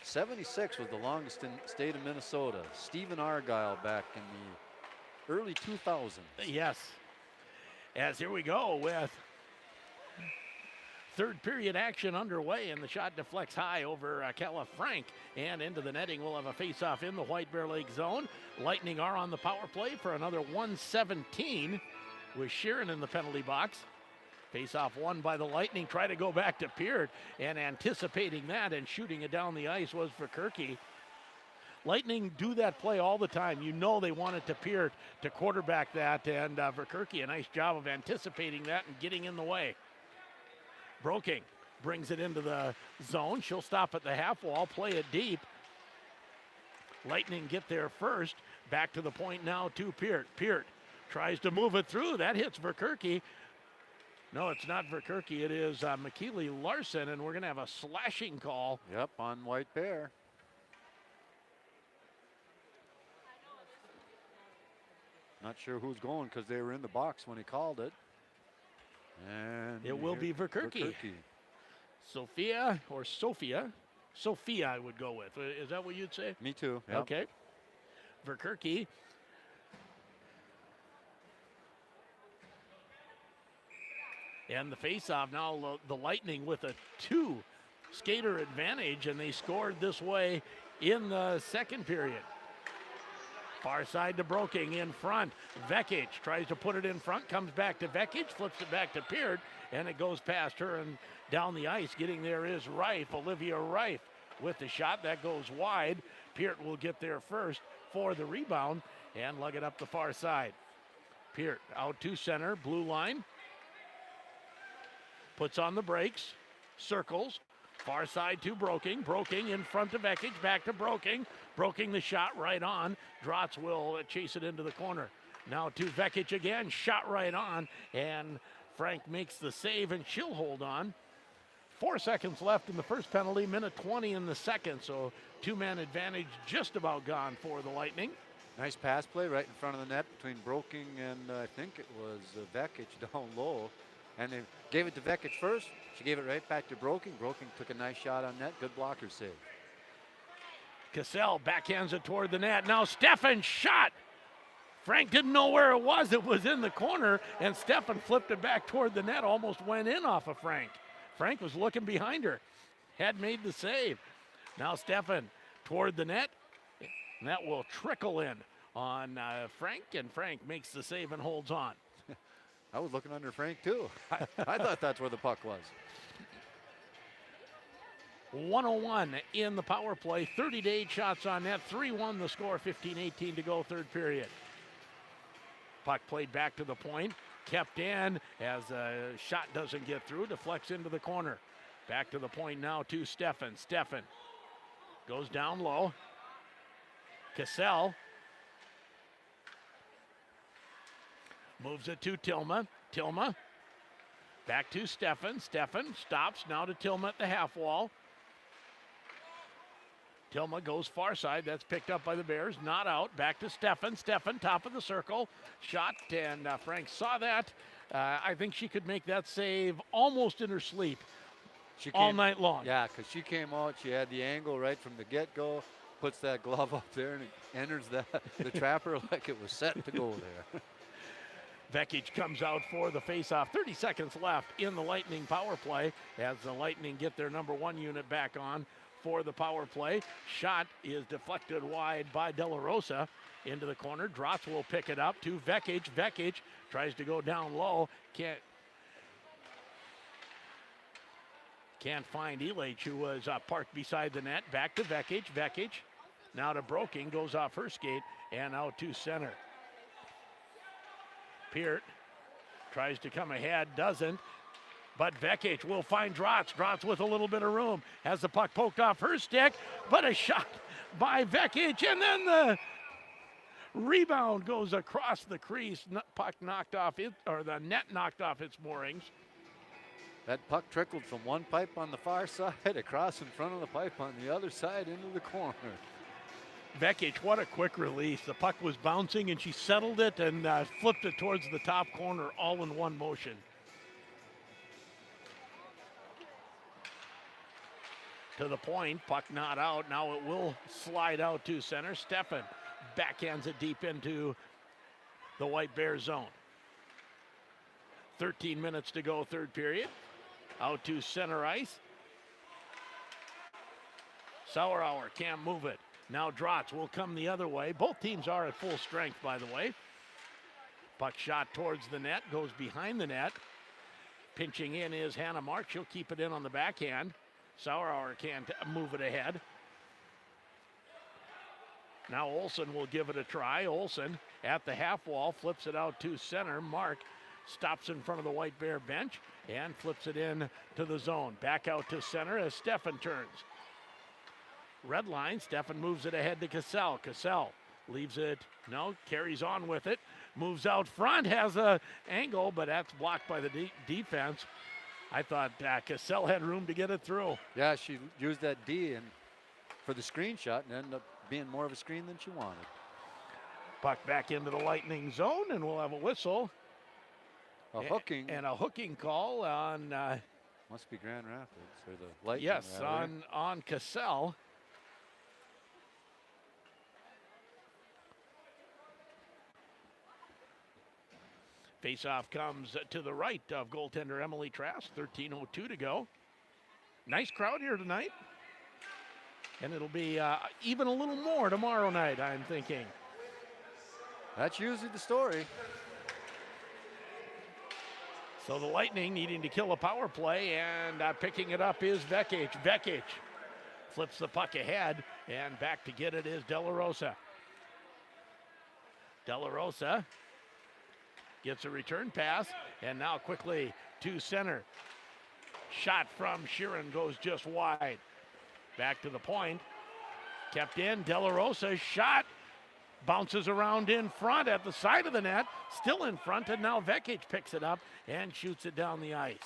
76 was the longest in the state of Minnesota. Stephen Argyle back in the early 2000s. Yes. As here we go with third period action underway, and the shot deflects high over Kella Frank and into the netting. We'll have a face-off in the White Bear Lake zone. Lightning are on the power play for another 117 with Sheeran in the penalty box. Face-off won by the Lightning. Try to go back to Peart, and anticipating that and shooting it down the ice was Verkerke. Lightning do that play all the time. You know they want it to Peart to quarterback that, and Verkerke, a nice job of anticipating that and getting in the way. Broking brings it into the zone. She'll stop at the half wall, play it deep. Lightning get there first. Back to the point now to Peart. Peart tries to move it through. That hits Verkerke. No, it's not Verkerke. It is McKeely Larson, and we're going to have a slashing call. Yep, on White Bear. Not sure who's going because they were in the box when he called it. And it will be Verkerke. Sophia or Sophia. Sophia, I would go with. Is that what you'd say? Me too. Yep. Okay. Verkerke. And the faceoff now, the Lightning with a 2-skater advantage, and they scored this way in the second period. Far side to Broking in front. Vekic tries to put it in front, comes back to Vekic, flips it back to Peart, and it goes past her and down the ice. Getting there is Reif, Olivia Reif with the shot. That goes wide. Peart will get there first for the rebound and lug it up the far side. Peart out to center, blue line. Puts on the brakes, circles, far side to Broking. Broking in front of Vekic, back to Broking. Broking the shot right on. Drotz will chase it into the corner. Now to Vekic again, shot right on, and Frank makes the save, and she'll hold on. 4 seconds left in the first penalty, minute 20 in the second, so 2-man advantage just about gone for the Lightning. Nice pass play right in front of the net between Broking and I think it was Vekic down low. And they gave it to Vekic first. She gave it right back to Broking. Broking took a nice shot on net. Good blocker save. Cassell backhands it toward the net. Now Stefan shot. Frank didn't know where it was. It was in the corner, and Stefan flipped it back toward the net. Almost went in off of Frank. Frank was looking behind her. Had made the save. Now Stefan toward the net. And that will trickle in on Frank, and Frank makes the save and holds on. I was looking under Frank too. I thought that's where the puck was. 101 in the power play, 30 to 8 shots on net, 3-1 the score, 15-18 to go, third period. Puck played back to the point, kept in as a shot doesn't get through, deflects into the corner. Back to the point now to Stefan. Stefan goes down low. Cassell moves it to Tilma. Tilma back to Stefan. Stefan stops now to Tilma at the half wall. Tilma goes far side. That's picked up by the Bears. Not out. Back to Stefan. Stefan, top of the circle. Shot, and Frank saw that. I think she could make that save almost in her sleep all night long. Yeah, because she came out. She had the angle right from the get-go. Puts that glove up there and it enters the trapper like it was set to go there. Vekic comes out for the faceoff. 30 seconds left in the Lightning power play as the Lightning get their number 1 unit back on for the power play. Shot is deflected wide by De La Rosa into the corner. Drotz will pick it up to Vekic. Vekic tries to go down low. Can't find Elage, who was parked beside the net. Back to Vekic. Vekic now to Broking. Goes off her skate and out to center. Peart tries to come ahead, doesn't, but Vekic will find Drotz. Drotz with a little bit of room, has the puck poked off her stick, but a shot by Vekic, and then the rebound goes across the crease. Puck knocked off it, or the net knocked off its moorings. That puck trickled from one pipe on the far side across in front of the pipe on the other side into the corner. Vekic, what a quick release. The puck was bouncing and she settled it and flipped it towards the top corner all in one motion. To the point, puck not out. Now it will slide out to center. Stefan backhands it deep into the White Bear zone. 13 minutes to go, third period. Out to center ice. Sauerauer can't move it. Now Drotz will come the other way. Both teams are at full strength, by the way. Puck shot towards the net, goes behind the net. Pinching in is Hannah Mark. She'll keep it in on the backhand. Sauerauer can't move it ahead. Now Olsen will give it a try. Olsen at the half wall, flips it out to center. Mark stops in front of the White Bear bench and flips it in to the zone. Back out to center as Stefan turns. Red line, Stefan moves it ahead to Cassell. Cassell leaves it, no, carries on with it. Moves out front, has a angle, but that's blocked by the defense. I thought Cassell had room to get it through. Yeah, she used that D and for the screen shot and ended up being more of a screen than she wanted. Puck back into the Lightning zone, and we'll have a whistle. A hooking. And a hooking call on... must be Grand Rapids, or the Lightning. Yes, rather. on Cassell. Faceoff comes to the right of goaltender Emily Trask. 13:02 to go. Nice crowd here tonight. And it'll be even a little more tomorrow night, I'm thinking. That's usually the story. So the Lightning needing to kill a power play, and picking it up is Vekic. Vekic flips the puck ahead, and back to get it is De La Rosa. De La Rosa gets a return pass, and now quickly to center. Shot from Sheeran goes just wide. Back to the point. Kept in. De La Rosa shot. Bounces around in front at the side of the net. Still in front, and now Vekic picks it up and shoots it down the ice.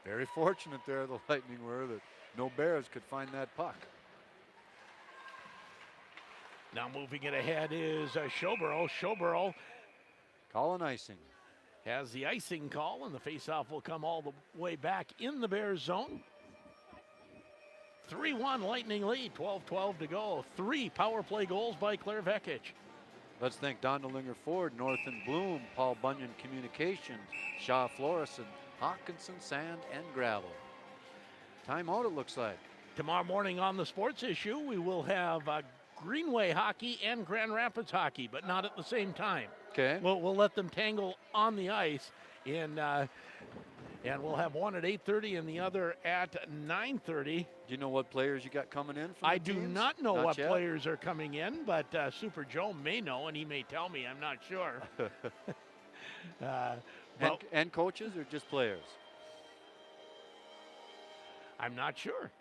Very fortunate there, the Lightning were, that no Bears could find that puck. Now moving it ahead is Schoborough. Schoborough calling icing. Has the icing call, and the faceoff will come all the way back in the Bears zone. 3-1 Lightning lead, 12-12 to go. 3 power play goals by Claire Vekic. Let's thank Dondelinger Ford, North and Bloom, Paul Bunyan Communications, Shaw Florison, Hawkinson Sand and Gravel. Timeout it looks like. Tomorrow morning on the Sports Issue, we will have Greenway hockey and Grand Rapids hockey, but not at the same time. Okay. We'll let them tangle on the ice and we'll have one at 8:30 and the other at 9:30. Do you know what players you got coming in? I do not know what yet? players are coming in, but Super Joe may know, and he may tell me. I'm not sure. And coaches or just players? I'm not sure.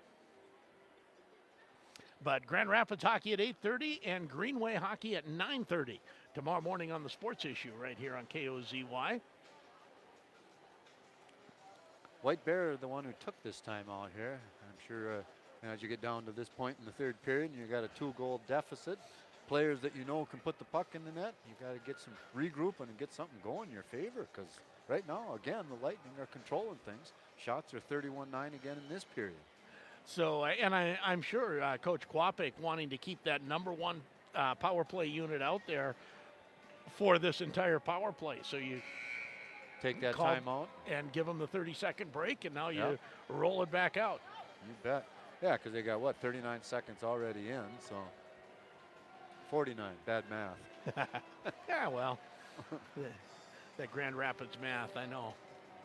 But Grand Rapids hockey at 8:30 and Greenway hockey at 9:30 tomorrow morning on the Sports Issue right here on KOZY. White Bear, the one who took this time out here. I'm sure as you get down to this point in the third period, and you got a 2-goal deficit. Players that you know can put the puck in the net. You got to get some regrouping and get something going in your favor, because right now, again, the Lightning are controlling things. Shots are 31-9 again in this period. So, and I'm sure Coach Kwapik wanting to keep that number one power play unit out there for this entire power play. So you take that timeout and give them the 30-second break, and now you roll it back out. You bet. Yeah, because they got, 39 seconds already in, so 49, bad math. Yeah, well, that Grand Rapids math, I know.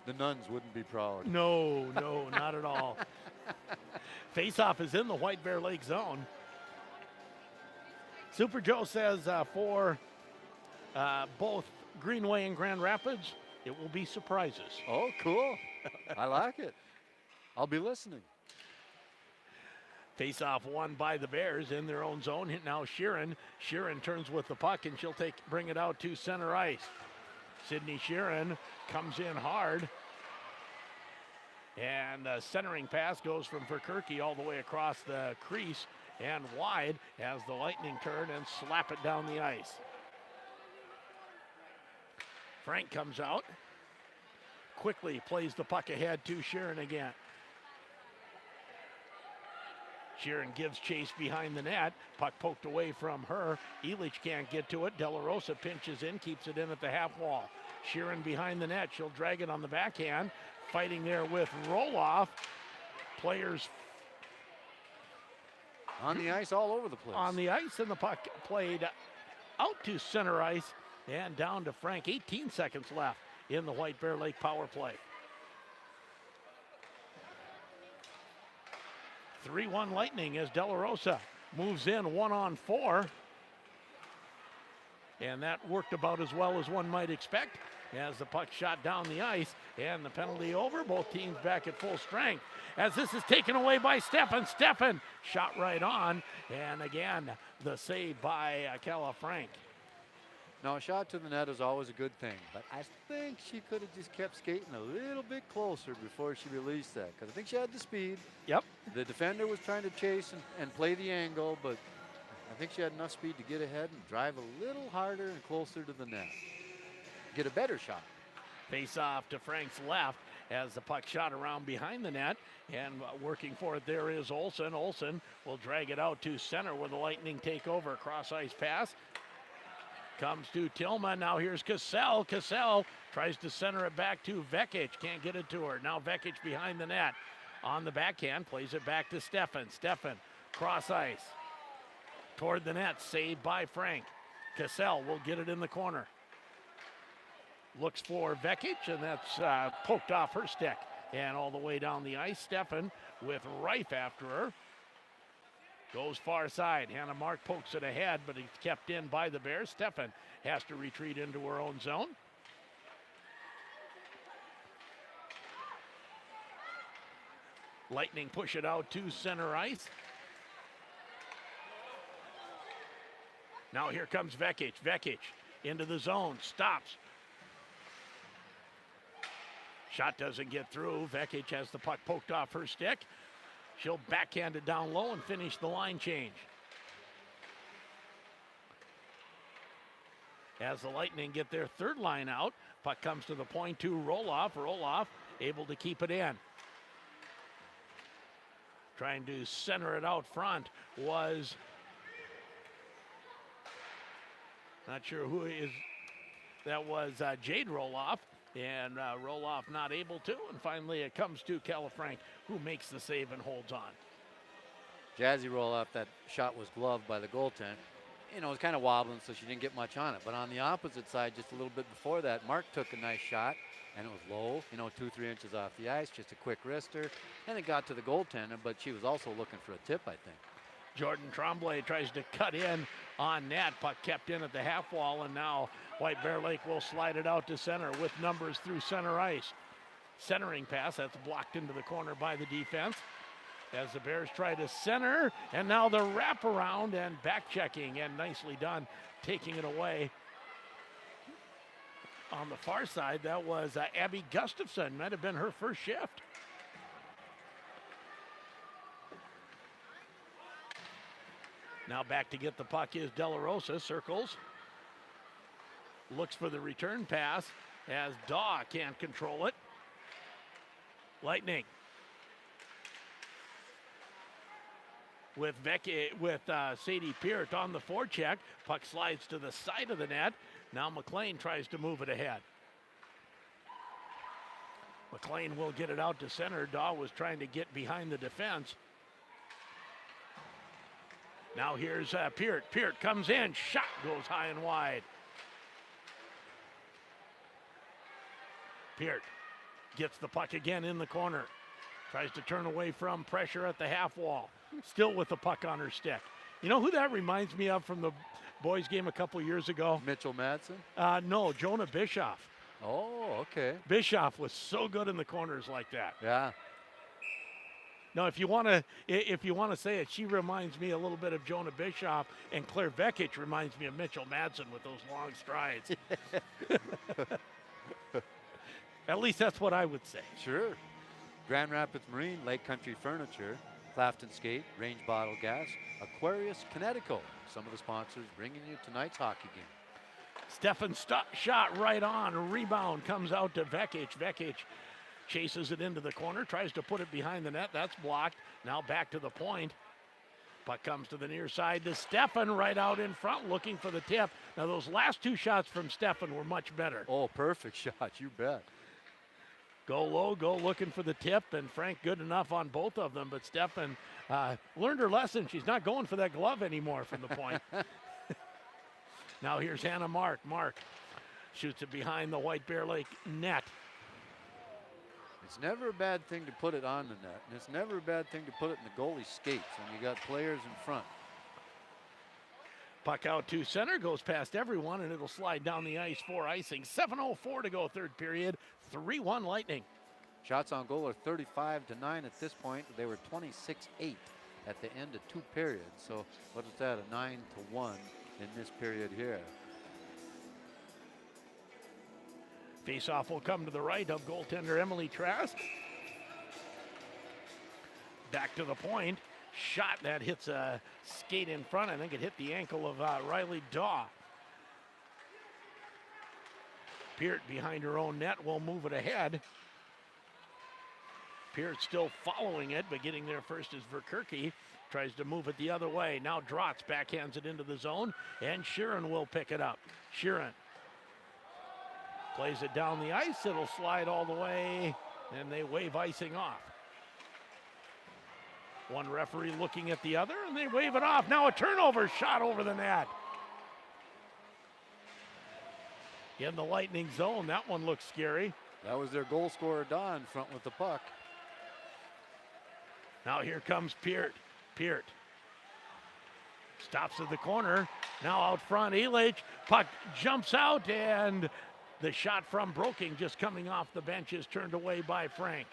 The nuns wouldn't be proud. No, not at all. Faceoff is in the White Bear Lake zone. Super Joe says for both Greenway and Grand Rapids, it will be surprises. Oh, cool. I like it. I'll be listening. Face-off won by the Bears in their own zone. Now Sheeran. Sheeran turns with the puck, and she'll bring it out to center ice. Sydney Sheeran comes in hard. And the centering pass goes from Verkerke all the way across the crease and wide as the Lightning turn and slap it down the ice. Frank comes out. Quickly plays the puck ahead to Sheeran again. Sheeran gives chase behind the net. Puck poked away from her. Elich can't get to it. De La Rosa pinches in, keeps it in at the half wall. Sheeran behind the net. She'll drag it on the backhand. Fighting there with Roloff. Players on the ice all over the place. On the ice, and the puck played out to center ice and down to Frank. 18 seconds left in the White Bear Lake power play. 3-1 Lightning as De La Rosa moves in 1-on-4. And that worked about as well as one might expect as the puck shot down the ice and the penalty over. Both teams back at full strength as this is taken away by Steffen. Steffen shot right on, and again, the save by Kella Frank. Now, a shot to the net is always a good thing, but I think she could have just kept skating a little bit closer before she released that, because I think she had the speed. Yep. The defender was trying to chase and play the angle, but I think she had enough speed to get ahead and drive a little harder and closer to the net. Get a better shot. Face off to Frank's left as the puck shot around behind the net, and working for it there is Olsen. Olsen will drag it out to center where the Lightning take over. Cross ice pass comes to Tillman. Now here's Cassell. Cassell tries to center it back to Vekic. Can't get it to her. Now Vekic behind the net. On the backhand, plays it back to Stefan. Stefan, cross ice. Toward the net, saved by Frank. Cassell will get it in the corner. Looks for Vekic, and that's poked off her stick. And all the way down the ice, Stefan with Reif after her. Goes far side. Hannah Mark pokes it ahead, but it's kept in by the Bears. Stefan has to retreat into her own zone. Lightning push it out to center ice. Now here comes Vekic. Vekic into the zone, stops. Shot doesn't get through. Vekic has the puck poked off her stick. She'll backhand it down low and finish the line change. As the Lightning get their third line out, puck comes to the point to Roloff. Roloff able to keep it in. Trying to center it out front was, not sure who is, that was Jade Roloff, and Roloff not able to, and finally it comes to Calafranc, who makes the save and holds on. Jazzy Roloff, that shot was gloved by the goaltender. You know, it was kind of wobbling, so she didn't get much on it. But on the opposite side, just a little bit before that, Mark took a nice shot, and it was low, you know, 2-3 inches off the ice, just a quick wrister, and it got to the goaltender, but she was also looking for a tip, I think. Jordan Tremblay tries to cut in on net. Puck kept in at the half wall, and now White Bear Lake will slide it out to center with numbers through center ice. Centering pass, that's blocked into the corner by the defense. As the Bears try to center, and now the wraparound and back checking, and nicely done, taking it away. On the far side, that was Abby Gustafson. Might have been her first shift. Now back to get the puck is De La Rosa. Circles. Looks for the return pass as Daw can't control it. Lightning. With Sadie Peart on the forecheck. Puck slides to the side of the net. Now McLean tries to move it ahead. McLean will get it out to center. Daw was trying to get behind the defense. Now here's Peart. Peart comes in. Shot goes high and wide. Peart gets the puck again in the corner. Tries to turn away from pressure at the half wall. Still with the puck on her stick. You know who that reminds me of from the boys game a couple years ago? Mitchell Madsen? No, Jonah Bischoff. Oh, okay. Bischoff was so good in the corners like that. Yeah. Now, if you want to say it, she reminds me a little bit of Jonah Bischoff, and Claire Vekic reminds me of Mitchell Madsen with those long strides. At least that's what I would say. Sure. Grand Rapids Marine, Lake Country Furniture, Clafton Skate, Range Bottle Gas, Aquarius, Connecticut. Some of the sponsors bringing you tonight's hockey game. Stefan shot right on. Rebound comes out to Vekic. Vekic chases it into the corner, tries to put it behind the net. That's blocked. Now back to the point. Puck comes to the near side to Stefan right out in front looking for the tip. Now those last two shots from Stefan were much better. Oh, perfect shot, you bet. Go low, go looking for the tip, and Frank good enough on both of them, but Stefan learned her lesson. She's not going for that glove anymore from the point. Now here's Hannah Mark. Mark shoots it behind the White Bear Lake net. It's never a bad thing to put it on the net, and it's never a bad thing to put it in the goalie's skates when you got players in front. Puck out to center, goes past everyone, and it'll slide down the ice for icing. 7:04 to go, third period. 3-1 Lightning. Shots on goal are 35-9 at this point. They were 26-8 at the end of two periods. So what is that, a 9-1 in this period here. Face-off will come to the right of goaltender Emily Trask. Back to the point. shot that hits a skate in front. I think it hit the ankle of Riley Daw. Peart behind her own net will move it ahead. Peart still following it, but getting there first is Verkerke. Tries to move it the other way. Now Drotz backhands it into the zone, and Sheeran will pick it up. Sheeran plays it down the ice. It'll slide all the way, and they wave icing off. One referee looking at the other, and they wave it off. Now a turnover shot over the net. In the Lightning zone, that one looks scary. That was their goal scorer, Don, in front with the puck. Now here comes Peart. Peart stops at the corner. Now out front, Elich. Puck jumps out, and the shot from Broking just coming off the bench is turned away by Frank.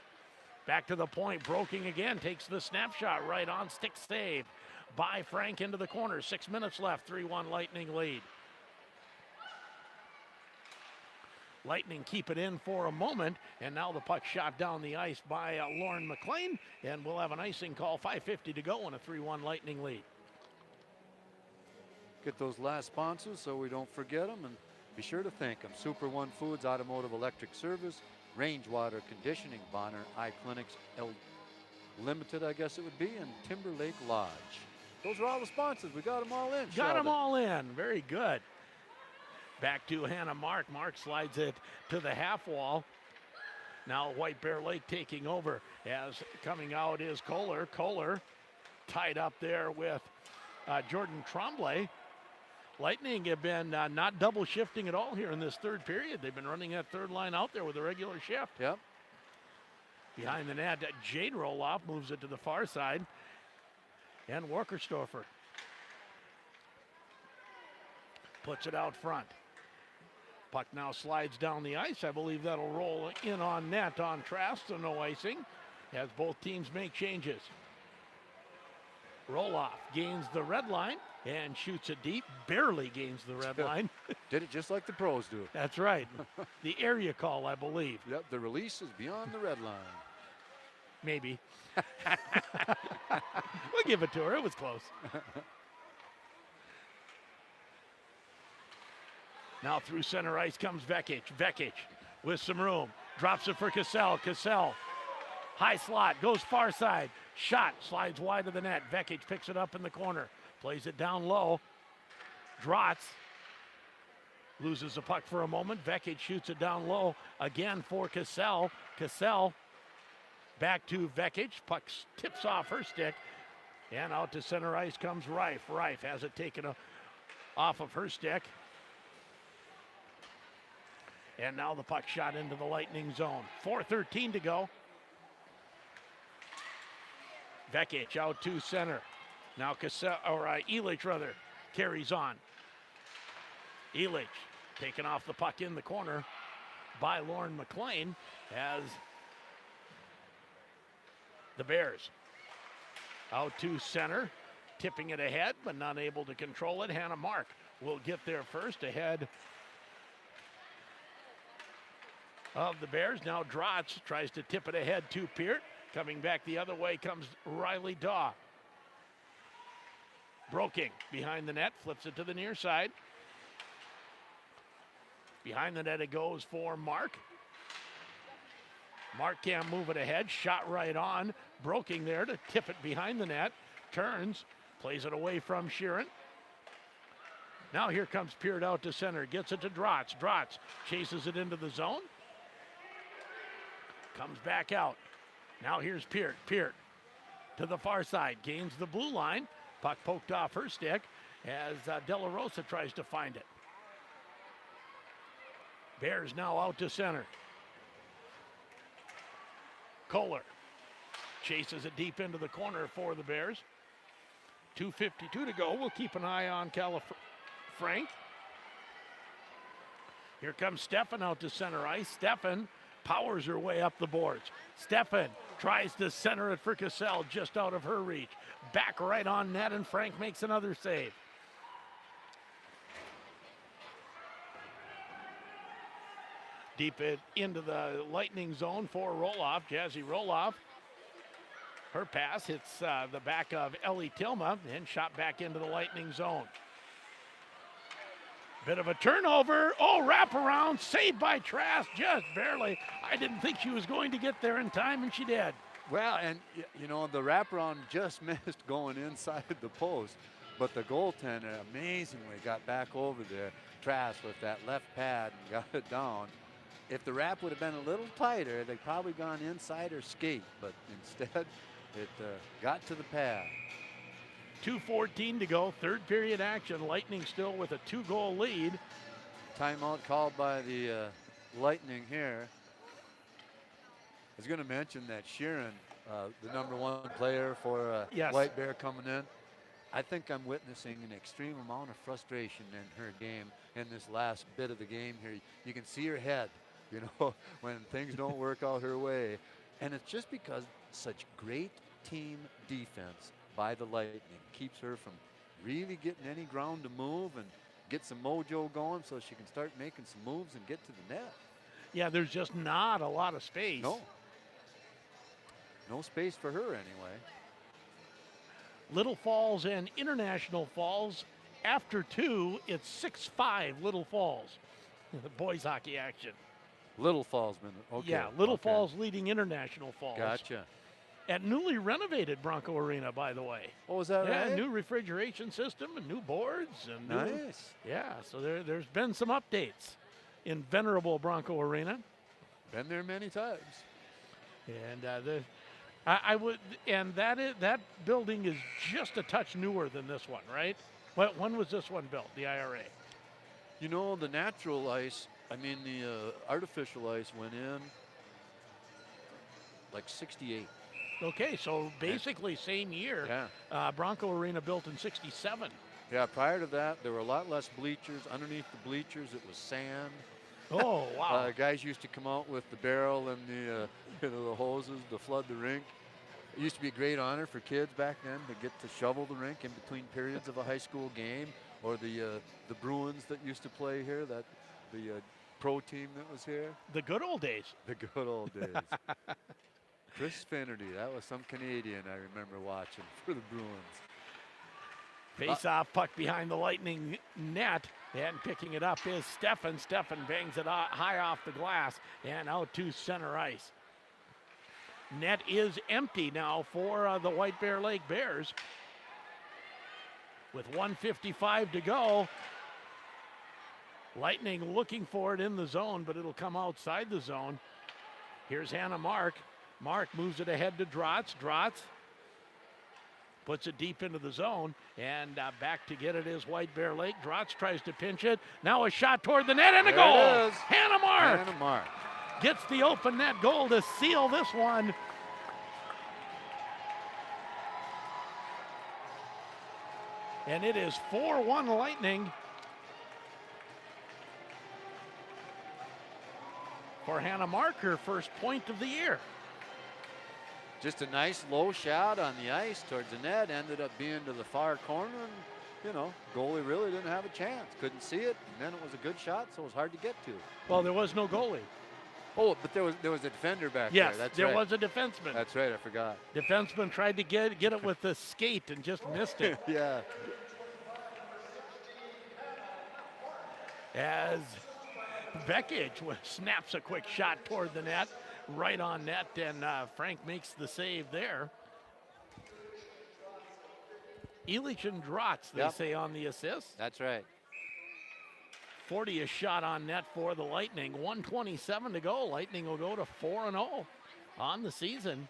Back to the point, Broking again takes the snapshot right on, stick save by Frank into the corner. 6 minutes left, 3-1 Lightning lead. Lightning keep it in for a moment, and now the puck shot down the ice by Lauren McLean, and we'll have an icing call. 5:50 to go in a 3-1 Lightning lead. Get those last sponsors so we don't forget them, and be sure to thank them. Super One Foods, Automotive Electric Service, Range Water Conditioning, Bonner Eye Clinics Limited, I guess it would be, and Timberlake Lodge. Those are all the sponsors. We got them all in. Got them all in. Very good. Back to Hannah Mark. Mark slides it to the half wall. Now White Bear Lake taking over, as coming out is Kohler. Kohler tied up there with Jordan Tremblay. Lightning have been not double shifting at all here in this third period. They've been running that third line out there with a regular shift. Yep. Behind the net, Jade Roloff moves it to the far side. And Walkerstorfer puts it out front. Puck now slides down the ice. I believe that'll roll in on net on Trask, so no icing, as both teams make changes. Roloff gains the red line and shoots it deep. Barely gains the red line. Did it just like the pros do. That's right. The area call, I believe. Yep, the release is beyond the red line. Maybe. We'll give it to her. It was close. Now through center ice comes Vekic. Vekic with some room. Drops it for Cassell. Cassell, high slot, goes far side. Shot, slides wide of the net. Vekic picks it up in the corner. Plays it down low. Drotz loses the puck for a moment. Vekic shoots it down low again for Cassell. Cassell back to Vekic. Puck tips off her stick. And out to center ice comes Reif. Reif has it taken off of her stick. And now the puck shot into the Lightning zone. 4:13 to go. Vekic out to center. Now Elich rather carries on. Elich taken off the puck in the corner by Lauren McLean as the Bears out to center, tipping it ahead but not able to control it. Hannah Mark will get there first ahead of the Bears. Now Drotz tries to tip it ahead to Peart. Coming back the other way comes Riley Daw. Broking behind the net, flips it to the near side. Behind the net it goes for Mark. Mark can't move it ahead, shot right on. Broking there to tip it behind the net. Turns, plays it away from Sheeran. Now here comes Peart out to center, gets it to Drotz. Drotz chases it into the zone. Comes back out. Now here's Peart. Peart to the far side, gains the blue line. Puck poked off her stick as De La Rosa tries to find it. Bears now out to center. Kohler chases it deep into the corner for the Bears. 2:52 to go. We'll keep an eye on Frank. Here comes Stefan out to center ice. Stefan powers her way up the boards. Stefan tries to center it for Cassell, just out of her reach. Back right on net, and Frank makes another save. Deep into the Lightning zone for Roloff. Jazzy Roloff Her pass hits the back of Ellie Tilma and shot back into the Lightning zone. Bit of a turnover. Oh, wraparound, saved by Trask, just barely. I didn't think she was going to get there in time, and she did. Well, and you know, the wraparound just missed going inside the post, but the goaltender amazingly got back over there. Trask with that left pad and got it down. If the wrap would have been a little tighter, they'd probably gone inside her skate, but instead it got to the pad. 2:14 to go, third period action. Lightning still with a 2-goal lead. Timeout called by the Lightning here. I was going to mention that Sheeran, the #1 player for Yes. White Bear coming in. I think I'm witnessing an extreme amount of frustration in her game in this last bit of the game here. You can see her head, you know, when things don't work out her way. And it's just because such great team defense by the Lightning keeps her from really getting any ground to move and get some mojo going so she can start making some moves and get to the net. Yeah, there's just not a lot of space. No space for her anyway. Little Falls and International Falls. After 2, it's 6-5 Little Falls. The boys hockey action. Little Falls, okay. Yeah, Little Falls leading International Falls. Gotcha. At newly renovated Bronco Arena, by the way. Oh, is that right? Yeah, new refrigeration system and new boards. And nice. Yeah, so there's been some updates in venerable Bronco Arena. Been there many times. And that building is just a touch newer than this one, right? When was this one built, the IRA? You know, the natural ice, the artificial ice went in like 68. Okay, so basically same year. Yeah. Bronco Arena built in 67. Yeah, prior to that, there were a lot less bleachers. Underneath the bleachers, it was sand. Oh, wow. Guys used to come out with the barrel and the hoses to flood the rink. It used to be a great honor for kids back then to get to shovel the rink in between periods of a high school game, or the Bruins that used to play here, the pro team that was here. The good old days. The good old days. Chris Finnerty, that was some Canadian I remember watching for the Bruins. Face-off puck behind the Lightning net, and picking it up is Steffen. Steffen bangs it high off the glass and out to center ice. Net is empty now for the White Bear Lake Bears. With 1:55 to go, Lightning looking for it in the zone, but it'll come outside the zone. Here's Hannah Mark. Mark moves it ahead to Drotz. Drotz puts it deep into the zone, and back to get it is White Bear Lake. Drotz tries to pinch it. Now a shot toward the net and a goal. It is. Hannah Mark. Hannah Mark gets the open net goal to seal this one. And it is 4-1 Lightning. For Hannah Mark, her first point of the year. Just a nice low shot on the ice towards the net, ended up being to the far corner, and goalie really didn't have a chance. Couldn't see it, and then it was a good shot, so it was hard to get to. Well, there was no goalie. Oh, but there was a defender back yes, there. That's there right. was a defenseman. That's right, I forgot. Defenseman tried to get it with the skate and just missed it. Yeah. As Vekic snaps a quick shot toward the net, right on net, and Frank makes the save there. Elich and Drotz, they say, on the assist. That's right. 40 a shot on net for the Lightning. 1:27 to go. Lightning will go to 4-0 on the season.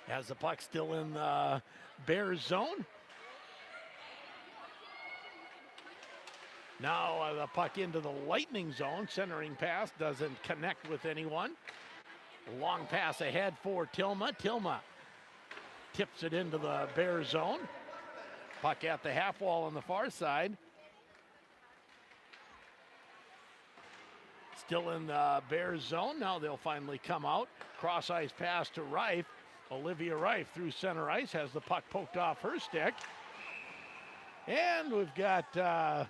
Has the puck still in the Bears zone. Now the puck into the Lightning zone. Centering pass doesn't connect with anyone. Long pass ahead for Tilma. Tilma tips it into the Bears zone. Puck at the half wall on the far side. Still in the Bears zone. Now they'll finally come out. Cross ice pass to Reif. Olivia Reif through center ice has the puck poked off her stick. And we've got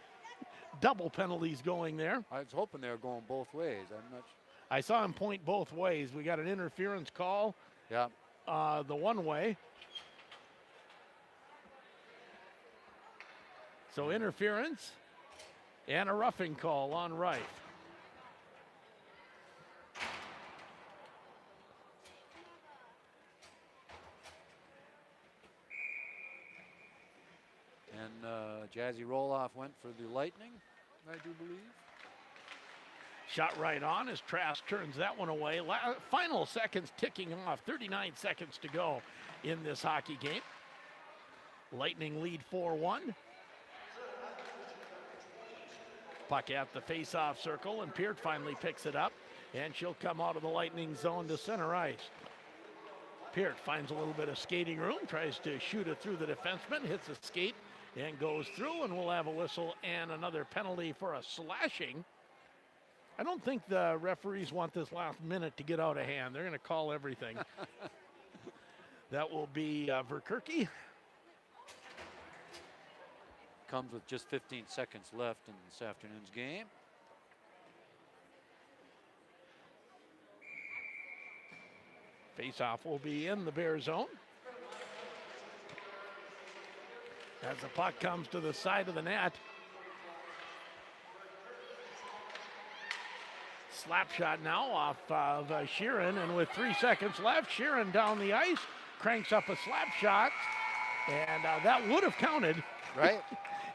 double penalties going there. I was hoping they were going both ways. I'm not I saw him point both ways. We got an interference call. Yeah. The one way. So interference and a roughing call on Rife. And Jazzy Roloff went for the Lightning, I do believe. Shot right on as Trask turns that one away. Final seconds ticking off. 39 seconds to go in this hockey game. Lightning lead 4-1. Puck at the face-off circle, and Peart finally picks it up, and she'll come out of the Lightning zone to center ice. Peart finds a little bit of skating room, tries to shoot it through the defenseman, hits a skate, and goes through, and we'll have a whistle and another penalty for a slashing. I don't think the referees want this last minute to get out of hand. They're going to call everything. That will be Verkerke. Comes with just 15 seconds left in this afternoon's game. Face-off will be in the Bear zone. As the puck comes to the side of the net. Slap shot now off of Sheeran, and with 3 seconds left, Sheeran down the ice, cranks up a slap shot, and that would have counted. Right.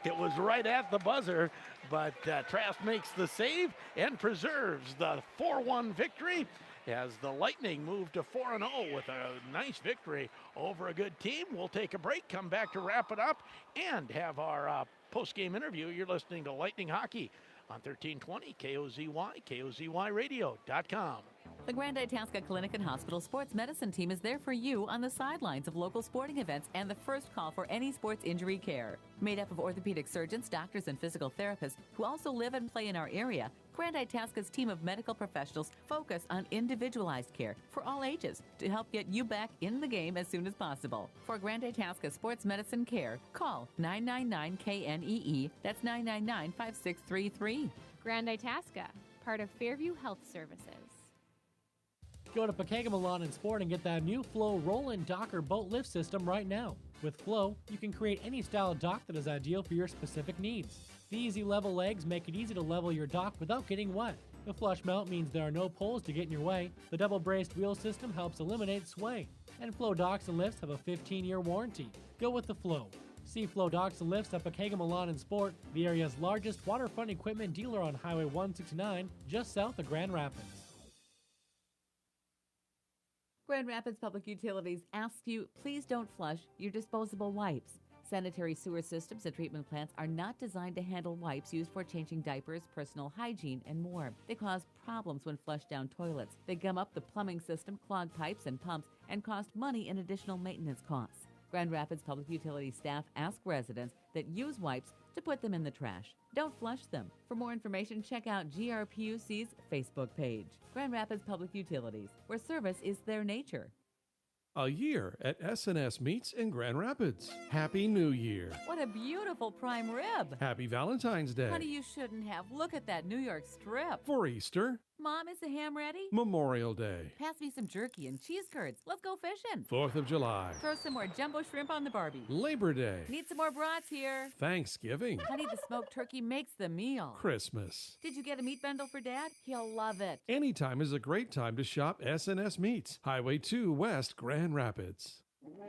It was right at the buzzer, but Trask makes the save and preserves the 4-1 victory as the Lightning move to 4-0 with a nice victory over a good team. We'll take a break, come back to wrap it up, and have our post-game interview. You're listening to Lightning Hockey on 1320 KOZY, KOZYradio.com. The Grand Itasca Clinic and Hospital Sports Medicine Team is there for you on the sidelines of local sporting events and the first call for any sports injury care. Made up of orthopedic surgeons, doctors, and physical therapists who also live and play in our area, Grand Itasca's team of medical professionals focus on individualized care for all ages to help get you back in the game as soon as possible. For Grand Itasca Sports Medicine Care, call 999-KNEE. That's 999-5633. Grand Itasca, part of Fairview Health Services. Go to Pekegama Lawn and Sport and get that new Flow roll-in docker boat lift system right now. With Flow, you can create any style of dock that is ideal for your specific needs. The easy level legs make it easy to level your dock without getting wet. The flush mount means there are no poles to get in your way. The double braced wheel system helps eliminate sway. And Flow docks and lifts have a 15-year warranty. Go with the Flow. See Flow Docks and Lifts at Pekegama Lawn and Sport, the area's largest waterfront equipment dealer on Highway 169, just south of Grand Rapids. Grand Rapids Public Utilities asks you, please don't flush your disposable wipes. Sanitary sewer systems and treatment plants are not designed to handle wipes used for changing diapers, personal hygiene, and more. They cause problems when flushed down toilets. They gum up the plumbing system, clog pipes and pumps, and cost money in additional maintenance costs. Grand Rapids Public Utilities staff ask residents that use wipes to put them in the trash. Don't flush them. For more information, check out GRPUC's Facebook page. Grand Rapids Public Utilities, where service is their nature. A year at S&S Meats in Grand Rapids. Happy New Year. What a beautiful prime rib. Happy Valentine's Day. Honey, you shouldn't have. Look at that New York strip. For Easter. Mom, is the ham ready? Memorial Day. Pass me some jerky and cheese curds. Let's go fishing. 4th of July. Throw some more jumbo shrimp on the Barbie. Labor Day. Need some more brats here. Thanksgiving. Honey, the smoked turkey makes the meal. Christmas. Did you get a meat bundle for Dad? He'll love it. Anytime is a great time to shop S&S Meats. Highway 2 West, Grand Rapids.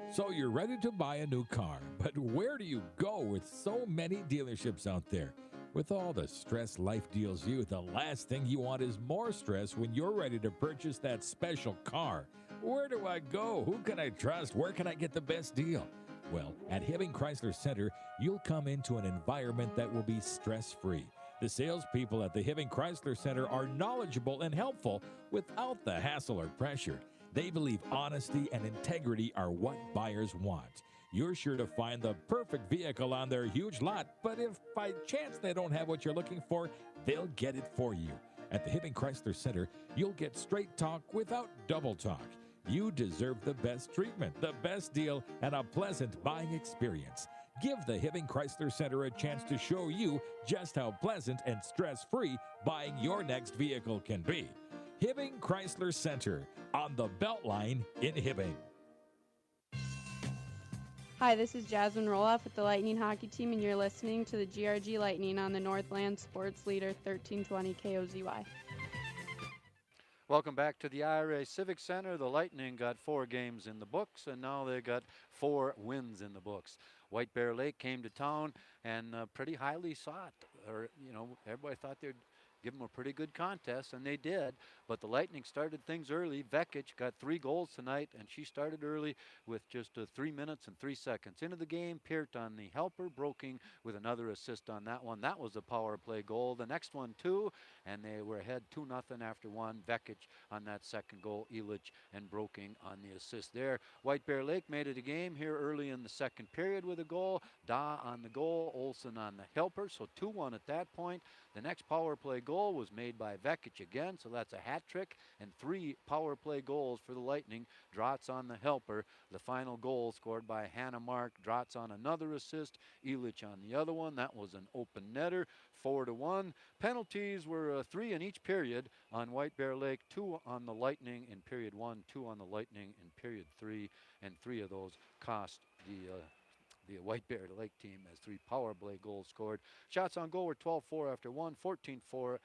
So you're ready to buy a new car, but where do you go with so many dealerships out there? With all the stress life deals you, the last thing you want is more stress when you're ready to purchase that special car. Where do I go? Who can I trust? Where can I get the best deal? Well, at Hibbing Chrysler Center, you'll come into an environment that will be stress-free. The salespeople at the Hibbing Chrysler Center are knowledgeable and helpful without the hassle or pressure. They believe honesty and integrity are what buyers want. You're sure to find the perfect vehicle on their huge lot, but if by chance they don't have what you're looking for, they'll get it for you. At the Hibbing Chrysler Center, you'll get straight talk without double talk. You deserve the best treatment, the best deal, and a pleasant buying experience. Give the Hibbing Chrysler Center a chance to show you just how pleasant and stress-free buying your next vehicle can be. Hibbing Chrysler Center on the Beltline in Hibbing. Hi, this is Jasmine Roloff with the Lightning hockey team, and you're listening to the GRG Lightning on the Northland Sports Leader 1320 KOZY. Welcome back to the IRA Civic Center. The Lightning got 4 games in the books, and now they got 4 wins in the books. White Bear Lake came to town and pretty highly sought, or everybody thought they'd give them a pretty good contest, and they did. But the Lightning started things early. Vekic got 3 goals tonight, and she started early with just 3 minutes and 3 seconds into the game. Peart on the helper, Broking with another assist on that one. That was a power play goal. The next one, too, and they were ahead 2-0 after one. Vekic on that second goal, Elich and Broking on the assist there. White Bear Lake made it a game here early in the second period with a goal. Da on the goal, Olsen on the helper, so 2-1 at that point. The next power play goal was made by Vekic again, so that's a hat trick, and 3 power play goals for the Lightning. Drotz on the helper. The final goal scored by Hannah Mark. Drotz on another assist, Elich on the other one. That was an open netter, 4-1. Penalties were 3 in each period on White Bear Lake, 2 on the Lightning in period 1, 2 on the Lightning in period 3, and 3 of those cost the White Bear Lake team as 3 power play goals scored. Shots on goal were 12-4 after 1, 14-4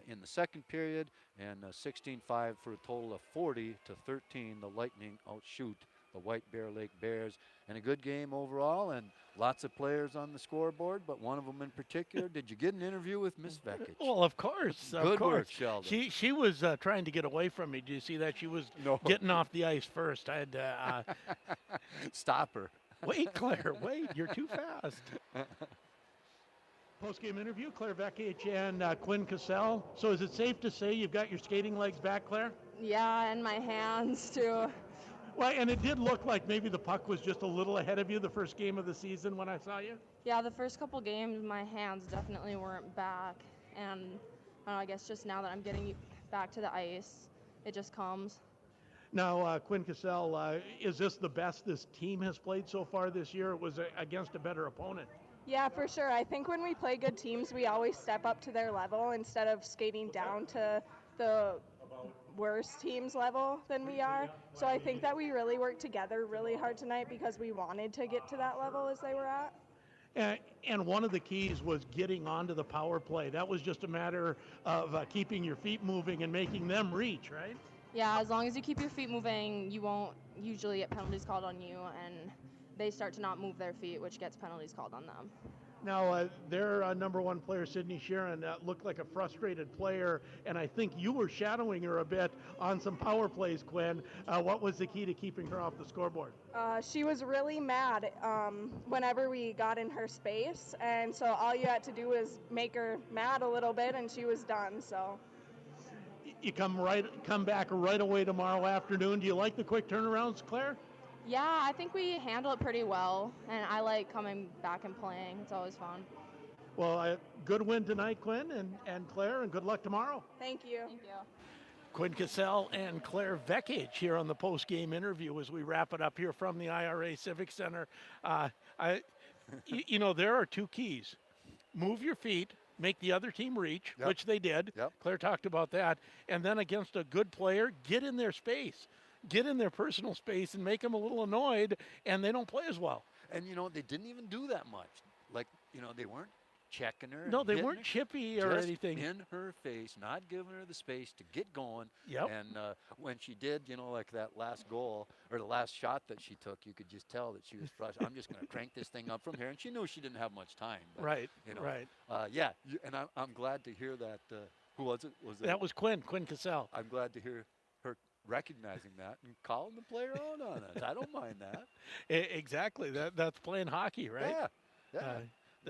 in the second period, and 16-5 for a total of 40-13. The Lightning outshoot the White Bear Lake Bears. And a good game overall, and lots of players on the scoreboard, but one of them in particular. Did you get an interview with Miss Vekic? Well, of course. Good work, Sheldon. She was trying to get away from me. Did you see that? She was getting off the ice first. I had to stop her. Wait, Claire, wait. You're too fast. Post-game interview, Claire Vekic and Quinn Cassell. So is it safe to say you've got your skating legs back, Claire? Yeah, and my hands too. Well, and it did look like maybe the puck was just a little ahead of you the first game of the season when I saw you. Yeah, the first couple games, my hands definitely weren't back. And I guess just now that I'm getting back to the ice, it just comes. Now, Quinn Cassell, is this the best this team has played so far this year? It was against a better opponent. Yeah, for sure. I think when we play good teams, we always step up to their level instead of skating down to the worse teams level than we are. So I think that we really worked together really hard tonight because we wanted to get to that level as they were at. And one of the keys was getting onto the power play. That was just a matter of keeping your feet moving and making them reach, right? Yeah, as long as you keep your feet moving, you won't usually get penalties called on you, and they start to not move their feet, which gets penalties called on them. Now, their number 1 player, Sydney Sharon, looked like a frustrated player, and I think you were shadowing her a bit on some power plays, Quinn. What was the key to keeping her off the scoreboard? She was really mad whenever we got in her space, and so all you had to do was make her mad a little bit, and she was done. So. You come back right away tomorrow afternoon. Do you like the quick turnarounds, Claire? Yeah, I think we handle it pretty well, and I like coming back and playing. It's always fun. Well, good win tonight, Quinn and Claire, and good luck tomorrow. Thank you. Thank you. Quinn Cassell and Claire Vekic here on the post-game interview as we wrap it up here from the IRA Civic Center. There are 2 keys. Move your feet. Make the other team reach, which they did. Claire talked about that. And then against a good player, get in their space. Get in their personal space and make them a little annoyed, and they don't play as well. And, they didn't even do that much. Like, they weren't checking her. No, they weren't chippy or anything. In her face, not giving her the space to get going. Yep. And when she did, like that last goal or the last shot that she took, you could just tell that she was frustrated. I'm just going to crank this thing up from here. And she knew she didn't have much time. But, right, right. And I'm glad to hear that. Who was it? That was Quinn Cassell. I'm glad to hear her recognizing that and calling the player out on it. I don't mind that. Exactly. That's playing hockey, right? Yeah.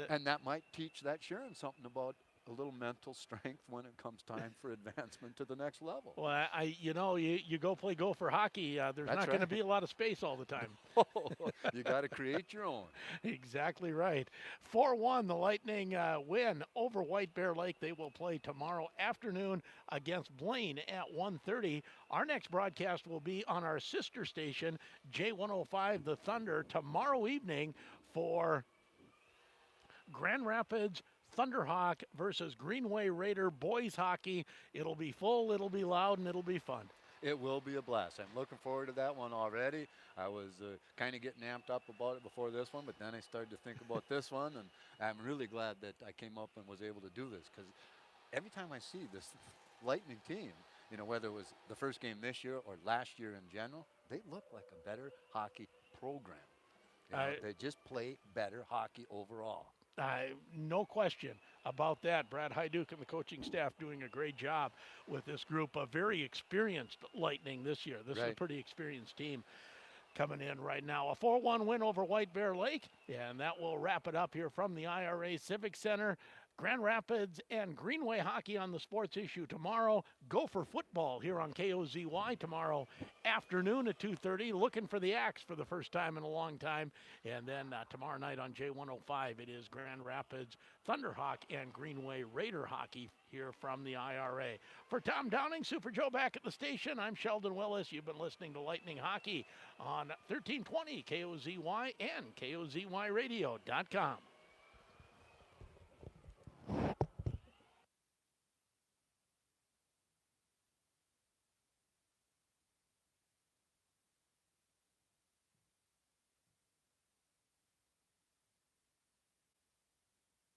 And that might teach that Sharon something about a little mental strength when it comes time for advancement to the next level. Well, you go play for hockey. There's not going to be a lot of space all the time. You got to create your own. Exactly right. 4-1, the Lightning win over White Bear Lake. They will play tomorrow afternoon against Blaine at 1:30. Our next broadcast will be on our sister station, J105, The Thunder, tomorrow evening for Grand Rapids Thunderhawk versus Greenway Raider boys hockey. It'll be full, it'll be loud, and it'll be fun. It will be a blast. I'm looking forward to that one already. I was kind of getting amped up about it before this one, but then I started to think about this one, and I'm really glad that I came up and was able to do this, because every time I see this Lightning team, you know, whether it was the first game this year or last year in general, they look like a better hockey program. You know, they just play better hockey overall. No question about that. Brad Hyduke and the coaching staff doing a great job with this group of very experienced Lightning this year. This is a pretty experienced team coming in right now. A 4-1 win over White Bear Lake, and that will wrap it up here from the IRA Civic Center. Grand Rapids and Greenway hockey on the Sports Issue tomorrow. Gopher football here on KOZY tomorrow afternoon at 2:30. Looking for the Axe for the first time in a long time. And then tomorrow night on J105, it is Grand Rapids Thunderhawk and Greenway Raider hockey here from the IRA. For Tom Downing, Super Joe back at the station, I'm Sheldon Willis. You've been listening to Lightning Hockey on 1320 KOZY and KOZYradio.com.